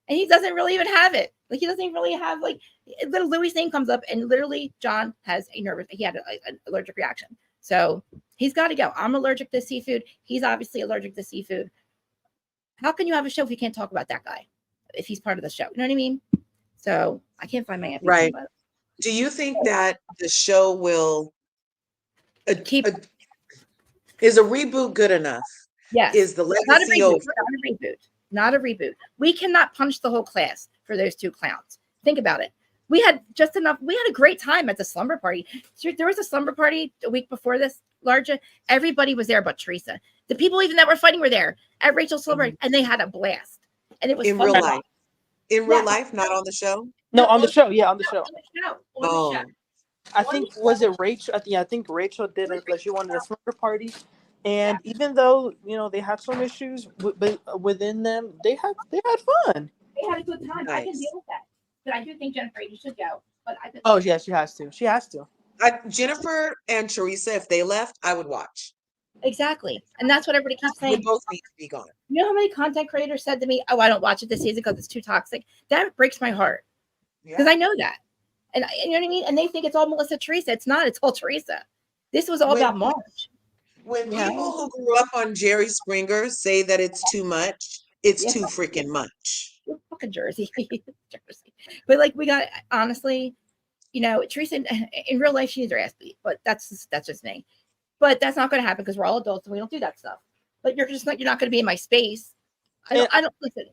And he doesn't really even have it. Like, he doesn't really have, like, little Louis' name comes up, and literally John has he had an allergic reaction. So he's got to go. I'm allergic to seafood. He's obviously allergic to seafood. How can you have a show if you can't talk about that guy? If he's part of the show, you know what I mean? So I can't find my MP. Right. Do you think that the show will keep? Is a reboot good enough? Yes. Is the Not a legacy reboot. over? Not a reboot. Not a reboot. We cannot punch the whole class for those two clowns. Think about it. We had just enough. We had a great time at the slumber party. There was a slumber party a week before this, larger. Everybody was there but Teresa. The people even that were fighting were there at Rachel's slumber, and they had a blast. And it was In fun real to life. watch. In real life, not on the show. No, on the show. Yeah, on the show. Oh, I think was it Rachel? I think Rachel did it. Like, she wanted a slumber party, and even though they had some issues within them, they had fun. They had a good time. I can deal with that. But I do think Jennifer, you should go. But I Oh yeah, she has to. She has to. Jennifer and Teresa, if they left, I would watch. Exactly. And that's what everybody keeps saying. We both need to be gone. You know how many content creators said to me, "Oh, I don't watch it this season because it's too toxic." That breaks my heart. Because I know that. And you know what I mean? And they think it's all Melissa Teresa. It's not. It's all Teresa. This was all about Marge. When people who grew up on Jerry Springer say that it's too much, it's too freaking much. We're fucking Jersey. Jersey. But like, we got, honestly, Teresa in real life, she needs her ass beat. But that's just me. But that's not going to happen because we're all adults and we don't do that stuff. But you're not going to be in my space. I don't listen.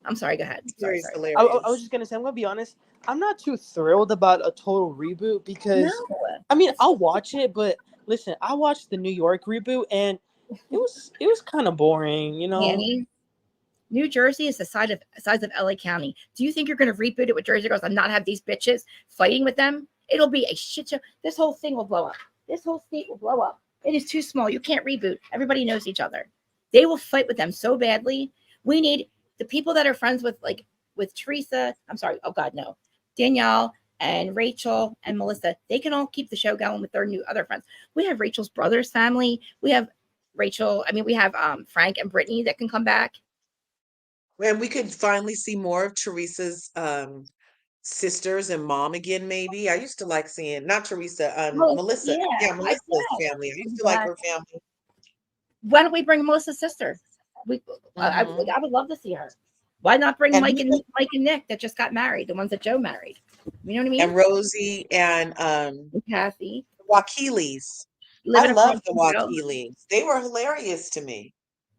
I'm sorry. Go ahead. Sorry. I was just gonna say, I'm gonna be honest. I'm not too thrilled about a total reboot because I mean, I'll watch it, but listen, I watched the New York reboot and it was kind of boring, Annie, New Jersey is the size of LA County. Do you think you're going to reboot it with Jersey Girls and not have these bitches fighting with them? It'll be a shit show. This whole thing will blow up. This whole state will blow up. It is too small. You can't reboot. Everybody knows each other. They will fight with them so badly. We need the people that are friends with Teresa. I'm sorry. Oh God, no. Danielle and Rachel and Melissa. They can all keep the show going with their new other friends. We have Rachel's brother's family. We have Rachel. I mean, we have Frank and Brittany that can come back. And we could finally see more of Teresa's sisters and mom again, maybe. I used to like seeing, not Teresa, Melissa. Yeah, Melissa's family. I used to like her family. Why don't we bring Melissa's sister? I would love to see her. Why not bring Mike and Nick that just got married, the ones that Joe married? You know what I mean? And Rosie and Kathy. Wakilis. I love the Wakilis. They were hilarious to me.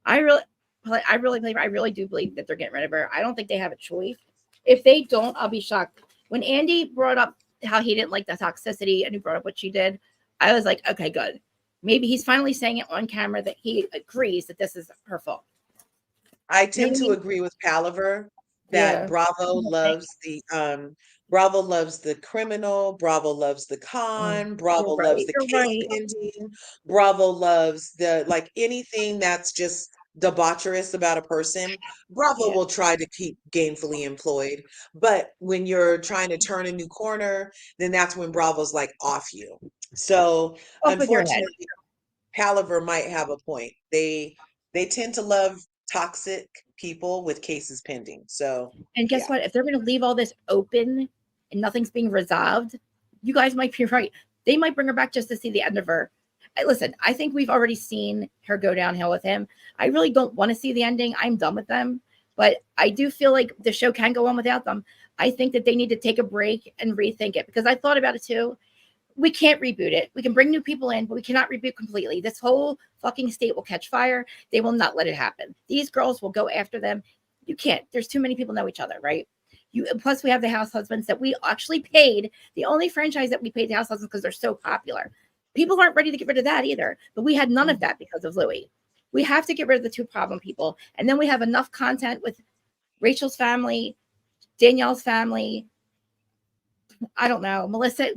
I really do believe that they're getting rid of her. I don't think they have a choice. If they don't, I'll be shocked. When Andy brought up how he didn't like the toxicity and he brought up what she did, I was like, okay, good. Maybe he's finally saying it on camera that he agrees that this is her fault. I tend to agree with Palaver that Bravo loves the criminal, Bravo loves the con, Bravo loves the case pending, Bravo loves the anything that's just debaucherous about a person. Bravo will try to keep gainfully employed, but when you're trying to turn a new corner, then that's when Bravo's off you. So unfortunately, Palaver might have a point. They tend to love toxic people with cases pending. So, and guess what? If they're going to leave all this open and nothing's being resolved, you guys might be right. They might bring her back just to see the end of her. Listen, I think we've already seen her go downhill with him. I really don't want to see the ending. I'm done with them, but I do feel like the show can go on without them. I think that they need to take a break and rethink it because I thought about it too. We can't reboot it. We can bring new people in, but we cannot reboot completely. This whole fucking state will catch fire. They will not let it happen. These girls will go after them. You can't. There's too many people know each other, right? Plus, we have the house husbands that we actually paid. The only franchise that we paid the house husbands because they're so popular. People aren't ready to get rid of that either. But we had none of that because of Louis. We have to get rid of the two problem people. And then we have enough content with Rachel's family, Danielle's family, I don't know, Melissa,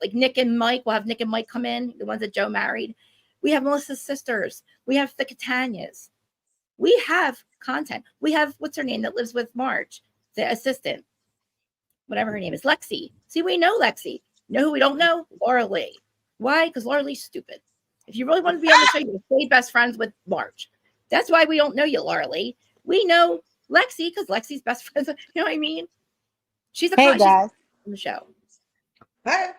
like Nick and Mike. We'll have Nick and Mike come in, the ones that Joe married. We have Melissa's sisters. We have the Catanias. We have content. We have, what's her name that lives with Marge, the assistant, whatever her name is, Lexi. See, we know Lexi. You know who we don't know? Laura Lee. Why? Because Laura Lee's stupid. If you really want to be on the show, you would stay best friends with Marge. That's why we don't know you, Laura Lee. We know Lexi because Lexi's best friends. You know what I mean? She's a Hey, guys. on the show. Hey.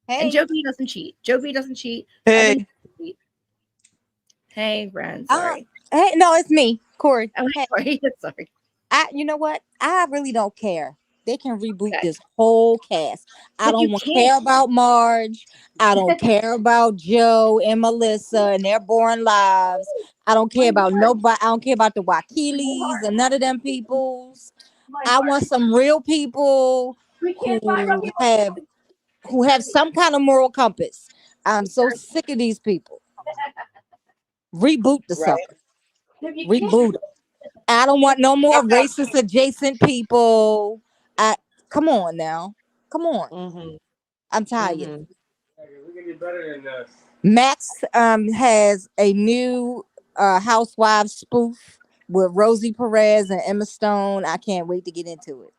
And Joe B doesn't cheat. Joe B doesn't cheat. Hey. Evan doesn't cheat. Hey, Ren. Sorry. Hey, no, it's me, Corey. Oh, Hey. sorry. Sorry. You know what? I really don't care. They can reboot this whole cast. I But you don't can't. care about Marge. I don't care about Joe and Melissa and their boring lives. I don't care about nobody. I don't care about the Wakilis and none of them peoples. I want some real people who have some kind of moral compass. I'm so sick of these people. Reboot the sucker. Reboot it. I don't want no more racist adjacent people. Come on now. Come on. I'm tired. We can do better than this. Max has a new Housewives spoof with Rosie Perez and Emma Stone. I can't wait to get into it.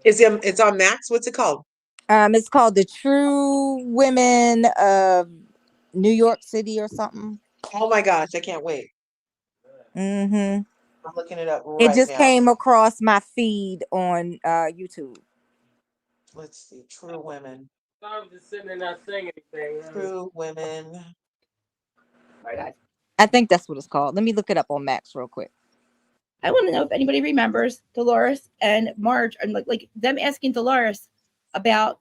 It's on Max. What's it called? It's called The True Women of New York City or something. Oh my gosh, I can't wait. Mm-hmm. I'm looking it up right It just now. came across my feed on YouTube. Let's see. True Women. I'm just sitting there not saying anything. True Women. I think that's what it's called. Let me look it up on Max real quick. I want to know if anybody remembers Dolores and Marge, and like them asking Dolores about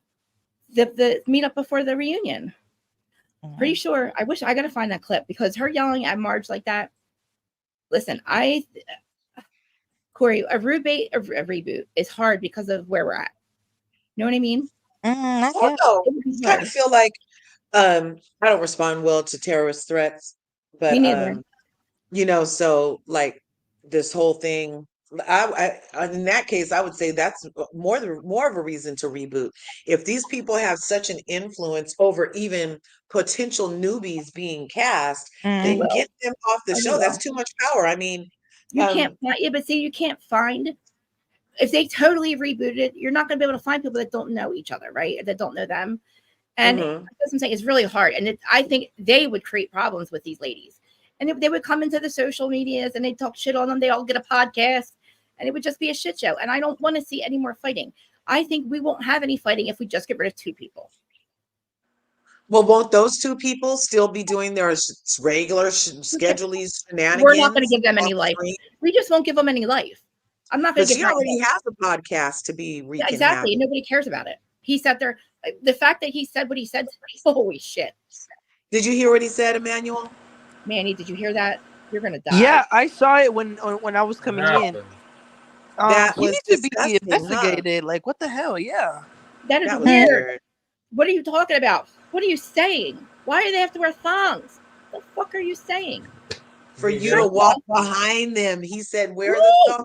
the meetup before the reunion. Pretty sure. I wish I gotta find that clip because her yelling at Marge like that. Listen, Corey, a reboot is hard because of where we're at. You know what I mean? I kind of feel like I don't respond well to terrorist threats, but Me neither. you know, so like this whole thing, I in that case, I would say that's more of a reason to reboot. If these people have such an influence over even potential newbies being cast, then get them off the show. That's too much power. I mean, You can't find, but see, you can't find if they totally rebooted it, you're not going to be able to find people that don't know each other, right? That don't know them. And that's what I'm saying, it's really hard. And I think they would create problems with these ladies. And they would come into the social medias and they'd talk shit on them. They all get a podcast and it would just be a shit show. And I don't want to see any more fighting. I think we won't have any fighting if we just get rid of two people. Well, won't those two people still be doing their regular scheduled shenanigans? We're not going to give them any life. We just won't give them any life. I'm not going to give. She already has a podcast to be wreaking havoc. Exactly. Havoc. Nobody cares about it. He sat there. The fact that he said what he said, holy shit. Did you hear what he said, Emmanuel? Manny, did you hear that? You're going to die. Yeah, I saw it when I was coming in. That he was needs to be disgusting, investigated. Like, what the hell? Yeah. That is weird. What are you talking about? What are you saying? Why do they have to wear thongs? What the fuck are you saying? For you to walk behind them. He said, wear the thong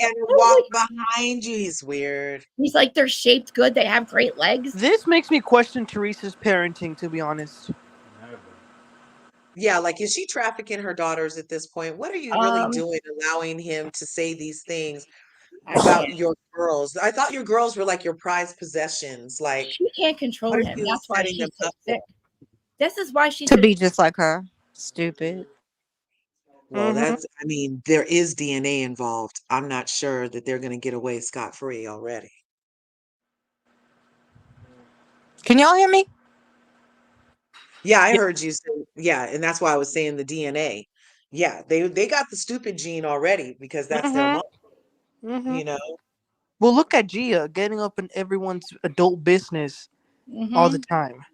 and walk behind you. He's weird. He's like, they're shaped good. They have great legs. This makes me question Teresa's parenting, to be honest. Yeah, like, is she trafficking her daughters at this point? What are you really doing, allowing him to say these things about your girls? I thought your girls were like your prized possessions. Like, she can't control him. That's why she's so sick. This is why she's to be just like her. Stupid. Well, that's, I mean, there is DNA involved. I'm not sure that they're going to get away scot-free already. Can y'all hear me? Yeah, I heard you say, yeah, and that's why I was saying the DNA. Yeah, they got the stupid gene already because that's their mom. You know? Well, look at Gia getting up in everyone's adult business all the time.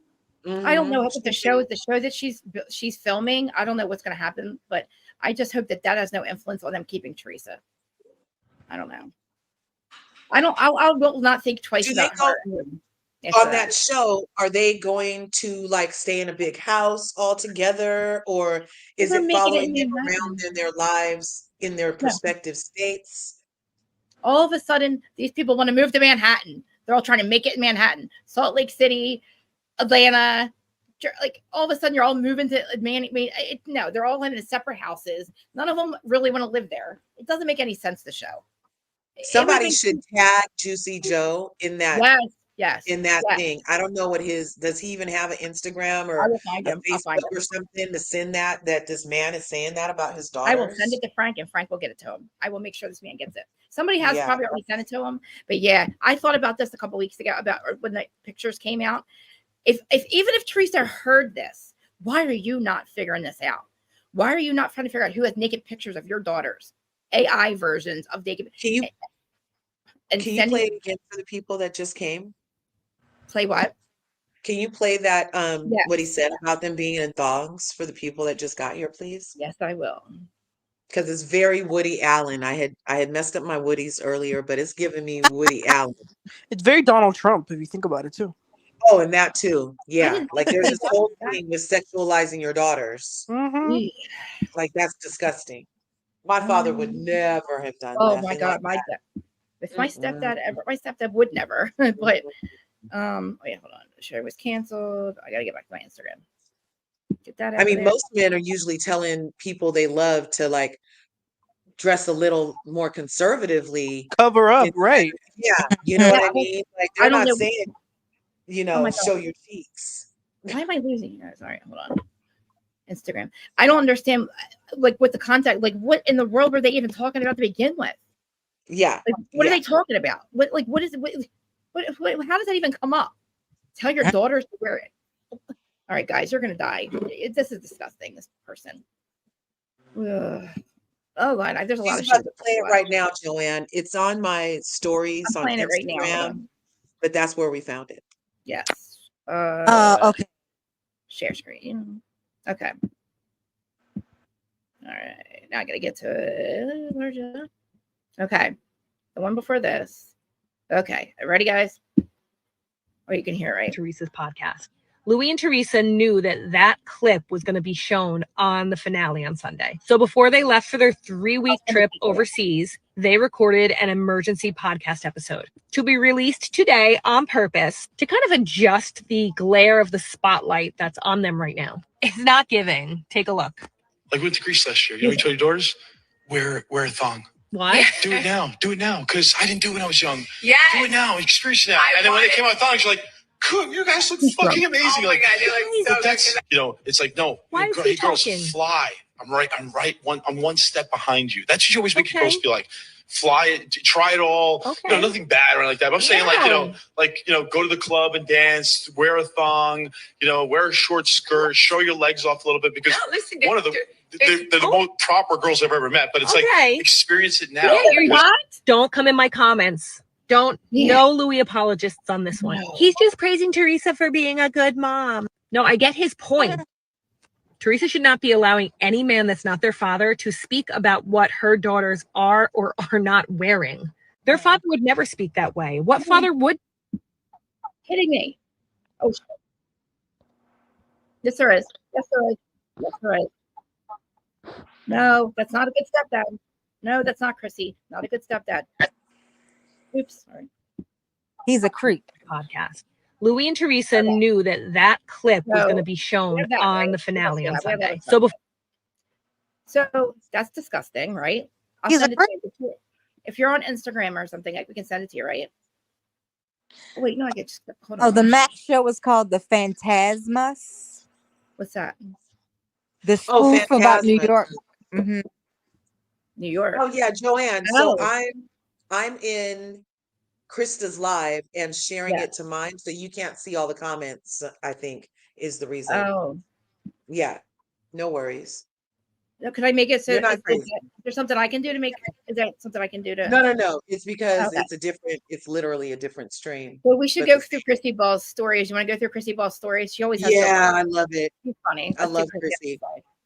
I don't know what the show that she's filming. I don't know what's going to happen, but I just hope that has no influence on them keeping Teresa. I don't know. I will not think twice about her. On that show, are they going to like stay in a big house all together, or is it following them around in their lives in their respective states? All of a sudden, these people want to move to Manhattan. They're all trying to make it in Manhattan, Salt Lake City, Atlanta. Like all of a sudden, you're all moving to no, they're all living in separate houses. None of them really want to live there. It doesn't make any sense. The show. Somebody should tag Juicy Joe in that. Yes. In that thing. I don't know what does he even have an Instagram or a Facebook or something to send that this man is saying that about his daughters? I will send it to Frank and Frank will get it to him. I will make sure this man gets it. Somebody has probably already sent it to him. But yeah, I thought about this a couple weeks ago about when the pictures came out. If even if Teresa heard this, why are you not figuring this out? Why are you not trying to figure out who has naked pictures of your daughters? AI versions of naked. Can you play it again for the people that just came? Play what? Can you play that what he said about them being in thongs for the people that just got here, please? Yes, I will. Because it's very Woody Allen. I had messed up my Woodies earlier, but it's giving me Woody Allen. It's very Donald Trump if you think about it too. Oh, and that too. Yeah. Like there's this whole thing with sexualizing your daughters. Mm-hmm. Like that's disgusting. My father would never have done Oh nothing my God, like if my stepdad would never. But wait, hold on. Show was canceled. I gotta get back to my Instagram. Get that out. I mean, most men are usually telling people they love to like dress a little more conservatively. Cover up, right? Yeah. You know what I mean? Like they're not saying, show your cheeks. Why am I losing you guys? All right, hold on. Instagram. I don't understand like what the contact, like what in the world were they even talking about to begin with? Yeah. Like, what are they talking about? What how does that even come up? Tell your daughters to wear it. All right, guys, you're gonna die. This is disgusting. This person. Ugh. Oh God, there's a lot of shit. To play it right now, Joanne. It's on my stories on Instagram, right now. but that's where we found it. Yes. Okay. Share screen. Okay. All right. Now I gotta get to it. Okay. The one before this. Okay. Ready, guys? Oh, you can hear it, right? Teresa's podcast. Louis and Teresa knew that clip was going to be shown on the finale on Sunday. So before they left for their 3-week trip overseas, they recorded an emergency podcast episode to be released today on purpose to kind of adjust the glare of the spotlight that's on them right now. It's not giving. Take a look. Like we went to Greece last year. You know, you told your daughters, wear a thong. Why? Do it now. Do it now. Because I didn't do it when I was young. Yeah. Do it now. Experience it now. And then when they came out with thongs, you're like, cool, you guys look fucking amazing. Oh my God, you're like so that's, it's like, no, hey, girls, fly. I'm one step behind you. That's what you always make your girls feel like. Fly it, try it all. Okay. Nothing bad or like that. But I'm saying go to the club and dance, wear a thong, wear a short skirt, show your legs off a little bit because one of them. They're the most proper girls I've ever met, but it's like experience it now. Yeah, you're not. Don't come in my comments. Don't no Louis apologists on this one. No. He's just praising Teresa for being a good mom. No, I get his point. Teresa should not be allowing any man that's not their father to speak about what her daughters are or are not wearing. Their father would never speak that way. What father would? Kidding me? Oh, yes, there is. Yes, there is. Yes, there is. No, that's not a good stepdad. No, that's not Chrissy. Not a good stepdad. Oops, sorry. He's a creep. Podcast. Louis and Teresa knew that clip was going to be shown on the finale on Sunday. So that's disgusting, right? I'll send it to you. If you're on Instagram or something, we can send it to you, right? Wait, no, I get just hold on. Oh, the Max show is called The Phantasmas. What's that? The spoof about New York. Mm-hmm. New York. Oh yeah, Joanne. So I'm in Krista's live and sharing it to mine, so you can't see all the comments. I think is the reason. Oh, yeah. No worries. No, could I make it so? Is there something I can do to make? Is there something I can do to? No. It's because it's literally a different stream. Well, we should go through Christy Ball's stories. You want to go through Christy Ball's stories? She always has. Yeah, I love it. She's funny. I love Chrissy.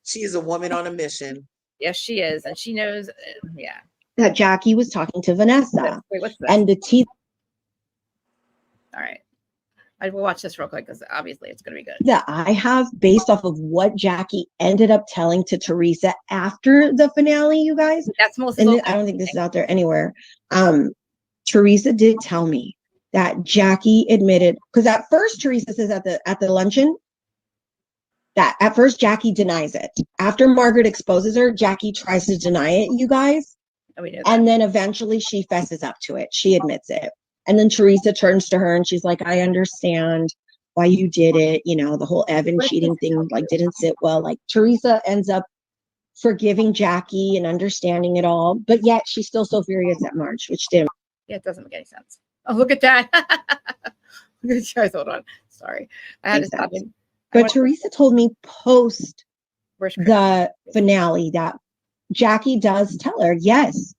She is a woman on a mission. Yes, she is, and she knows. Yeah. That Jackie was talking to Vanessa. Wait, what's this? And the teeth. All right. I will watch this real quick because obviously it's going to be good. That I have based off of what Jackie ended up telling to Teresa after the finale, you guys. That's most. And I don't think this is out there anywhere. Teresa did tell me that Jackie admitted, because at first Teresa says at the luncheon that at first Jackie denies it. After Margaret exposes her, Jackie tries to deny it, you guys. Oh, we know that. And then eventually she fesses up to it. She admits it. And then Teresa turns to her and she's like, I understand why you did it. You know, the whole Evan cheating thing like didn't sit well. Like Teresa ends up forgiving Jackie and understanding it all, but yet she's still so furious at Marge, which didn't. Yeah, it doesn't make any sense. Oh, look at that. Look at you guys. Hold on. Sorry. I had to stop it. But Teresa told me post the finale that Jackie does tell her, yes,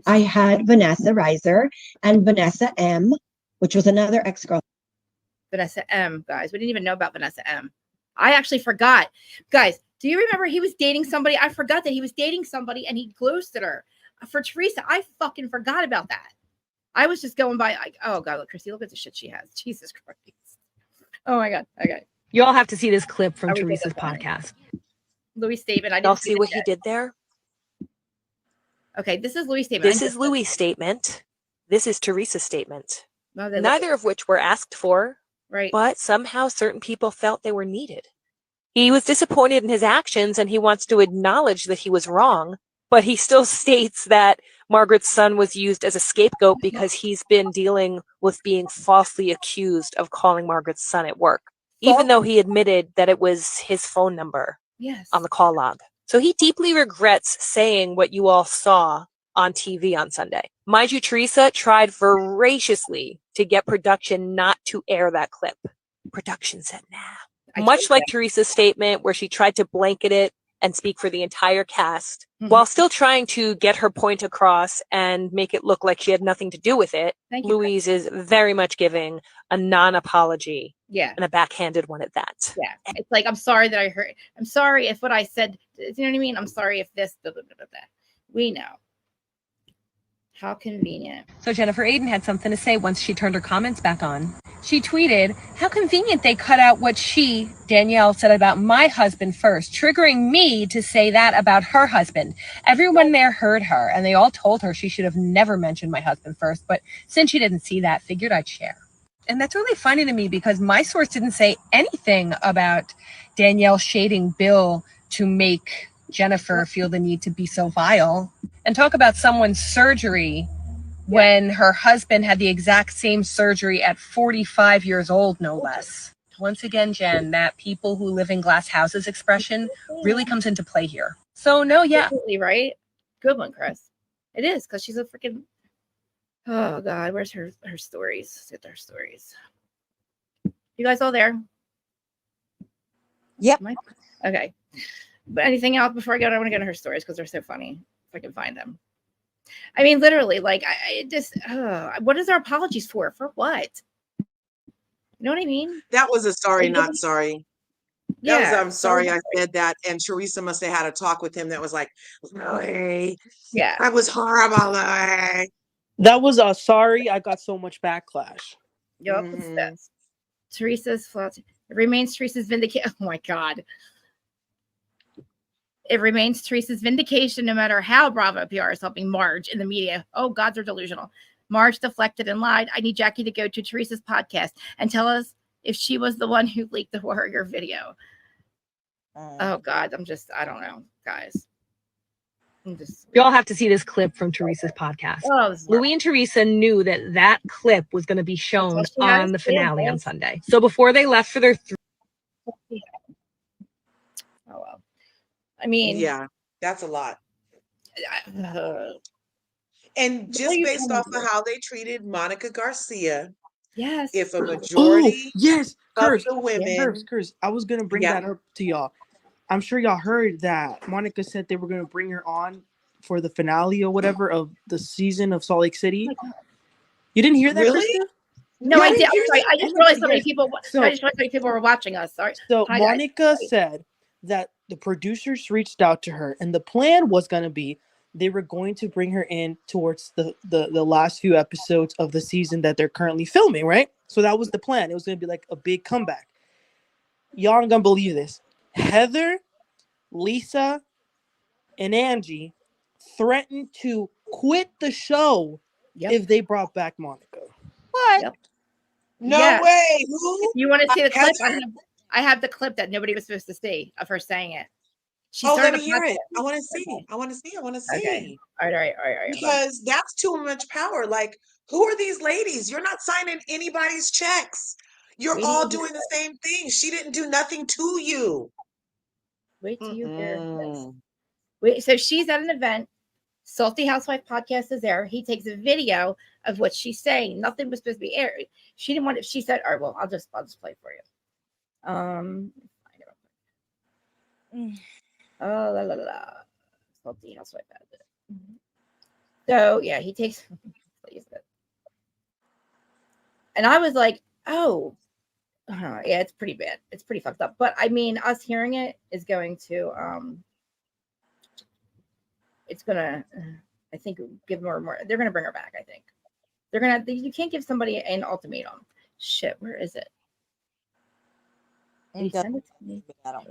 I had Vanessa Reiser and Vanessa M, which was another ex-girl. Vanessa M, guys. We didn't even know about Vanessa M. I actually forgot. Guys, do you remember he was dating somebody? I forgot that he was dating somebody and he ghosted her. For Teresa, I fucking forgot about that. I was just going by like, oh God, look, Chrissy, look at the shit she has. Jesus Christ. Oh my God. Okay. You all have to see this clip from Teresa's podcast. Louis' statement. I Y'all didn't see what he did there? Okay, this is Louis' statement. This is Louis' statement. This is Teresa's statement. No, neither of which were asked for, right? But somehow certain people felt they were needed. He was disappointed in his actions and he wants to acknowledge that he was wrong, but he still states that Margaret's son was used as a scapegoat because he's been dealing with being falsely accused of calling Margaret's son at work, even though he admitted that it was his phone number on the call log. So he deeply regrets saying what you all saw on TV on Sunday. Mind you, Teresa tried voraciously to get production not to air that clip. Production said nah. Much like Teresa's statement where she tried to blanket it and speak for the entire cast while still trying to get her point across and make it look like she had nothing to do with it. Louise is very much giving a non-apology. Yeah. And a backhanded one at that. Yeah. It's like, I'm sorry that I hurt. I'm sorry if what I said, you know what I mean? I'm sorry if this, blah, blah, blah, blah, blah. We know. How convenient. So Jennifer Aydin had something to say once she turned her comments back on. She tweeted, how convenient they cut out what she, Danielle, said about my husband first, triggering me to say that about her husband. Everyone there heard her, and they all told her she should have never mentioned my husband first, but since she didn't see that, figured I'd share. And that's really funny to me because my source didn't say anything about Danielle shading Bill to make Jennifer feel the need to be so vile and talk about someone's surgery when her husband had the exact same surgery at 45 years old, no less. Once again, Jen, that people who live in glass houses expression really comes into play here. So no, yeah. Absolutely, right? Good one, Chris. It is because she's a freaking, oh God, where's her stories? Let's get her stories. You guys all there? Yep. Okay. But anything else before I go? I want to get to her stories because they're so funny. If I can find them. I mean, literally, like, I just, what is our apologies for? For what? You know what I mean? That was a sorry, not sorry. That was, Yeah. I'm sorry I said that. And Teresa must have had a talk with him that was like, Louis, yeah, I was horrible, Louis. That was a sorry. I got so much backlash. Yup. Teresa's flaws. It remains Teresa's vindication. Oh my God. It remains Teresa's vindication no matter how Bravo PR is helping Marge in the media. Oh, God, they're delusional. Marge deflected and lied. I need Jackie to go to Teresa's podcast and tell us if she was the one who leaked the Warrior video. Oh, God, I don't know, guys. You all have to see this clip from Teresa's podcast. Oh, Louis and Teresa knew that that clip was going to be shown on the finale on Sunday. So before they left for their oh, well. I mean, yeah, that's a lot. And just based off of how they treated Monica Garcia, yes, if a majority yes, of Curse, the women, Curse. I was gonna bring that up to y'all. I'm sure y'all heard that Monica said they were gonna bring her on for the finale or whatever of the season of Salt Lake City. You didn't hear that, Really? Krista? No, I did. I'm sorry. I just realized so many Yes. people. I just realized so many people were watching us. Sorry. So Hi, Monica guys. said that the producers reached out to her, and the plan was going to be they were going to bring her in towards the last few episodes of the season that they're currently filming, right? So that was the plan. It was going to be like a big comeback. Y'all aren't going to believe this. Heather, Lisa, and Angie threatened to quit the show if they brought back Monica. What? Yep. No Yeah. way. Who? If you want to see the clip, Heather? I have the clip that nobody was supposed to see of her saying it. She Oh, let started me a hear it. podcast. I want to see. I want to see. I want to see. Okay. All right. Hold on. Because that's too much power. Like, who are these ladies? You're not signing anybody's checks. You're Wait till all you doing the same thing. She didn't do nothing to you. Wait till you hear this. Wait, so she's at an event. Salty Housewife podcast is there. He takes a video of what she's saying. Nothing was supposed to be aired. She didn't want it. She said, "All right, well, I'll just play it for you." Oh la la la. Salty Housewife has it. So yeah, he takes. And I was like, "Oh, yeah, it's pretty bad. It's pretty fucked up." But I mean, us hearing it is going to it's gonna, I think, give her more. They're gonna bring her back. I think they're gonna. You can't give somebody an ultimatum. Shit, where is it? Did he send it to me?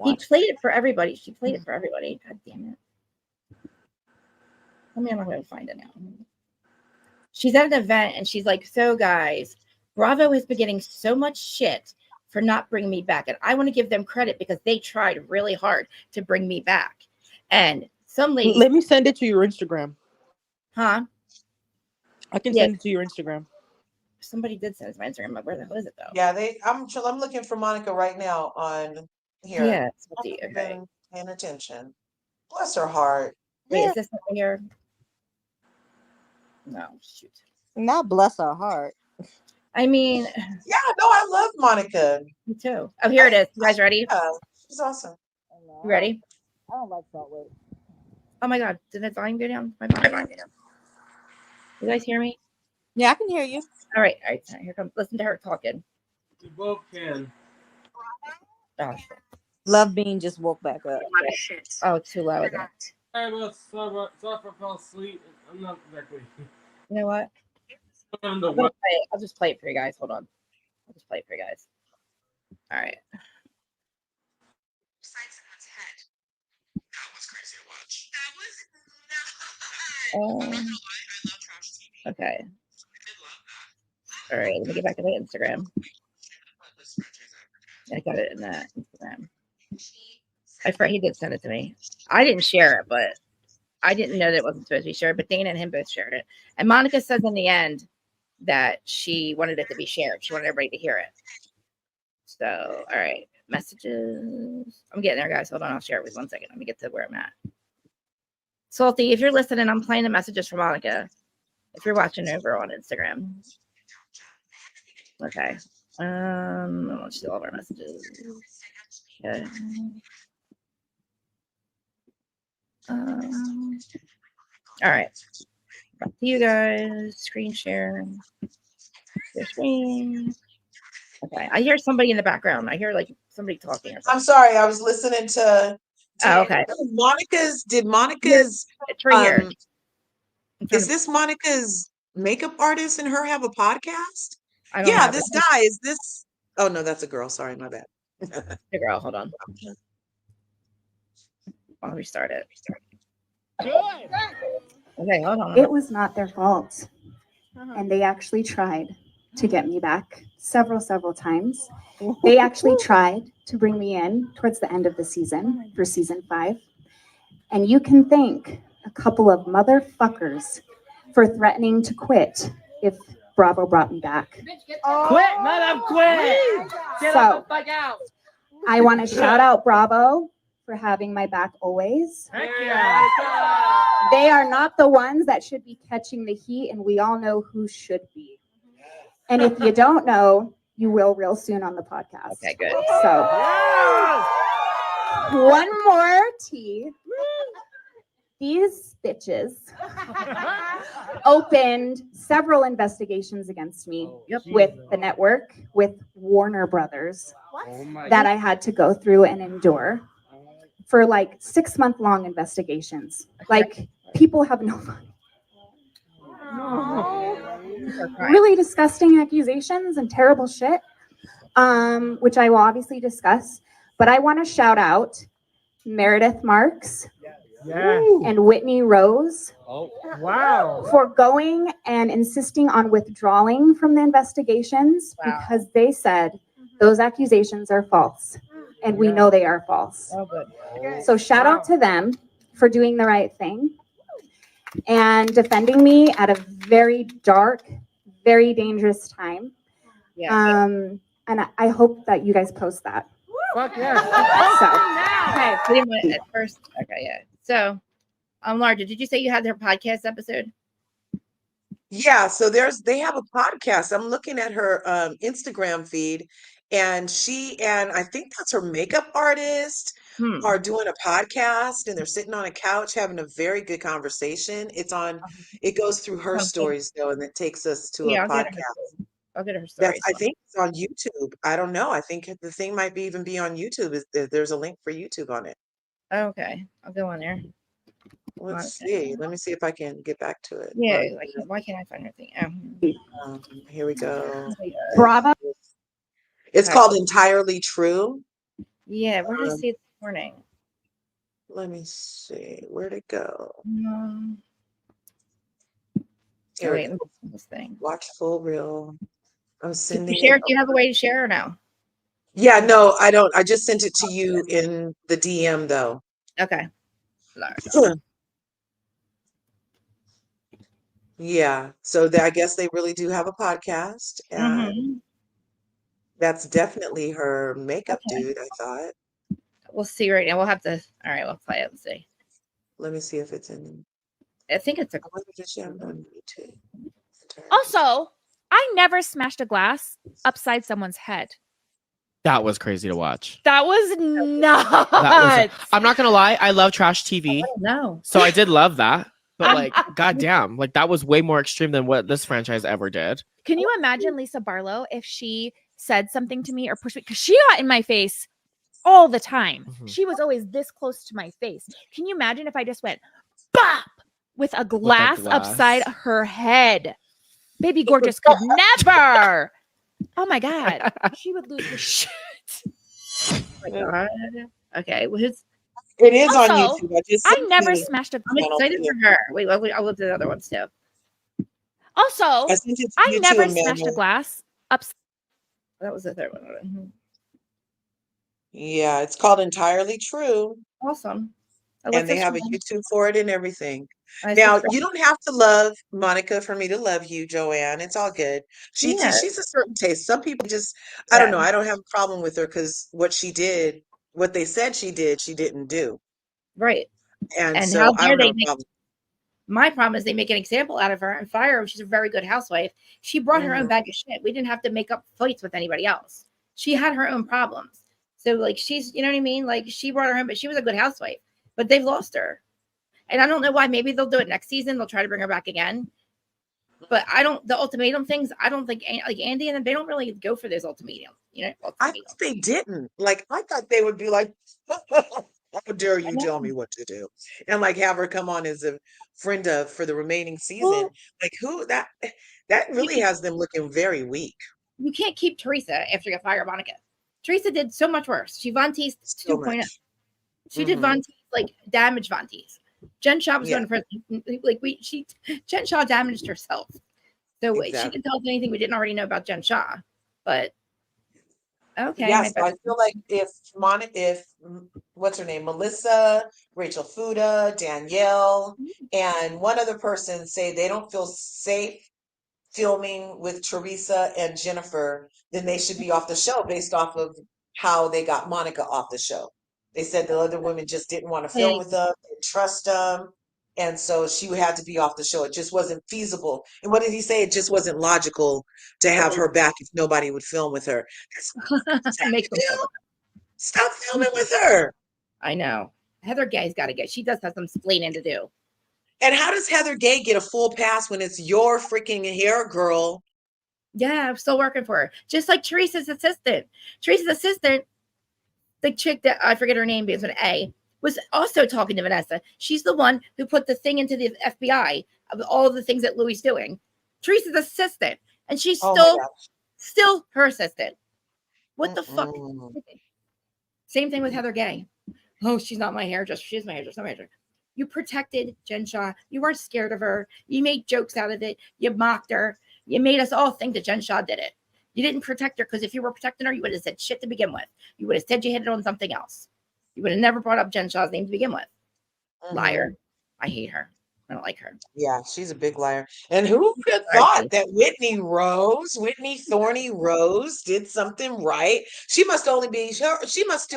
He played it for everybody. She played it for everybody. God damn it. I mean, I'm not gonna find it now. She's at an event and she's like, "So guys, Bravo has been getting so much shit for not bringing me back, and I want to give them credit because they tried really hard to bring me back." And some lady, Let me send it to your Instagram. huh? I can send it to your Instagram. Somebody did send it to my Instagram. But where the hell is it though? Yeah, I'm looking for Monica right now on here. Yeah, I've been paying attention. Bless her heart. Wait, is this something here? No, shoot. Not bless her heart. I mean, yeah, no, I love Monica. Me too. Oh, here it is. You guys ready? Yeah, she's awesome. You ready? I don't like salt weight. Oh my god, did that volume go down? My volume go down. You guys hear me? Yeah, I can hear you. All right. Here comes. Listen to her talking. You both can. Oh, Love Bean just woke back up. oh too loud. Isn't it? I was sorry fell asleep. I'm not exactly. You know what? I'll just play it for you guys. Hold on. I'll just play it for you guys. All right. Okay. All right. Let me get back to my Instagram. I got it in that Instagram. I forgot he did send it to me. I didn't share it, but I didn't know that it wasn't supposed to be shared. But Dana and him both shared it. And Monica says in the end that she wanted it to be shared. She wanted everybody to hear it. So, all right. Messages. I'm getting there, guys. Hold on. I'll share it with 1 second. Let me get to where I'm at. Salty, if you're listening, I'm playing the messages for Monica. If you're watching over on Instagram. Okay. Let's see all of our messages. Okay. All right. Back to you guys. Screen share. Your screen. Okay. I hear somebody in the background. I hear like somebody talking or something. I'm sorry, I was listening to Oh, okay. Did Monica's it's right here. Is this Monica's makeup artist and her have a podcast? I don't Yeah, have this it. guy is this. Oh no, that's a girl. Sorry, my bad. The girl, hold on. I'll restart it. Okay, hold on. It was not their fault. And they actually tried to get me back several times. They actually tried to bring me in towards the end of the season for season 5. And you can thank a couple of motherfuckers for threatening to quit if Bravo brought me back. Quit! Let them quit! Get So, the fuck out! I want to shout out Bravo for having my back always. Heck yeah! They are not the ones that should be catching the heat, and we all know who should be. And if you don't know, you will real soon on the podcast. Okay, good. So, one more tea. These bitches opened several investigations against me with the network, with Warner Brothers, that I had to go through and endure for like 6-month-long investigations. Like, people have no money. Really disgusting accusations and terrible shit, which I will obviously discuss. But I want to shout out Meredith Marks Yeah. and Whitney Rose Oh, wow. for going and insisting on withdrawing from the investigations because they said those accusations are false. And we know they are false. Oh, good. So shout out to them for doing the right thing and defending me at a very dark, very dangerous time. Yeah. And I hope that you guys post that. Fuck yeah. Okay. We didn't want at first. Okay, yeah. So, LouTre, did you say you had their podcast episode? Yeah, so they have a podcast. I'm looking at her Instagram feed, and she and I think that's her makeup artist are doing a podcast, and they're sitting on a couch having a very good conversation. It goes through her stories though, and it takes us to a podcast. I'll get her story. I think it's on YouTube. I don't know. I think the thing might be even be on YouTube. There's a link for YouTube on it. Okay, I'll go on there. Let's see. Let me see if I can get back to it. Yeah, like, why can't I find her thing? Here we go. Bravo. It's called Entirely True. Yeah, where did I see it this morning? Let me see. Where'd it go? Oh, wait, let me see this thing. Watch full reel. I'm Can sending you share? it. Do you have a way to share or no? Yeah, no, I don't. I just sent it to you in the DM though. Okay. Yeah. So I guess they really do have a podcast, and that's definitely her makeup dude, I thought. We'll see right now. We'll have to. All right, we'll play it and see. Let me see if it's in. I think it's a. I wonder if she have it on YouTube. Also, I never smashed a glass upside someone's head. That was crazy to watch. That was nuts. I'm not gonna lie, I love trash TV. No. So I did love that. But like, goddamn, like that was way more extreme than what this franchise ever did. Can you imagine Lisa Barlow if she said something to me or pushed me? Because she got in my face all the time. She was always this close to my face. Can you imagine if I just went bop with a glass upside her head? Baby Gorgeous could never. Oh my God. She would lose her shit. Oh my God. Okay. Well, it is also, on YouTube. I never smashed a I'm excited for her. Wait, I'll look at the other ones too. Also, I never smashed a glass upside. That was the third one. Yeah, it's called Entirely True. Awesome. And they have a YouTube for it and everything. Now, you don't have to love Monica for me to love you, Joanne. It's all good. She's a certain taste. Some people just, I don't know. I don't have a problem with her because what she did, what they said she did, she didn't do. Right. And so how I dare don't they have a make, problem. my problem is they make an example out of her and fire her. She's a very good housewife. She brought her own bag of shit. We didn't have to make up fights with anybody else. She had her own problems. So like she's, you know what I mean? Like she brought her own, but she was a good housewife. But they've lost her. And I don't know why. Maybe they'll do it next season. They'll try to bring her back again. But the ultimatum things, I don't think, like Andy and them, they don't really go for those ultimatums. You know, I thought they didn't. Like, I thought they would be like, how dare you tell me what to do? And like have her come on as a friend for the remaining season. Like that really has them looking very weak. You can't keep Teresa after you fire Monica. Teresa did so much worse. She Von Teese 2.0. She did Von Teese, like damage Von Teese. Jen Shaw was going to prison. Like Jen Shaw damaged herself. So she didn't tell us anything we didn't already know about Jen Shaw. But okay. Yeah, so I feel like if what's her name? Melissa, Rachel Fuda, Danielle, and one other person say they don't feel safe filming with Teresa and Jennifer, then they should be off the show based off of how they got Monica off the show. They said the other women just didn't want to film with them, didn't trust them. And so she had to be off the show. It just wasn't feasible. And what did he say? It just wasn't logical to have her back if nobody would film with her. Stop filming with her. I know. Heather Gay's got to go. She does have some explaining to do. And how does Heather Gay get a full pass when it's your freaking hair girl? Yeah, I'm still working for her. Just like Teresa's assistant. Teresa's assistant, the chick that I forget her name begins with an A, was also talking to Vanessa. She's the one who put the thing into the FBI of all the things that Louis doing. Teresa's assistant. And she's still her assistant. What the fuck? Same thing with Heather Gay. Oh, she's not my hairdresser. She's my hairdresser. You protected Jen Shaw. You weren't scared of her. You made jokes out of it. You mocked her. You made us all think that Jen Shaw did it. You didn't protect her because if you were protecting her, you would have said shit to begin with. You would have said you hit it on something else. You would have never brought up Jen Shaw's name to begin with. Liar. I hate her. I don't like her. Yeah, she's a big liar. And who would have thought that Whitney Thorny Rose, did something right? She must still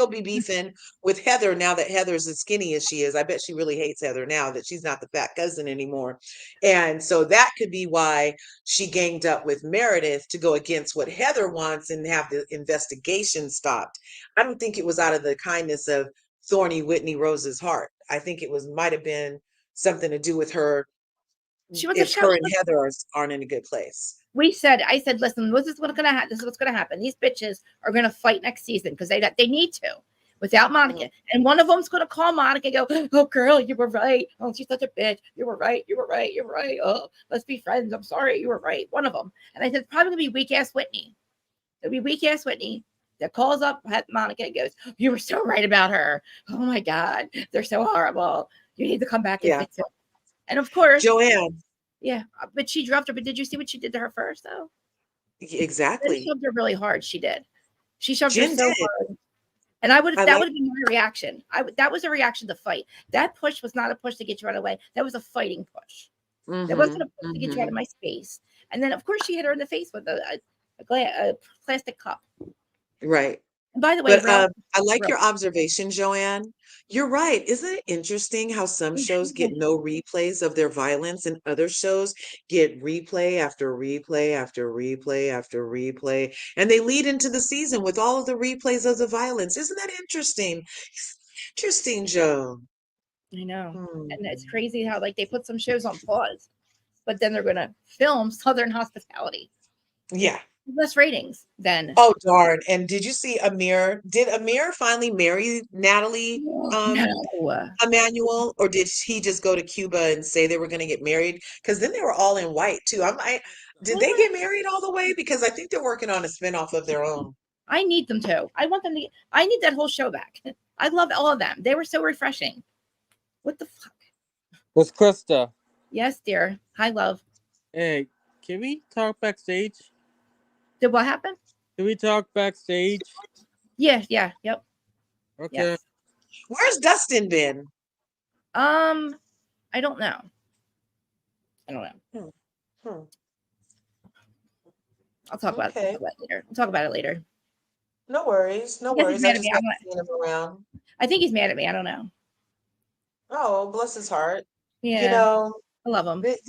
be beefing with Heather now that Heather's as skinny as she is. I bet she really hates Heather now that she's not the fat cousin anymore. And so that could be why she ganged up with Meredith to go against what Heather wants and have the investigation stopped. I don't think it was out of the kindness of Thorny Whitney Rose's heart. I think it might have been something to do with her. If her and Heather aren't in a good place. I said, listen, this is what's gonna happen. This is what's gonna happen. These bitches are gonna fight next season because they need to without Monica. And one of them's gonna call Monica and go, oh girl, you were right. Oh, she's such a bitch. You were right. You were right. You're right. Oh, let's be friends. I'm sorry. You were right. One of them. And I said, it's probably gonna be weak ass Whitney. It'll be weak ass Whitney that calls up Monica and goes, you were so right about her. Oh my God, they're so horrible. You need to come back and fix it. And of course, Joanne. Yeah, but she dropped her. But did you see what she did to her first, though? Exactly. She shoved her really hard. She did. She shoved her so hard. And that would have been my reaction. That was a reaction to fight. That push was not a push to get you out of the way. That was a fighting push. That wasn't a push to get you out of my space. And then, of course, she hit her in the face with a plastic cup. Right. And by the way, but I like your observation, Joanne. You're right. Isn't it interesting how some shows get no replays of their violence and other shows get replay after replay after replay after replay? And they lead into the season with all of the replays of the violence. Isn't that interesting? Interesting, Joan. I know. And it's crazy how they put some shows on pause, but then they're going to film Southern Hospitality. Yeah. Less ratings then. Oh darn. And did you see Amir? Did Amir finally marry Natalie Emmanuel, or did he just go to Cuba and say they were going to get married? Because then they were all in white too. I'm like, did they get married all the way? Because I think they're working on a spinoff of their own. I need them to. I need that whole show back. I love all of them. They were so refreshing. What the fuck? With Krista. Yes, dear. Hi, love. Hey, can we talk backstage? Did what happen? Can we talk backstage? Yeah, yep. Okay. Yes. Where's Dustin been? I don't know. I'll talk about it later. We'll talk about it later. No worries. No worries. I just haven't seen him around. I think he's mad at me. I don't know. Oh, bless his heart. Yeah. You know, I love him. It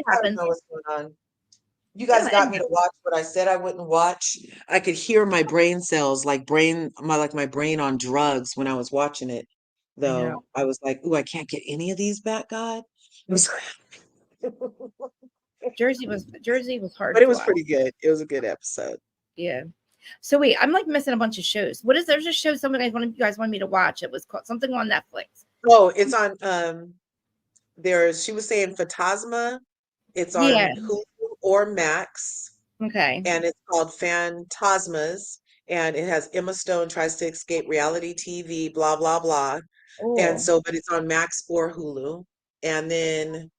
happens. Know what's going on. You guys got me to watch what I said I wouldn't watch. I could hear my brain cells, my brain on drugs when I was watching it. Though I was like, "Ooh, I can't get any of these back, God." Jersey was hard, but it was pretty good. It was a good episode. Yeah. So wait, I'm missing a bunch of shows. What is there's a show some of you guys wanted me to watch? It was called something on Netflix. Oh, it's on she was saying Phantasma. It's on Hulu or Max. Okay. And it's called Phantasmas. And it has Emma Stone tries to escape reality TV, blah, blah, blah. Ooh. And so, but it's on Max or Hulu. And then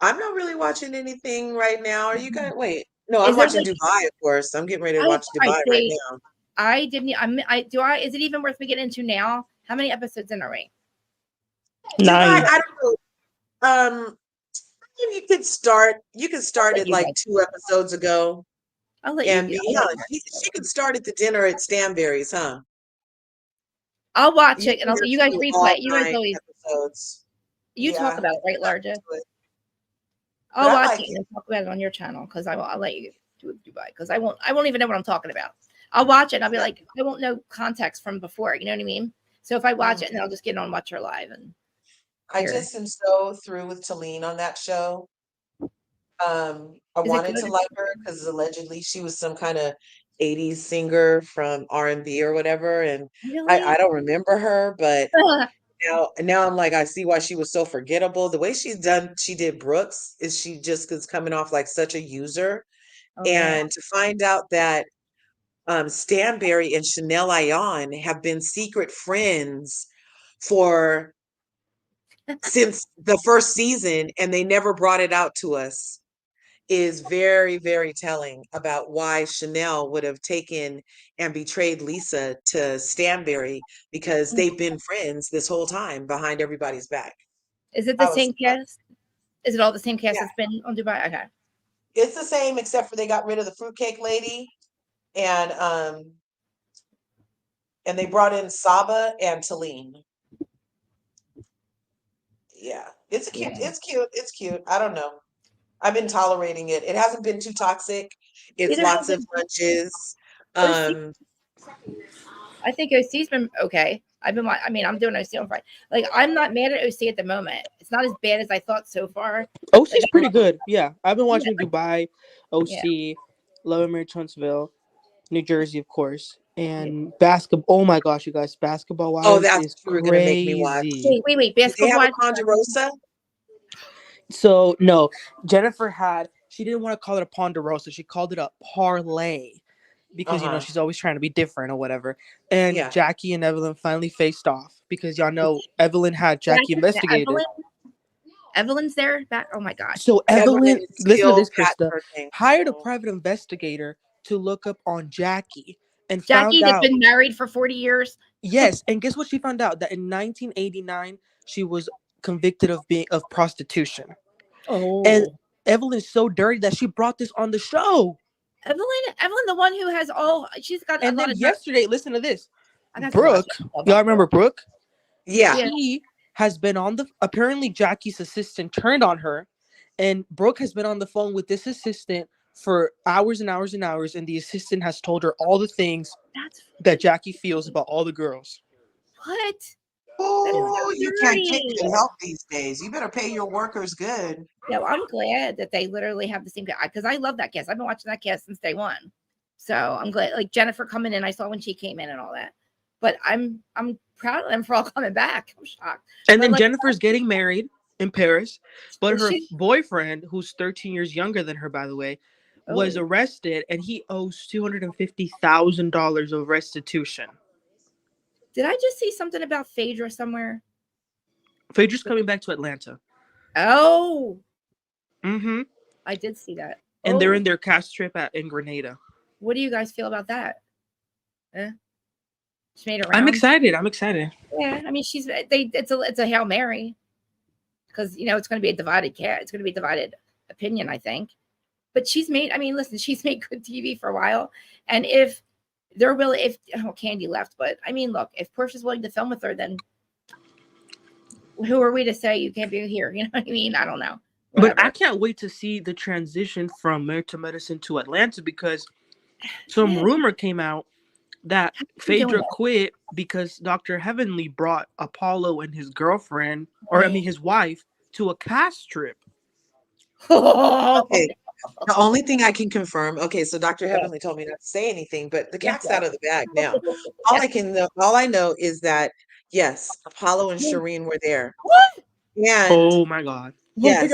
I'm not really watching anything right now. Are you guys? Wait. No, I'm watching Dubai, of course. I'm getting ready to watch Dubai right now. I didn't. Is it even worth me getting into now? How many episodes in are we? 9. I don't know. You could start it like 2 episodes ago. I'll let you. Yeah, she could start at the dinner at Stanberry's, huh? I'll watch it, and you guys replay. You guys always episodes. You talk about it, right, LouTre? I'll watch it and talk about it on your channel because I'll let you do it Dubai because I won't even know what I'm talking about. I'll watch it and I'll be like, I won't know context from before. You know what I mean? So if I watch it, and I'll just get on Watch Her Live and. I just am so through with Talene on that show. I wanted to like her because allegedly she was some kind of 80s singer from R&B or whatever, and I don't remember her, but now I'm like, I see why she was so forgettable. The way she did Brooks is she just is coming off like such a user, and to find out that Stanberry and Chanel Ayan have been secret friends for since the first season, and they never brought it out to us, is very, very telling about why Chanel would have taken and betrayed Lisa to Stanberry, because they've been friends this whole time behind everybody's back. Is it the same cast? Is it all the same cast Yeah. that's been on Dubai? Okay. It's the same, except for they got rid of the fruitcake lady, and they brought in Saba and Talene. Yeah, it's cute. It's cute. It's cute. I don't know. I've been tolerating it. It hasn't been too toxic. It's Either lots has of lunches. I think OC's been okay. I'm doing OC on Friday. Like, I'm not mad at OC at the moment. It's not as bad as I thought so far. OC's pretty good. Yeah, I've been watching Dubai, OC, Yeah. Love and Marriage Huntsville, New Jersey, of course, and basketball. Oh my gosh, you guys, basketball wise that's is what you were gonna make me watch. crazy. Wait. Did they have a Basketball. Ponderosa? So no, Jennifer she didn't want to call it a Ponderosa. She called it a parlay because she's always trying to be different or whatever. And Jackie and Evelyn finally faced off because y'all know Evelyn had Jackie investigated. Evelyn's there back. Oh my gosh. So Evelyn, listen to this, patent Krista, her thing. hired a private investigator to look up on Jackie and Jackie found that's out. been married for 40 years. Yes, and guess what she found out? That in 1989 she was convicted of prostitution. Oh. And Evelyn is so dirty that she brought this on the show. Evelyn, the one who has she's got and a lot then of yesterday, listen to this. I got to Brooke, watch it. y'all remember Brooke? Yeah. She has been apparently Jackie's assistant turned on her, and Brooke has been on the phone with this assistant for hours and hours and hours, and the assistant has told her all the things that Jackie feels about all the girls. What? Oh, you can't get good help these days. You better pay your workers good. Yeah, well, I'm glad that they literally have the same guy, because I love that cast. I've been watching that cast since day one. So I'm glad, like Jennifer coming in, I saw when she came in and all that. But I'm proud of them for all coming back. I'm shocked. And But then like, Jennifer's getting married in Paris, but Is her she? boyfriend, who's 13 years younger than her, by the way, was arrested, and he owes $250,000 of restitution. Did I just see something about Phaedra somewhere? Phaedra's coming back to Atlanta. Oh. Mm-hmm. I did see that. And they're in their cast trip in Grenada. What do you guys feel about that? She made it I'm around. excited. Yeah, I mean, it's a Hail Mary, because it's going to be a divided it's going to be a divided opinion, I think. But she's made good TV for a while, and if Candy left, but I mean, look, if Portia's willing to film with her, then who are we to say you can't be here? You know what I mean? I don't know. Whatever. But I can't wait to see the transition from Married to Medicine to Atlanta, because some rumor came out that Phaedra quit because Dr. Heavenly brought Apollo and his girlfriend, his wife, to a cast trip. Okay. The only thing I can confirm, so Dr. Heavenly told me not to say anything, but the cat's out of the bag now. All I know is that yes, Apollo and Shireen were there. What? And oh my God. Yes.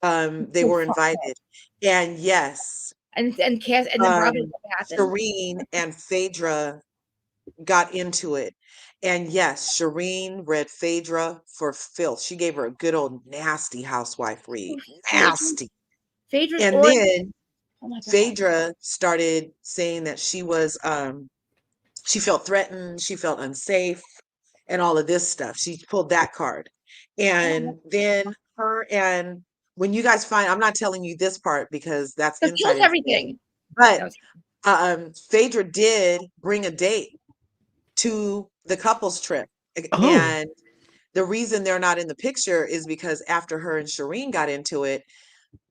They were invited. And yes. And Cass and then probably Shireen and Phaedra got into it. And yes, Shireen read Phaedra for filth. She gave her a good old nasty housewife read. Nasty. Phaedra's and then Phaedra started saying that she was she felt threatened, she felt unsafe, and all of this stuff. She pulled that card. And then her and when you guys find, I'm not telling you this part because that's inside everything. But Phaedra did bring a date to the couples trip. And the reason they're not in the picture is because after her and Shireen got into it,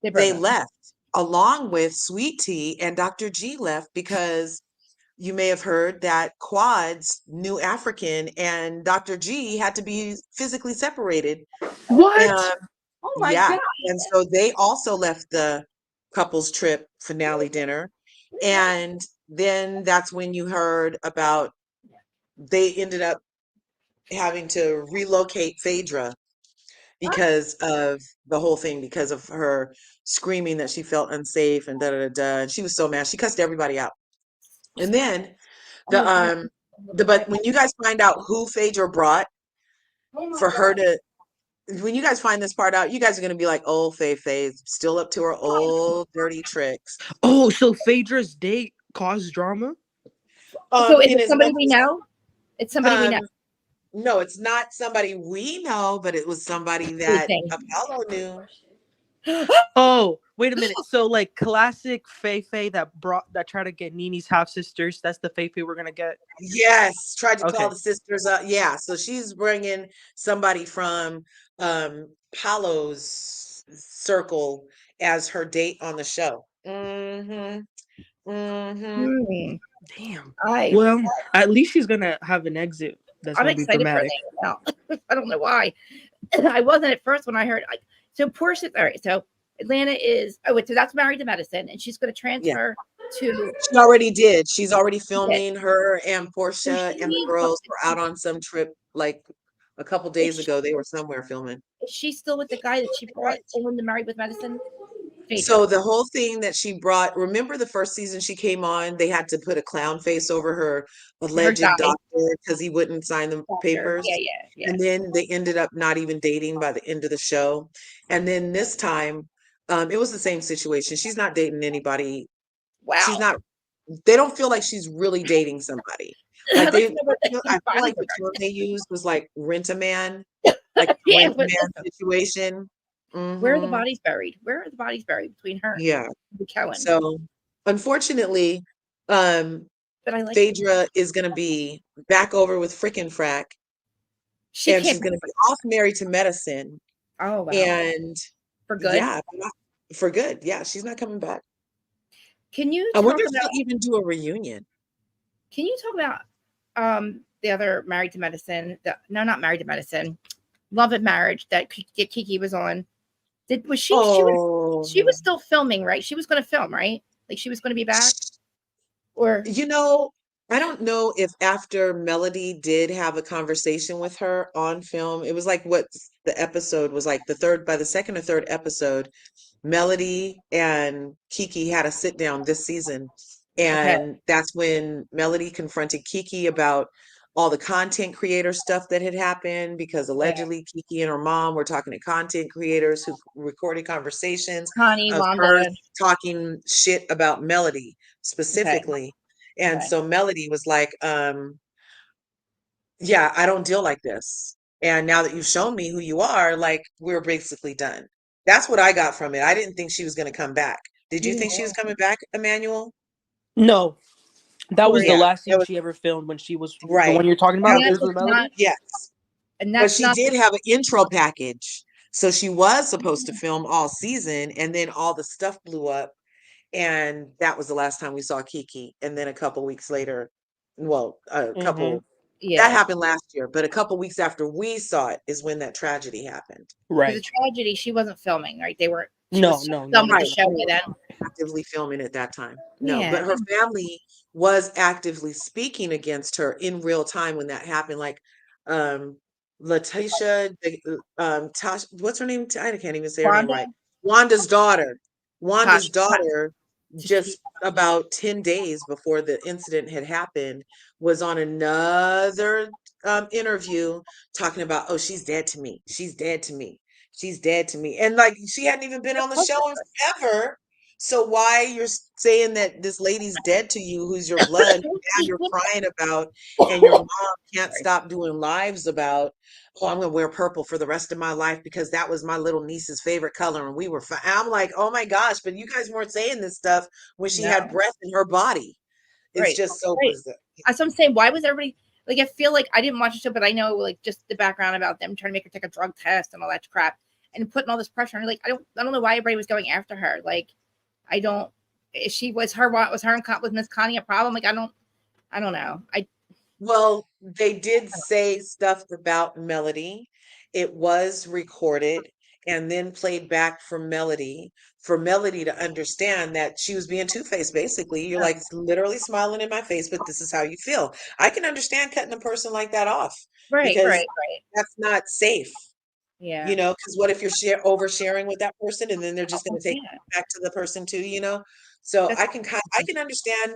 they left along with Sweet Tea, and Dr. G left because you may have heard that Quad's new African and Dr. G had to be physically separated. What? Oh my God. And so they also left the couples trip finale dinner. And then that's when you heard about they ended up having to relocate Phaedra because of the whole thing, because of her screaming that she felt unsafe and And she was so mad. She cussed everybody out. And then but when you guys find out who Phaedra brought for her to when you guys find this part out, you guys are gonna be like, "Oh, Faye's still up to her old dirty tricks." Oh, so Phaedra's date caused drama? So is In it as somebody much we as, know? It's somebody we know. no, it's not somebody we know, but it was somebody We that think. Apollo knew. Oh, wait a minute. So like classic Faye that tried to get Nini's half sisters. That's the Faye we're gonna get. Yes, tried to call Okay. the sisters up. Yeah, so she's bringing somebody from Apollo's circle as her date on the show. Mm-hmm. Mm-hmm. Damn. I Well, at least she's gonna have an exit. That's I'm gonna be excited for dramatic. that now. I don't know why. I wasn't at first when I heard. So Portia. All right. So Atlanta is. Oh, wait. So that's Married to Medicine, and she's going to transfer to. She already did. She's already She did. filming. Her and Portia she and the needs girls something. were out on some trip like a couple days ago. They were somewhere filming. Is she still with the guy that she brought on the Married with Medicine? So the whole thing that she brought, remember the first season she came on, they had to put a clown face over her alleged guy. doctor because he wouldn't sign the papers. Yeah. And then they ended up not even dating by the end of the show. And then this time, it was the same situation. She's not dating anybody. Wow. She's not, they don't feel like she's really dating somebody. Like I feel like the term they used was like rent a man, like rent a man situation. Where are the Mhm. bodies buried? Where are the bodies buried between her Yeah. and Cohen? So unfortunately, but I like Phaedra is gonna be back over with frickin' Frack. She and can't she's gonna be off Married to Medicine. Oh wow. And For good? Yeah, for good. Yeah, she's not coming back. Can you I talk wonder if about they'll even do a reunion. Can you talk about the other Married to Medicine? No, not Married to Medicine. Love and Marriage that Kiki was on. Was she? She was still filming, right? She was going to film, right? Like she was going to be back. Or I don't know if after Melody did have a conversation with her on film, it was like what the episode was like by the second or third episode, Melody and Kiki had a sit down this season. And that's when Melody confronted Kiki about all the content creator stuff that had happened because allegedly Kiki and her mom were talking to content creators who recorded conversations Connie, of Wanda. her talking shit about Melody specifically. And so Melody was like, yeah, I don't deal like this. And now that you've shown me who you are, like we're basically done. That's what I got from it. I didn't think she was going to come back. Did you think she was coming back, Emmanuel? No. That was the Yeah, last scene she ever filmed when she was the one you're talking That about. was Is Melody? yes. And but she did have an intro package. So she was supposed to film all season and then all the stuff blew up. And that was the last time we saw Kiki. And then a couple weeks later, well, that happened last year, but a couple weeks after we saw it is when that tragedy happened. The tragedy, she wasn't filming, right? They were. No. The show with them. Actively filming at that time. No, Yeah. but her family was actively speaking against her in real time when that happened. Like, Letitia, Tasha, what's her name? I can't even say her name right. Wanda's daughter. Wanda's daughter, just about 10 days before the incident had happened, was on another interview talking about, oh, she's dead to me. She's dead to me. She's dead to me. And like she hadn't even been on the show in forever. So why you're saying that this lady's dead to you, who's your blood, who now you're crying about, and your mom can't stop doing lives about, oh, I'm gonna wear purple for the rest of my life because that was my little niece's favorite color, and we were fine. I'm like, oh my gosh, but you guys weren't saying this stuff when she had breath in her body. It's just so bizarre. That's what I'm saying. Why was everybody like? I feel like I didn't watch the show, but I know like just the background about them trying to make her take a drug test and all that crap, and putting all this pressure on her. Like I don't know why everybody was going after her. Like I don't. Was her with Miss Connie a problem? Like I don't know. Well, they did say stuff about Melody. It was recorded and then played back for Melody to understand that she was being two-faced. Basically, you're like literally smiling in my face, but this is how you feel. I can understand cutting a person like that off, because that's not safe. Yeah. Because what if you're oversharing with that person and then they're just going to take it back to the person too, So I can understand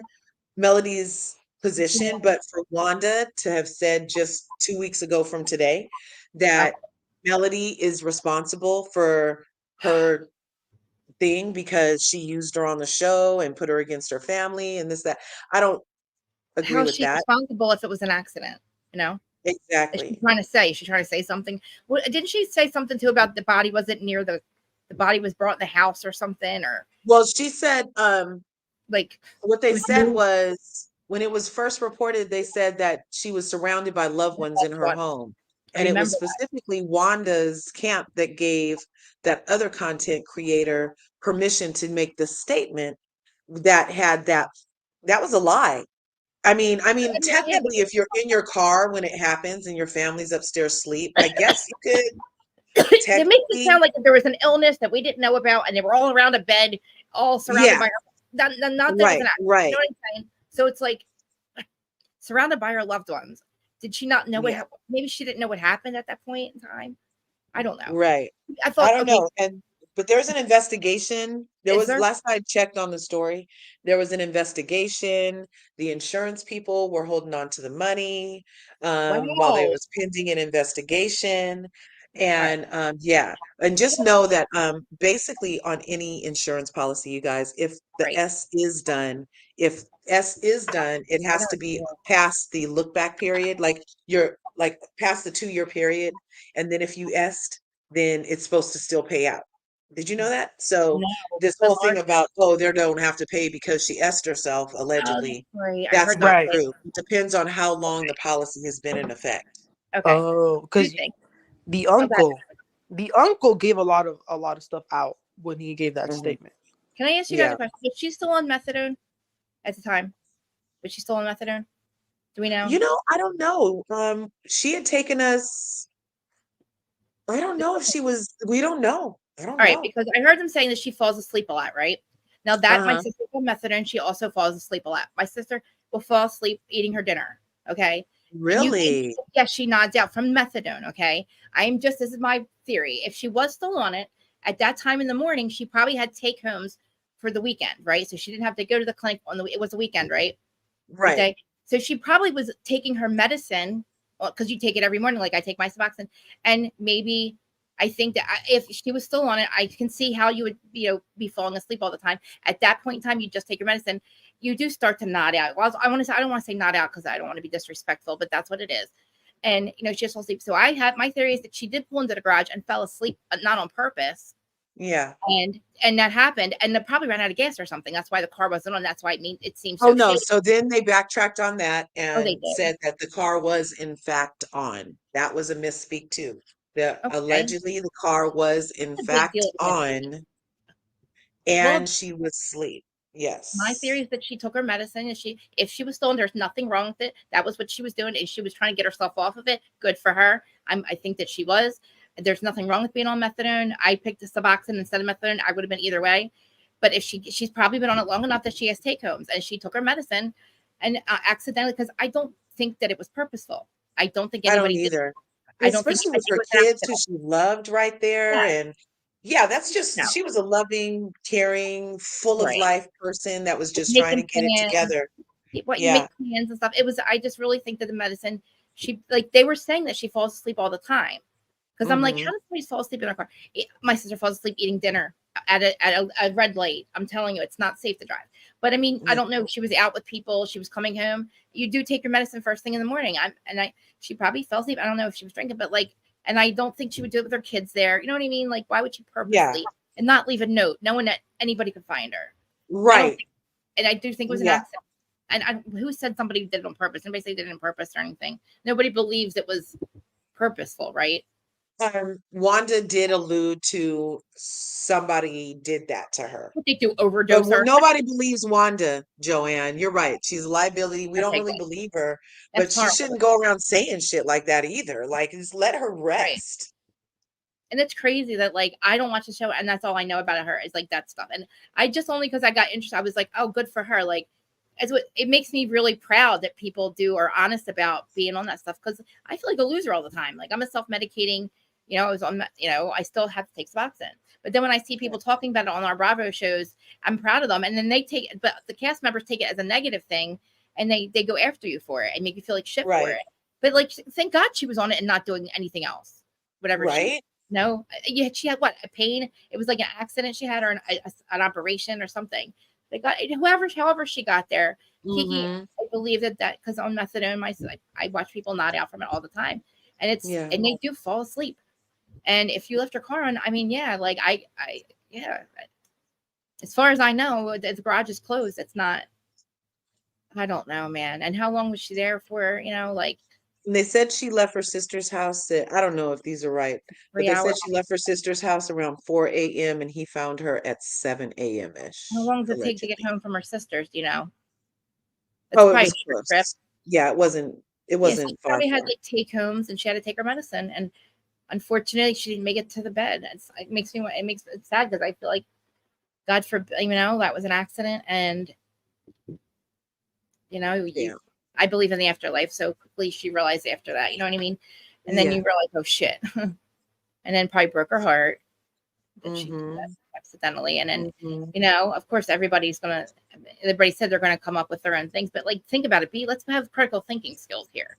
Melody's position, but for Wanda to have said just 2 weeks ago from today that Melody is responsible for her thing because she used her on the show and put her against her family and this, that. I don't agree How's with she that. responsible if it was an accident? You know? Exactly. Is she trying to say something? Well, didn't she say something too about the body wasn't near the body was brought in the house or something? Or Well, she said, like what they said was when it was first reported, they said that she was surrounded by loved ones in her home. I And it was remember that. specifically Wanda's camp that gave that other content creator permission to make the statement that had that was a lie. I mean, technically, if you're in your car when it happens and your family's upstairs asleep, I guess you could They make it technically, sound like there was an illness that we didn't know about, and they were all around a bed, all surrounded yeah, by not that it was right, an accident. right, You know what I'm saying? So it's like surrounded by her loved ones. Did she not know what? yeah, Maybe she didn't know what happened at that point in time. I don't know. right. I I thought, don't okay, know. But there's an investigation. There is was, there? last I checked on the story, there was an investigation. The insurance people were holding on to the money while there Wow. was pending an investigation. Right. And yeah, and just know that basically on any insurance policy, you guys, if the Right. S is done, it has to be past the look back period, like you're like past the 2-year period. And then if you S'd, then it's supposed to still pay out. Did you know that? So No, this but whole thing Marge, about, they don't have to pay because she S'd herself, allegedly, right. I that's heard not that. Right. true. It depends on how long the policy has been in effect. Okay. Oh, What do you because think? the Okay. uncle gave a lot of stuff out when he gave that statement. Can I ask you guys Yeah. a question? Was she still on methadone at the time? Was she still on methadone? Do we know? You know, I don't know. She had taken us. I don't know if she was. We don't know. I don't All right, know. because I heard them saying that she falls asleep a lot, right? Now that my Uh-huh. sister's on methadone, she also falls asleep a lot. My sister will fall asleep eating her dinner. Okay. Really? Yes, she nods out from methadone. Okay. This is my theory. If she was still on it at that time in the morning, she probably had take homes for the weekend, right? So she didn't have to go to the clinic it was a weekend, right? Right. Okay. So she probably was taking her medicine because you take it every morning, like I take my Suboxone, and maybe I think that if she was still on it, I can see how you would, be falling asleep all the time. At that point in time, you just take your medicine. You do start to nod out. Well, I don't want to say nod out because I don't want to be disrespectful, but that's what it is. And she just fell asleep. So my theory is that she did pull into the garage and fell asleep, not on purpose. Yeah. And that happened, and they probably ran out of gas or something. That's why the car wasn't on. That's why it seems Oh so no. shady. So then they backtracked on that Oh, and they did. said that the car was in fact on. That was a misspeak too. Okay. Allegedly the car was in It's a big fact deal to misspeak. on, and she was asleep. Yes. My theory is that she took her medicine, and if she was still on, there's nothing wrong with it. That was what she was doing, and she was trying to get herself off of it. Good for her. I think that she was. There's nothing wrong with being on methadone. I picked a Suboxone instead of methadone. I would have been either way. But if she's probably been on it long enough that she has take homes, and she took her medicine, and accidentally, because I don't think that it was purposeful. I don't think I don't anybody did. either. I don't think Especially I with think it her was an kids who accident. she loved right there. Yeah. And yeah, that's just, No. she was a loving, caring, full of Right. life person that was just trying Making to get it plans. together. You Yeah. make plans and stuff. I just really think that the medicine, they were saying that she falls asleep all the time. Because I'm like, how does somebody fall asleep in their car? My sister falls asleep eating dinner at a red light. I'm telling you, it's not safe to drive. But I don't know. She was out with people. She was coming home. You do take your medicine first thing in the morning. She probably fell asleep. I don't know if she was drinking, but and I don't think she would do it with her kids there. You know what I mean? Like, why would she purposely and not leave a note, knowing that anybody could find her? Right. And I do think it was an accident. And who said somebody did it on purpose? Nobody said they did it on purpose or anything. Nobody believes it was purposeful, right? Wanda did allude to somebody did that to her. What they do, overdose her? Nobody believes Wanda, Joanne. You're right. She's a liability. We don't Okay, really good. believe her, That's but she horrible. shouldn't go around saying shit like that either. Like, just let her rest. And it's crazy that I don't watch the show, and that's all I know about her is that stuff. And I just only because I got interested, I was like, oh, good for her. It makes me really proud that people are honest about being on that stuff, because I feel like a loser all the time. I'm a self-medicating, I was on, I still have to take Suboxone. But then when I see people talking about it on our Bravo shows, I'm proud of them. And then but the cast members take it as a negative thing, and they go after you for it and make you feel like shit for it. But thank God she was on it and not doing anything else. whatever Right. no, yeah, she had what, a pain? It was like an accident she had, or an operation or something. They got however she got there. Kiki, Mhm. I believe that because on methadone, I watch people nod out from it all the time, and and they do fall asleep. And if you left your car on, I mean, yeah, like yeah. As far as I know, the garage is closed. It's not. I don't know, man. And how long was she there for? Like. And they said she left her sister's house at, I don't know if these are right, but 3 they hours. said she left her sister's house around 4 a.m. and he found her at 7 a.m. ish. How long does it take to allegedly. get home from her sister's? Do you know? Oh, it probably was a short trip. close. Yeah, it wasn't Yeah, she far. probably had like take homes, and she had to take her medicine. And unfortunately, she didn't make it to the bed. It makes it sad because I feel like, God forbid, that was an accident, and I believe in the afterlife. So quickly she realized after that, you know what I mean? And then you realize, oh shit, and then probably broke her heart that she did that accidentally. And then of course everybody said they're gonna come up with their own things, but like, think about it, let's have critical thinking skills here.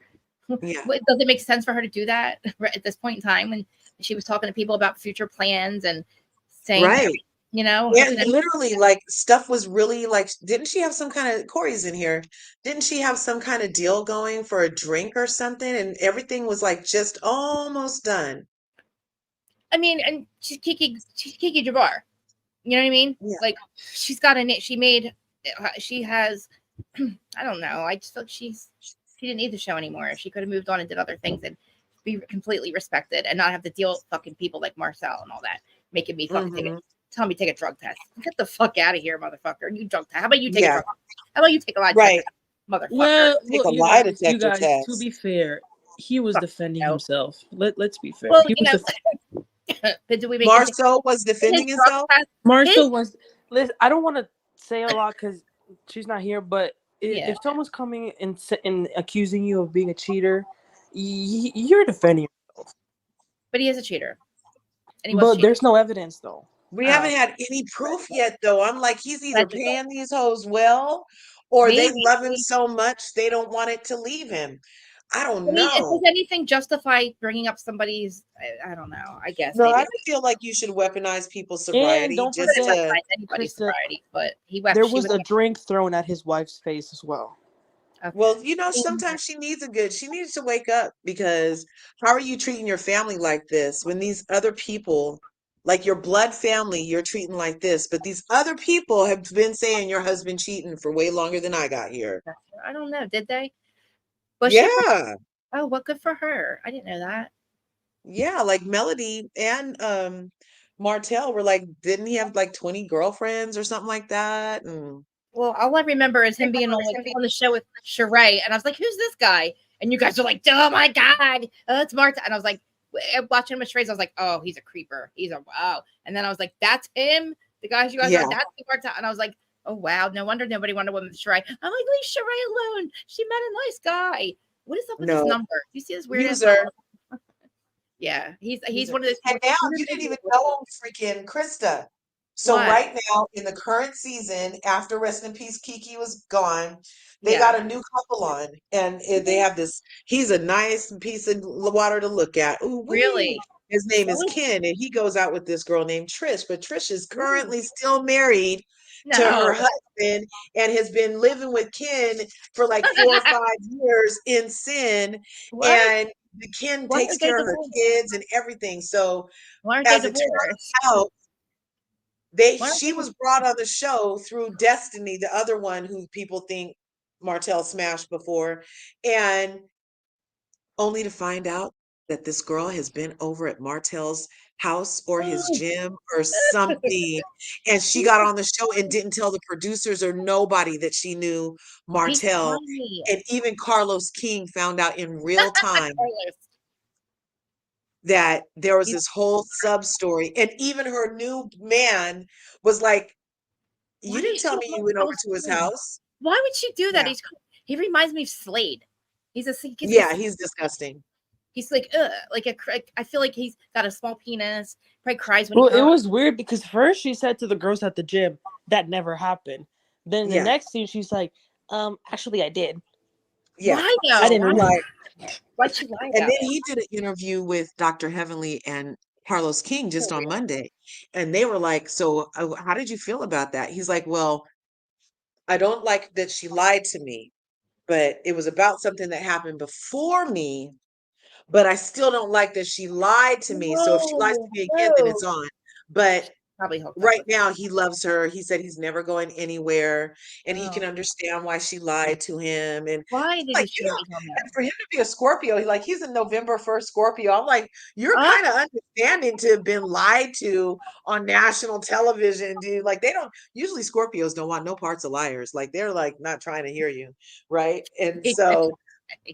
Yeah. Does it make sense for her to do that at this point in time when she was talking to people about future plans and saying, right. Yeah, literally, like, stuff was really like, didn't she have some kind of, Corey's in here, didn't she have some kind of deal going for a drink or something, and everything was like just almost done? I mean, and she's Kiki Jabbar. You know what I mean? Yeah. Like, she's got she has, I don't know. I just feel like she didn't need the show anymore. She could have moved on and did other things and be completely respected and not have to deal with fucking people like Marcel and all that, making me fucking tell me take a drug test. Get the fuck out of here, motherfucker. You drug test. How about you take a drug test? How about you take a lie detector test, motherfucker? Well, Take a you lie guys, detector test. to be fair, he was defending himself. Let's be fair. Well, He was but do we make Marcel was defending himself? Marcel was. Listen, I don't want to say a lot because she's not here, but if someone's coming and accusing you of being a cheater, you're defending yourself. But he is a cheater. And But there's no evidence, though. We haven't had any proof yet, though. I'm like, he's either paying these hoes well, or they love him so much they don't want it to leave him. I don't know. Does anything justify bringing up somebody's? I don't know. I guess. No, maybe. I don't feel like you should weaponize people's sobriety. don't Just forget, to anybody's Krista, sobriety, but there was a drink thrown at his wife's face as well. Okay. Well, sometimes she needs to wake up, because how are you treating your family like this when these other people, like your blood family, you're treating like this, but these other people have been saying your husband cheating for way longer than I got here. I don't know. Did they? Was yeah. Oh, well, good for her. I didn't know that. Yeah, like Melody and Martell were like, didn't he have like 20 girlfriends or something like that? And well, all I remember is him being on the show with Sheree, and I was like, "Who's this guy?" And you guys are like, "Oh my god, it's Marta!" And I was like, watching him with Sheree, I was like, "Oh, he's a creeper. He's a wow." And then I was like, "That's him." The guys you guys are, that's Marta. And I was like, "Oh wow, no wonder nobody wanted women with Sheree." I'm like, leave Sheree alone. She met a nice guy. What is up with this number? Do you see this weird user? Yeah, he's one of those. And now you didn't even know freaking Krista. So What? right now in the current season, after Rest in Peace Kiki was gone, they got a new couple on, and they have this. He's a nice piece of water to look at. Ooh, really? His name is Ken, and he goes out with this girl named Trish. But Trish is currently still married to her husband and has been living with Ken for like 4 or 5 years in sin. What? And Ken takes care of her kids and everything. So as it turns out, she was brought on the show through Destiny, the other one who people think Martell smashed before, and only to find out that this girl has been over at Martell's house or his gym or something, and she got on the show and didn't tell the producers or nobody that she knew Martell. And even Carlos King found out in real time that there was this whole sub story, and even her new man was like, "You didn't tell me you went over to his house." Why would she do that? Yeah. He reminds me of Slade. He's disgusting. He's like, I feel like he's got a small penis. Probably cries when Well, he it comes. was weird because first she said to the girls at the gym that never happened. Then the next scene she's like, actually I did. Yeah. Why though? I didn't. Why'd she lie And about then it? he did an interview with Dr. Heavenly and Carlos King just on Monday. And they were like, so how did you feel about that? He's like, well, I don't like that she lied to me, but it was about something that happened before me. But I still don't like that she lied to me. So if she lies to me again, then it's on. But Probably hooked up right with now, he loves her. He said he's never going anywhere, and he can Oh. understand why she lied to him. And Why did like, he shouldn't be home and for him to be a Scorpio, he's a November 1st Scorpio. I'm like, you're Huh? kind of understanding to have been lied to on national television, dude. Like, they don't usually Scorpios don't want no parts of liars. Like, they're like not trying to hear you, right? And so,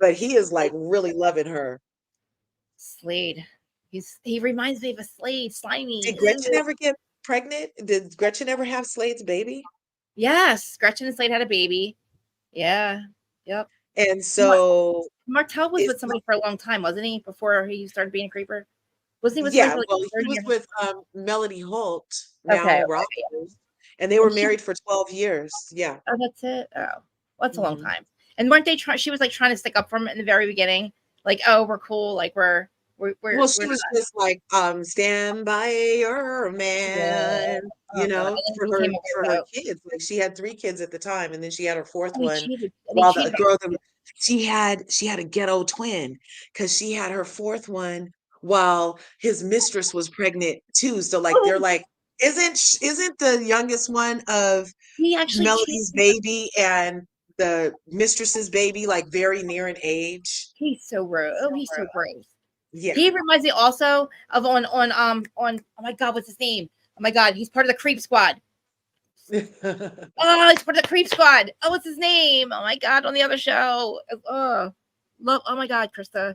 but he is like really loving her. Slade. He reminds me of a Slade, slimy. Did Gretchen ever get pregnant? Did Gretchen ever have Slade's baby? Yes, Gretchen and Slade had a baby. Yeah. Yep. And so Martel was it's with somebody for a long time, wasn't he? Before he started being a creeper, wasn't he with yeah, somebody for well, like he 30 was years? with Melody Holt, Okay, now okay, Rogers, and they were And she- married for 12 years. Yeah. Oh, that's it. Oh, that's a long Mhm. time. And weren't they trying? She was like trying to stick up for him in the very beginning, like, oh, we're cool, like we're Well, she we're was not. just like, stand by your man, Oh god, and then for he her became a for her weirdo. kids. Like she had 3 kids at the time, and then she had her 4th And he one cheated. And he while the cheated. girl that she had a ghetto twin because she had her 4th one while his mistress was pregnant too. So like they're like, isn't the youngest one of He actually Melody's cheated. baby and the mistress's baby like very near in age? He's so gross. Oh, he's so gross. Yeah. He reminds me also of on oh my god, what's his name? Oh my god, he's part of the Creep Squad. Oh, he's part of the Creep Squad. Oh, what's his name? Oh my god, on the other show. Oh, love. Oh my god, Krista.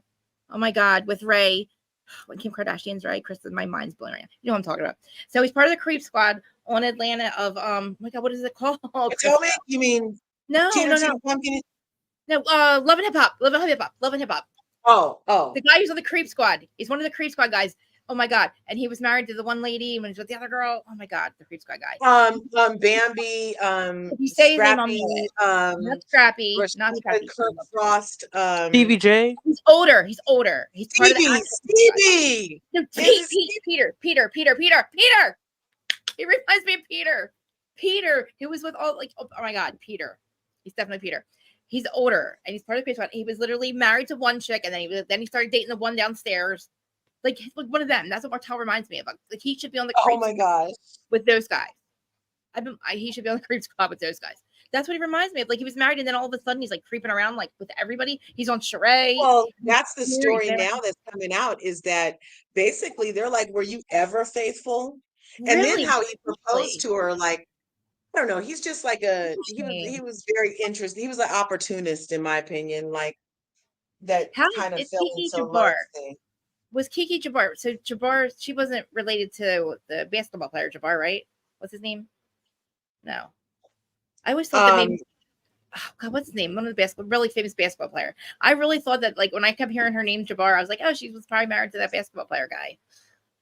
Oh my god, with Ray. When Kim Kardashian's Ray, Krista, my mind's blown right now. You know what I'm talking about. So he's part of the Creep Squad on Atlanta of oh my god, what is it called? Potomac? You mean no, Cheater, no, Cheater no. Pumpkin? No, Love and Hip Hop. Love and Hip Hop. Love and Hip Hop. Oh. The guy who's on the Creep Squad. He's one of the Creep Squad guys. Oh my god. And he was married to the one lady and was with the other girl. Oh my god, the Creep Squad guy. Bambi, If you say his name, I'll know Scrappy, it. Not Scrappy. Not Rashida, Scrappy. Kirk Frost, Stevie J. He's older. He's older. He's part of the acting Stevie. squad. No, Peter. He reminds me of Peter. Peter, who was with all like oh my god, Peter. He's definitely Peter. He's older and he's part of the Creep Squad. He was literally married to one chick, and then he started dating the one downstairs. Like one of them. That's what Martel reminds me of. Like he should be on the Creep my Squad gosh. with those guys. He should be on the Creep Squad with those guys. That's what he reminds me of. Like he was married, and then all of a sudden he's like creeping around like with everybody. He's on Sheree. Well, that's the story now that's coming out is that basically they're like, were you ever faithful? And Really? then how he proposed to her, like, I don't know. He's just like he was very interested. He was an opportunist, in my opinion, like that How kind of is fell Kiki into Jabbar? love thing. Was Kiki Jabbar? So Jabbar, she wasn't related to the basketball player Jabbar, right? What's his name? No, I always thought that maybe. Oh God, what's his name? One of the really famous basketball player. I really thought that like when I kept hearing her name Jabbar, I was like, oh, she was probably married to that basketball player guy.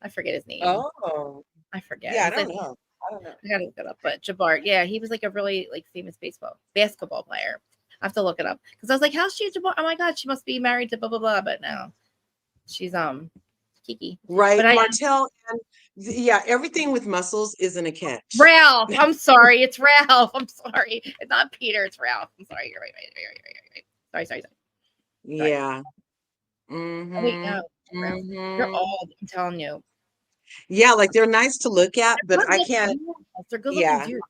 I forget his name. Oh, I forget. yeah, I He's don't like- know. I don't know. I gotta look it up. But Jabbar, yeah, he was like a really like famous basketball player. I have to look it up because I was like, how's she Jabbar? Oh my God, she must be married to blah blah blah. But no, she's Kiki. Right, But Martel, and yeah, everything with muscles isn't a catch. Ralph. I'm sorry, it's Ralph. I'm sorry, it's not Peter. It's Ralph. I'm sorry. You're right. Sorry. Yeah. Wait, no, Ralph. They're all. I'm telling you. Yeah, like they're nice to look at, but Good I looking, can't. yes, they're good looking Yeah, dudes.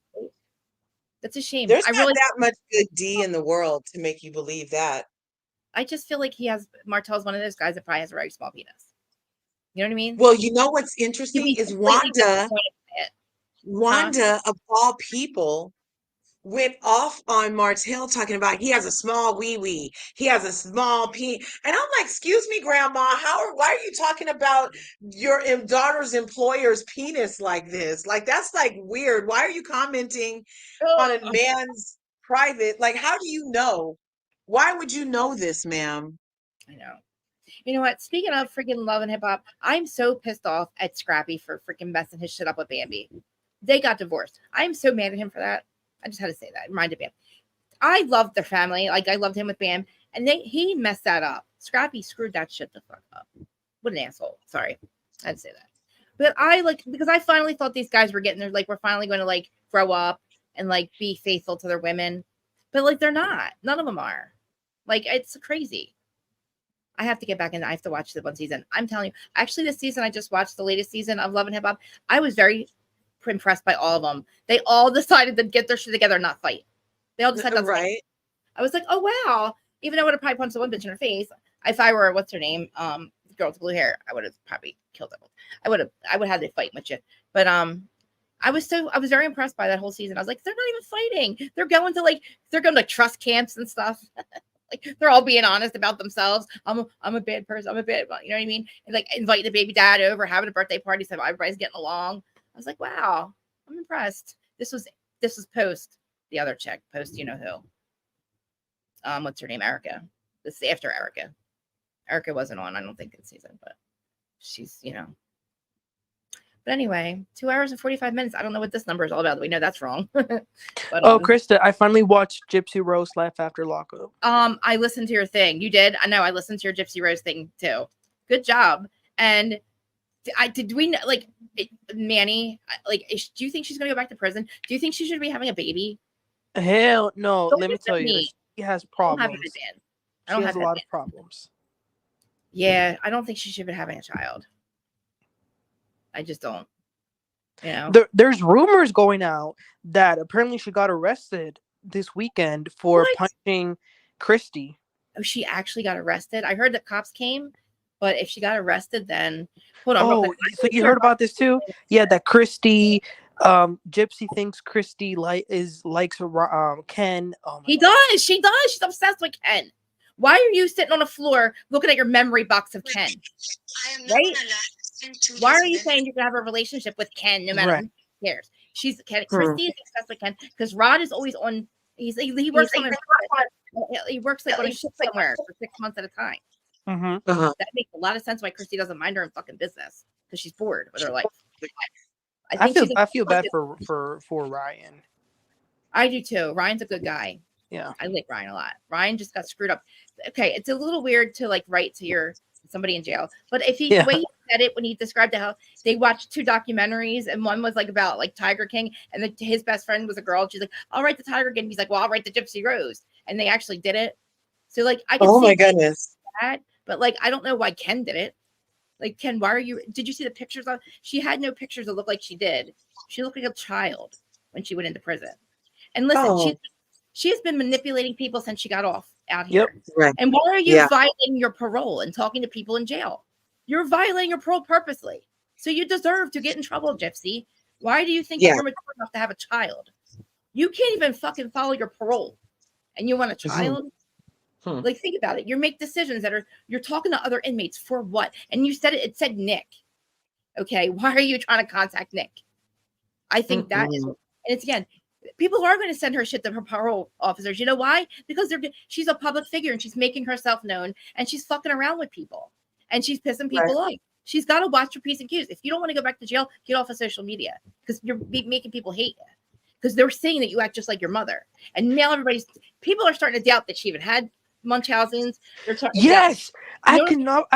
That's a shame. there's I not really, that much good D in the world to make you believe that. I just feel like Martel's one of those guys that probably has a very small penis. You know what I mean? Well, you know what's He'd interesting be is completely Wanda, disappointed by it. Wanda of all people, went off on Martel talking about he has a small wee wee, he has a small pee, and I'm like, excuse me, Grandma, why are you talking about your daughter's employer's penis like this? Like that's like weird. Why are you commenting on a man's private? Like, how do you know? Why would you know this, ma'am? I know. You know what? Speaking of freaking love and hip hop, I'm so pissed off at Scrappy for freaking messing his shit up with Bambi. They got divorced. I'm so mad at him for that. I just had to say that. It reminded me. I loved their family. Like I loved him with Bam. And he messed that up. Scrappy screwed that shit the fuck up. What an asshole. Sorry. I had to say that. But because I finally thought these guys were getting there, like, we're finally going to like grow up and like be faithful to their women. But like, they're not. None of them are. Like, it's crazy. I have to get back in. I have to watch the one season. I'm telling you, actually, this season, I just watched the latest season of Love and Hip Hop. I was very impressed by all of them. They all decided to get their shit together and not fight. They all decided not to fight. I was like, oh, wow. Even though I would have probably punched the one bitch in her face. If I were, what's her name? The girl with blue hair, I would have probably killed them. I would have had to fight with you. But I was very impressed by that whole season. I was like, they're not even fighting. They're going to trust camps and stuff. Like, they're all being honest about themselves. I'm a bad person. I'm a bad, you know what I mean? And like inviting the baby dad over, having a birthday party, so everybody's getting along. I was like, wow, I'm impressed. This was post the other chick, post you know who. What's her name? Erica. This is after Erica. Erica wasn't on, I don't think, this season, but she's, you know. But anyway, 2 hours and 45 minutes. I don't know what this number is all about. We know that's wrong. But, Krista, I finally watched Gypsy Rose Life After Lockup. I listened to your thing. You did? I know. I listened to your Gypsy Rose thing too. Good job. And did we know, like, Manny? Like, do you think she's gonna go back to prison? Do you think she should be having a baby? Hell no. Don't Let me tell you, she has problems. I don't She have has a lot of problems. Yeah, I don't think she should be having a child. I just don't. You know, There's rumors going out that apparently she got arrested this weekend for punching Christy. Oh, she actually got arrested. I heard that cops came, but if she got arrested, then hold on. Oh, so you heard about this too? Yeah, that Christy, Gypsy thinks Christy likes Ken. Oh he does. She does. She's obsessed with Ken. Why are you sitting on the floor looking at your memory box of Ken? Right? Why are you saying you're gonna have a relationship with Ken no matter who cares? She's Ken. Christy is obsessed with Ken because Rod is always on. He works on he works like on a ship somewhere for 6 months at a time. That makes a lot of sense why Christy doesn't mind her own fucking business because she's bored with her life. I feel bad for Ryan. I do too. Ryan's a good guy. Yeah, I like Ryan a lot. Ryan just got screwed up. Okay, it's a little weird to like write to somebody in jail, but if the way he said it when he described how they watched 2 documentaries and one was like about like Tiger King and his best friend was a girl. She's like, I'll write the Tiger King. He's like, well, I'll write the Gypsy Rose, and they actually did it. So like, I can see my goodness that, but like, I don't know why Ken did it. Like, Ken, did you see the pictures of? She had no pictures that looked like she did. She looked like a child when she went into prison. And listen, she has been manipulating people since she got out here. Right. And why are you violating your parole and talking to people in jail? You're violating your parole purposely. So you deserve to get in trouble, Gypsy. Why do you think you're mature enough to have a child? You can't even fucking follow your parole. And you want a child? Like, think about it. You make decisions you're talking to other inmates for what? And you said it said Nick. Okay. Why are you trying to contact Nick? I think that is, and it's again, people are going to send her shit to her parole officers. You know why? Because she's a public figure and she's making herself known and she's fucking around with people and she's pissing people off. She's got to watch her P's and Q's. If you don't want to go back to jail, get off of social media because you're making people hate you because they're saying that you act just like your mother. And now people are starting to doubt that she even had Munchausen's. Yes, I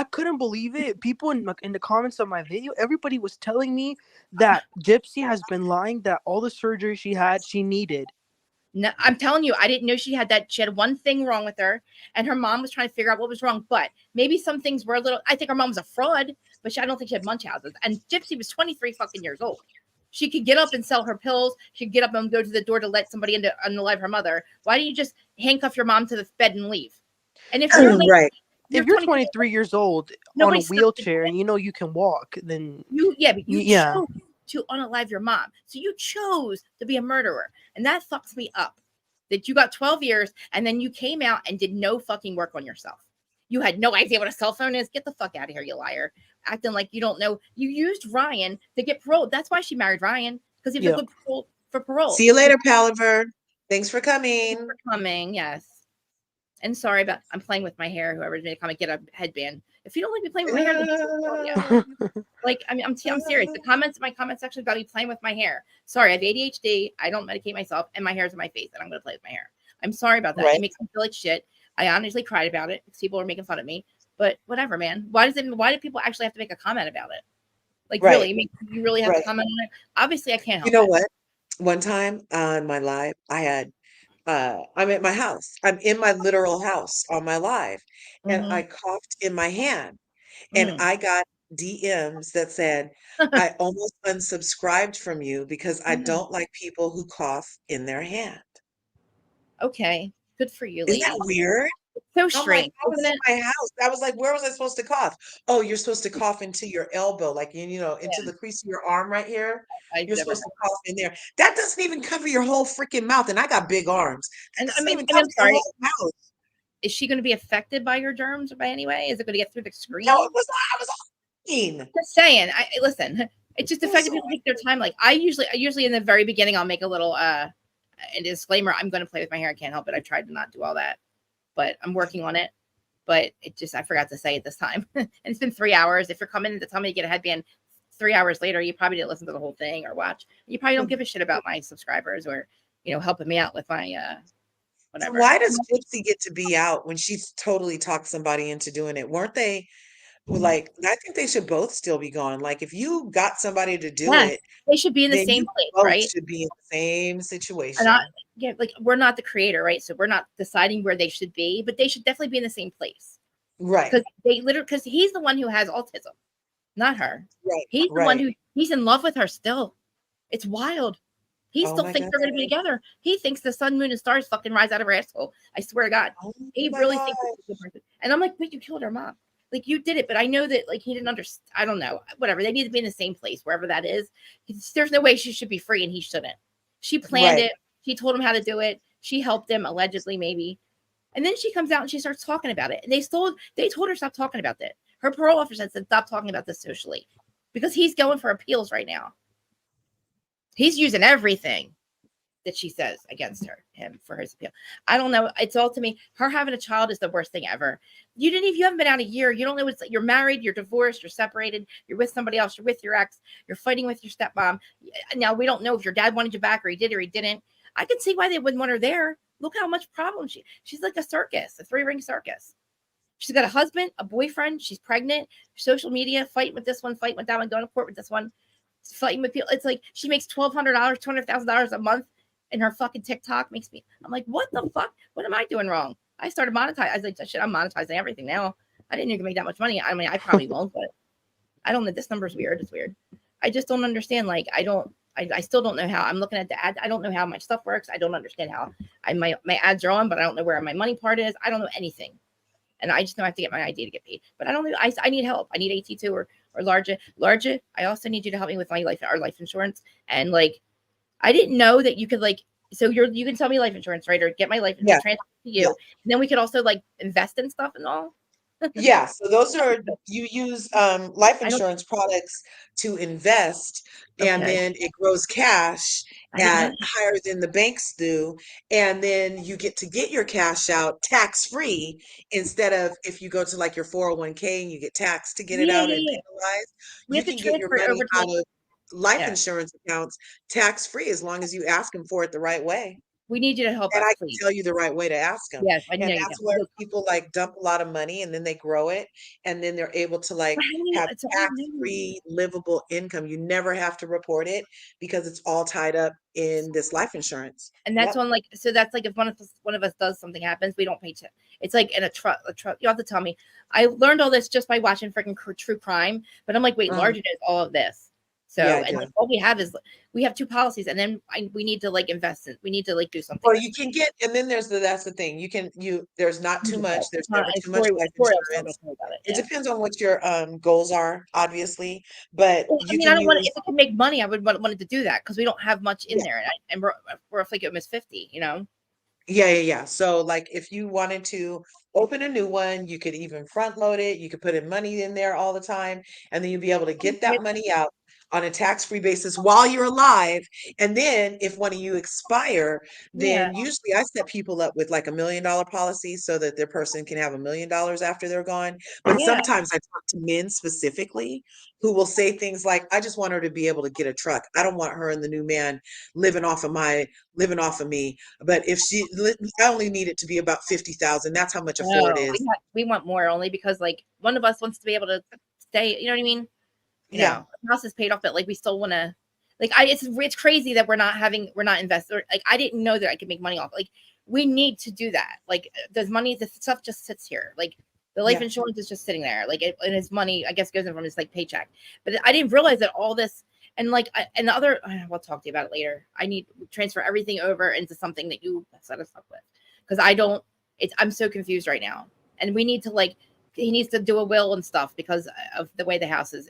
couldn't believe it. People in the comments of my video, everybody was telling me that Gypsy has been lying that all the surgery she needed. No, I'm telling you, I didn't know she had that. She had one thing wrong with her, and her mom was trying to figure out what was wrong. But maybe some things were a little. I think her mom was a fraud, but I don't think she had Munchausen's. And Gypsy was 23 fucking years old. She could get up and sell her pills. She could get up and go to the door to let somebody unalive her mother. Why don't you just handcuff your mom to the bed and leave? And if you're if you're 23 years old on a wheelchair and you know you can walk, then you chose to unalive your mom. So you chose to be a murderer, and that fucks me up. That you got 12 years and then you came out and did no fucking work on yourself. You had no idea what a cell phone is. Get the fuck out of here, you liar. Acting like you don't know. You used Ryan to get paroled. That's why she married Ryan, because he was a good for parole. See you later, Palaver. Thanks for coming. Yes. And sorry about I'm playing with my hair. Whoever's made a comment, get a headband. If you don't like me playing with my hair, then like I'm serious. My comment section about me playing with my hair. Sorry, I have ADHD. I don't medicate myself, and my hair's in my face, and I'm gonna play with my hair. I'm sorry about that. It makes me feel like shit. I honestly cried about it because people were making fun of me. But whatever, man. Why do people actually have to make a comment about it? Like, really? You really have to comment on it? Obviously, I can't help You know it. what? One time on my live, I'm at my house. I'm in my literal house on my live, and I coughed in my hand, and I got DMs that said, "I almost unsubscribed from you because I don't like people who cough in their hand." Okay, good for you, Isn't lady. that weird? So I'm like, strange, I was isn't in it? my house. I was like, where was I supposed to cough? Oh, you're supposed to cough into your elbow, like into the crease of your arm right here. I've You're never supposed done to cough in there. That doesn't even cover your whole freaking mouth, and I got big arms. That And doesn't even I'm cover your sorry. whole mouth. Is she going to be affected by your germs by any way? Is it going to get through the screen? No, I was mean. Just saying. Listen. It's just the It fact was that so people take their time. Like I usually in the very beginning, I'll make a little a disclaimer. I'm going to play with my hair. I can't help it. I've tried to not do all that, but I'm working on it. But I forgot to say it this time. And it's been 3 hours. If you're coming to tell me to get a headband 3 hours later, you probably didn't listen to the whole thing or watch. You probably don't give a shit about my subscribers or helping me out with my So whatever. why does Gypsy get to be out when she's totally talked somebody into doing it? Weren't they like, I think they should both still be gone. Like if you got somebody to do Yes, it, they should be in the then same you place, both right? should be in the same And situation. like we're not the creator, right? So we're not deciding where they should be, but they should definitely be in the same place. Right. Because he's the one who has autism, not her. Right. He's the one he's in love with her still. It's wild. He Oh still my thinks they're going to be God. together. He thinks the sun, moon, and stars fucking rise out of her asshole. I swear to God. Oh He my really God. thinks it's a good person. And I'm like, but you killed her mom. Like you did it, but I know that like he didn't understand. I don't know. Whatever. They need to be in the same place, wherever that is. There's no way she should be free and he shouldn't. She planned Right. it. She told him how to do it. She helped him allegedly, maybe. And then she comes out and she starts talking about it. And they told her stop talking about that. Her parole officer said stop talking about this socially because he's going for appeals right now. He's using everything that she says against him for his appeal. I don't know. It's all to me. Her having a child is the worst thing ever. You haven't been out a year. You don't know what's you're married, you're divorced, you're separated, you're with somebody else, you're with your ex, you're fighting with your stepmom. Now we don't know if your dad wanted you back or he did or he didn't. I can see why they wouldn't want her there. Look how much problem she's like a circus, a 3-ring circus. She's got a husband, a boyfriend, she's pregnant, social media, fighting with this one, fighting with that one, going to court with this one, fighting with people. It's like she makes $1,200, $200,000 a month. And her fucking TikTok I'm like, what the fuck? What am I doing wrong? I started monetizing. I was like, shit, I'm monetizing everything now. I didn't even make that much money. I mean, I probably won't, but I don't know. This number's weird. It's weird. I just don't understand. Like, I still don't know how. I'm looking at the ad. I don't know how my stuff works. I don't understand how my ads are on, but I don't know where my money part is. I don't know anything. And I just know I have to get my ID to get paid. But I don't know. I need help. I need AT2 or LouTre. LouTre, I also need you to help me with our life insurance. And like, I didn't know that you could so you can tell me life insurance, right? Or get my life insurance transferred to you. And then we could also invest in stuff and all. Yeah. So those are, you use life insurance products to invest, and then it grows cash at higher than the banks do. And then you get to get your cash out tax free instead of if you go to your 401k and you get taxed to get it out and penalized. You can get your money out of life insurance accounts tax free as long as you ask them for it the right way. We need you to help us. And I can tell you the right way to ask them. Yes, I know and you that's can. where people dump a lot of money and then they grow it and then they're able to have tax-free livable income. You never have to report it because it's all tied up in this life insurance. And that's on so that's if one of us does something happens, we don't pay to. It's like in a trust. You have to tell me. I learned all this just by watching freaking true crime. But I'm like, wait, LouTre knows all of this. So and all we have is we have 2 policies, and then we need to invest in. We need to do something. Or you can get, and then that's the thing. There's not too much. There's never too much life insurance. It depends on what your goals are, obviously. But I mean, I don't want if it can make money. I would want it to do that because we don't have much in there, and we're like almost 50. Yeah. So if you wanted to open a new one, you could even front load it. You could put in money in there all the time, and then you'll be able to get that money out on a tax-free basis while you're alive. And then if one of you expire, then usually I set people up with like $1 million policy so that their person can have $1 million after they're gone. But sometimes I talk to men specifically who will say things like, I just want her to be able to get a truck. I don't want her and the new man living off of me. But if I only need it to be about 50,000. That's how much a Ford is. We want more only because like one of us wants to be able to stay, you know what I mean? You know, the house is paid off, but like we still want to, like it's crazy that we're not invested. Like I didn't know that I could make money off. Like we need to do that. Like the stuff just sits here. Like the life insurance is just sitting there. Like and his money, I guess, goes in from his like paycheck. But I didn't realize that all this and like and the other, we'll talk to you about it later. I need to transfer everything over into something that you set us up with because I'm so confused right now. And we need to he needs to do a will and stuff because of the way the house is.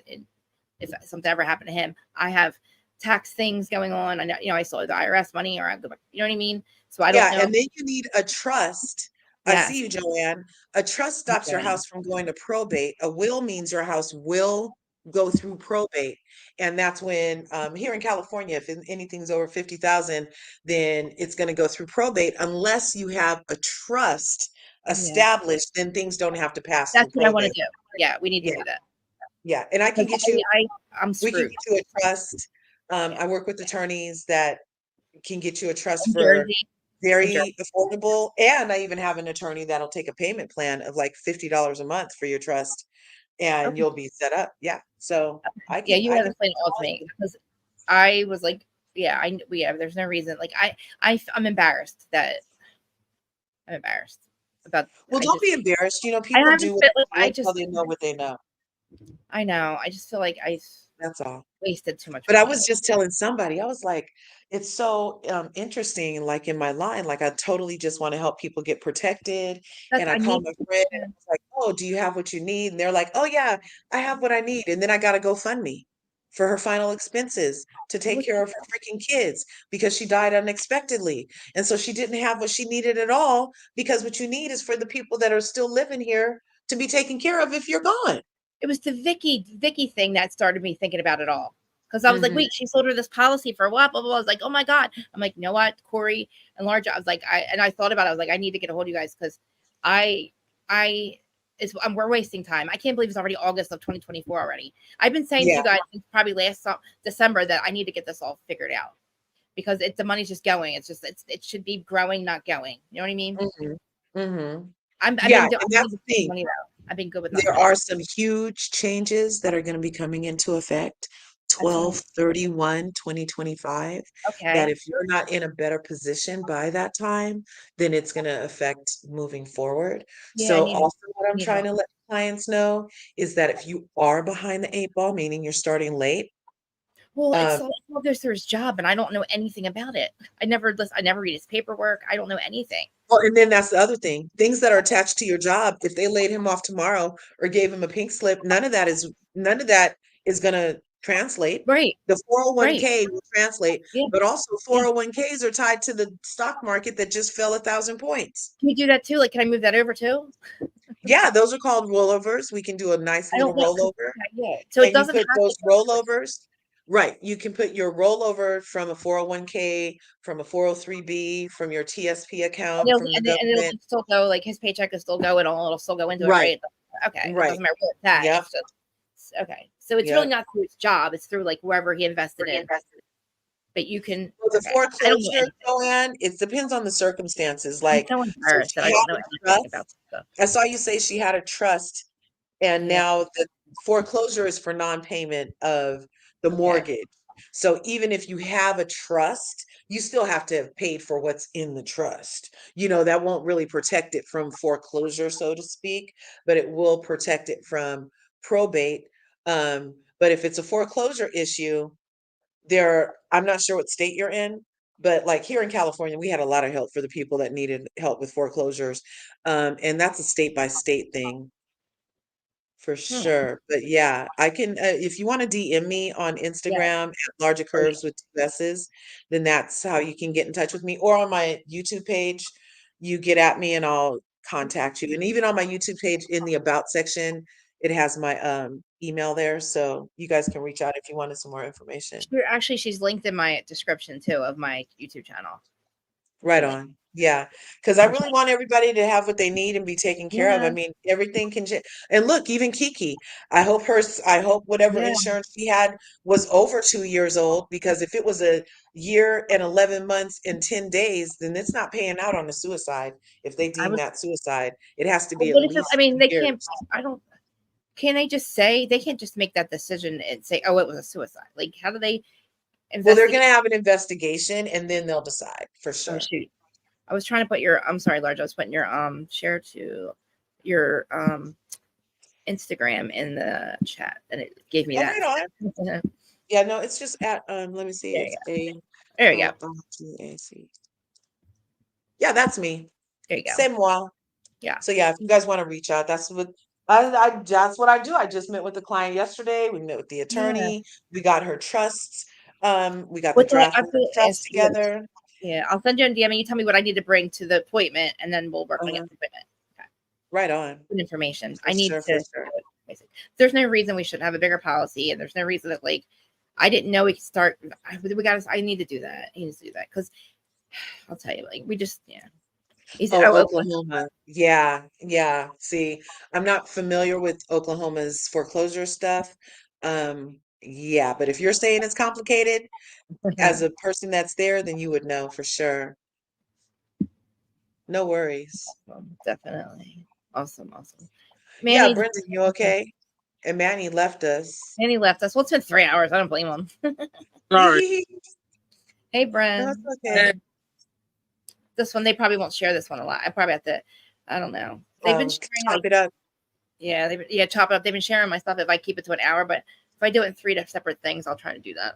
If something ever happened to him, I have tax things going on. I know, I saw the IRS money, or I go back, you know what I mean? So I don't know. And then you need a trust. I see you, Joanne. A trust stops your house from going to probate. A will means your house will go through probate, and that's when here in California, if anything's over 50,000, then it's going to go through probate unless you have a trust established. Then things don't have to pass. That's through what probate. I want to do. Yeah, we need to do that. Yeah, and I can get you. I'm we can screwed. get you a trust. I work with attorneys that can get you a trust In for Jersey. very affordable, and I even have an attorney that'll take a payment plan of like $50 a month for your trust, and you'll be set up. Yeah, so I can. You have to explain it all to me because I was like, there's no reason. Like I'm embarrassed that I'm embarrassed about. Well, don't be embarrassed. People do until they know what they know. I know. I just feel like that's all. Wasted too much. But I was just telling somebody, I was like, it's so interesting. Like in my line, like I totally just want to help people get protected. And I called my friend and I was like, oh, do you have what you need? And they're like, oh yeah, I have what I need. And then I got to go fund me for her final expenses to take care of her freaking kids because she died unexpectedly. And so she didn't have what she needed at all because what you need is for the people that are still living here to be taken care of if you're gone. It was the Vicky thing that started me thinking about it all. Because I was like, wait, she sold her this policy for what? Blah, blah, blah. I was like, oh my God. I'm like, you know what? Corey and LouTre. I was like, I thought about it. I was like, I need to get a hold of you guys because we're wasting time. I can't believe it's already August of 2024 already. I've been saying to you guys since probably last December that I need to get this all figured out because the money's just going. It's just, it should be growing, not going. You know what I mean? I've been good with that. There are some huge changes that are going to be coming into effect 12/31/2025. That if you're not in a better position by that time, then it's going to affect moving forward. So also what I'm trying to let clients know is that if you are behind the 8 ball, meaning you're starting late. Well, it's all goes through his job and I don't know anything about it. I never read his paperwork. I don't know anything. Well, and then that's the other thing. Things that are attached to your job, if they laid him off tomorrow or gave him a pink slip, none of that is going to translate. Right. The 401k will translate, but also 401ks are tied to the stock market that just fell 1,000 points. Can you do that too? Like, can I move that over too? Yeah, those are called rollovers. We can do a nice little rollover. So it doesn't have those rollovers. Right. You can put your rollover from a 401k, from a 403b, from your TSP account. And it'll still go, like his paycheck is still going on. It'll still go into it, right? Okay. It doesn't matter what that. Yep. Okay. So it's really not through his job. It's through like wherever he invested in. But you can. Well, the foreclosure, Joanne, it depends on the circumstances. Like, I'm so embarrassed that I don't know anything about this stuff. I saw you say she had a trust, and now the foreclosure is for non-payment of the mortgage. So even if you have a trust, you still have to have paid for what's in the trust. That won't really protect it from foreclosure, so to speak, but it will protect it from probate. But if it's a foreclosure issue, I'm not sure what state you're in, but like here in California, we had a lot of help for the people that needed help with foreclosures. And that's a state by state thing. For sure. But yeah, I can, if you want to DM me on Instagram at Larger Curves with 2 S's, then that's how you can get in touch with me. Or on my YouTube page, you get at me and I'll contact you. And even on my YouTube page in the About section, it has my email there, so you guys can reach out if you wanted some more information. Actually, she's linked in my description too of my YouTube channel. Right on. Yeah, because I really want everybody to have what they need and be taken care of. I Yeah. mean, everything can change. And look, even Kiki, I hope whatever Yeah. insurance she had was over 2 years old, because if it was a year and 11 months and 10 days, then it's not paying out on the suicide. If they deem that suicide, it has to be at What if least I mean, 2 they years. can't. I don't. Can they just say they can't just make that decision and say, "Oh, it was a suicide"? Like, how do they Well, they're investigate? going to have an investigation and then they'll decide for Oh sure. shoot! I was trying to put your. I'm sorry, Large. I was putting your share to your Instagram in the chat, and it gave me Oh, that. right on. Yeah, no, it's just at let me see. There It's There you go. LTAC. Yeah, that's me. There you go. C'est moi. Yeah. So yeah, if you guys want to reach out, that's what that's what I do. I just met with the client yesterday. We met with the attorney. We got her trusts. We got the What do I draft have to trust ask you? together. Yeah, I'll send you a DM and you tell me what I need to bring to the appointment, and then we'll work on getting the appointment. Right on. Good information. For I need sure, to. for sure. There's no reason we shouldn't have a bigger policy, and there's no reason that I didn't know we could start. I need to do that. I need to do that because I'll tell you, we just Oklahoma. Yeah, yeah. See, I'm not familiar with Oklahoma's foreclosure stuff. Yeah, but if you're saying it's complicated, as a person that's there, then you would know for sure. No worries. Definitely. Awesome. Yeah, Manny, Brendan, you okay? And Manny left us. Manny left us. Well, it's been 3 hours. I don't blame him. Sorry. Hey, Bren. No, it's okay. This one, they probably won't share this one a lot. I probably have to. I don't know. They've been sharing chop it up. Yeah, chop it up. They've been sharing my stuff if I keep it to an hour, but if I do it in 3 separate things, I'll try to do that.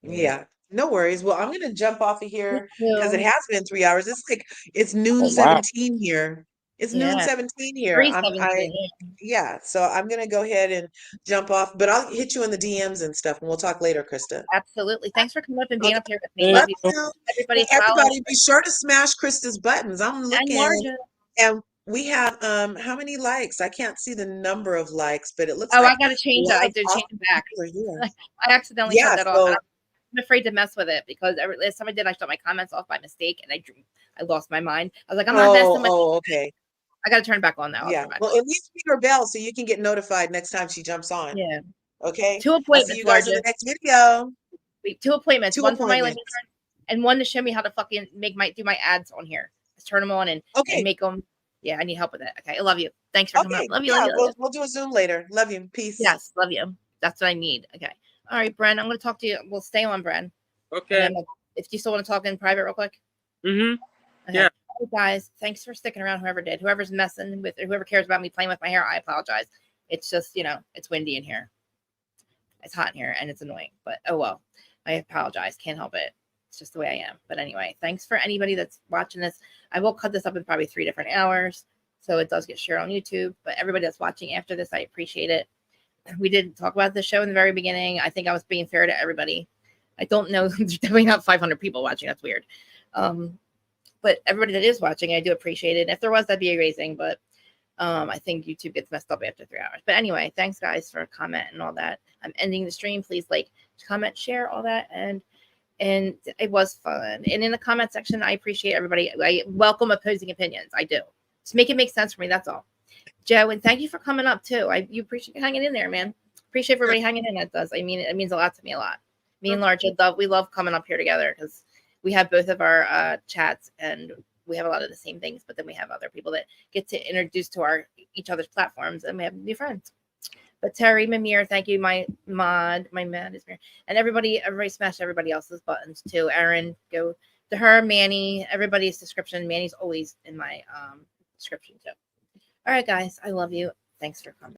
Yeah, no worries. Well, I'm gonna jump off of here because it too. has been 3 hours. It's noon Oh, wow. 17 here. It's noon Yeah. 17 here. 3:17, Yeah, so I'm gonna go ahead and jump off, but I'll hit you in the DMs and stuff, and we'll talk later, Krista. Absolutely. Thanks for coming up and being up here with me. Love Love you. you. Everybody, Everybody, be sure to smash Krista's buttons. I'm looking, Marge. and we have how many likes? I can't see the number of likes, but it looks Oh, like I got to change a it. lot I of did awesome change it back. people are here. I accidentally Yeah, shut that off. so And I'm afraid to mess with it because last time I did, I shut my comments off by mistake, and I lost my mind. I was like, I'm not messing with. okay. I got to turn it back on now. I'll Yeah. turn it back Well, on. at least ring her bell so you can get notified next time she jumps on. Yeah. Okay. 2 I'll see appointments, you guys in the Largest. next video. Wait, 2 appointments. 2 One for my life appointments. insurance and one to show me how to fucking do my ads on here. Just turn them on and make them. Yeah, I need help with it. Okay, I love you. Thanks for coming Okay. up. Love you. Yeah, Love you. Love you. we'll do a Zoom later. Love you. Peace. Yes, love you. That's what I need. Okay. All right, Bren. I'm going to talk to you. We'll stay on, Bren. Okay. If you still want to talk in private real quick. Mm-hmm. Okay. Yeah. Hey guys, thanks for sticking around. Whoever did, whoever's messing with, whoever cares about me playing with my hair, I apologize. It's just, it's windy in here. It's hot in here and it's annoying, but oh well. I apologize. Can't help it. It's just the way I am. But anyway, thanks for anybody that's watching this. I will cut this up in probably 3 different hours, so it does get shared on YouTube. But everybody that's watching after this, I appreciate it. We did talk about the show in the very beginning. I think I was being fair to everybody. I don't know. There's definitely not 500 people watching. That's weird. But everybody that is watching, I do appreciate it. And if there was, that'd be amazing. But I think YouTube gets messed up after 3 hours. But anyway, thanks guys for comment and all that. I'm ending the stream. Please comment, share, all that. And it was fun. And in the comment section, I appreciate everybody. I welcome opposing opinions. I do. Just make it make sense for me. That's all. Joe, and thank you for coming up too. You appreciate hanging in there, man. Appreciate everybody hanging in. It does. I mean, it means a lot to me. A lot. Me and Large, we love coming up here together because we have both of our chats and we have a lot of the same things. But then we have other people that get to introduce to each other's platforms, and we have new friends. But Terry, Mimir, thank you, my mod is Mir, and everybody smash everybody else's buttons too. Aaron, go to her, Manny, everybody's description. Manny's always in my description too. All right, guys, I love you. Thanks for coming.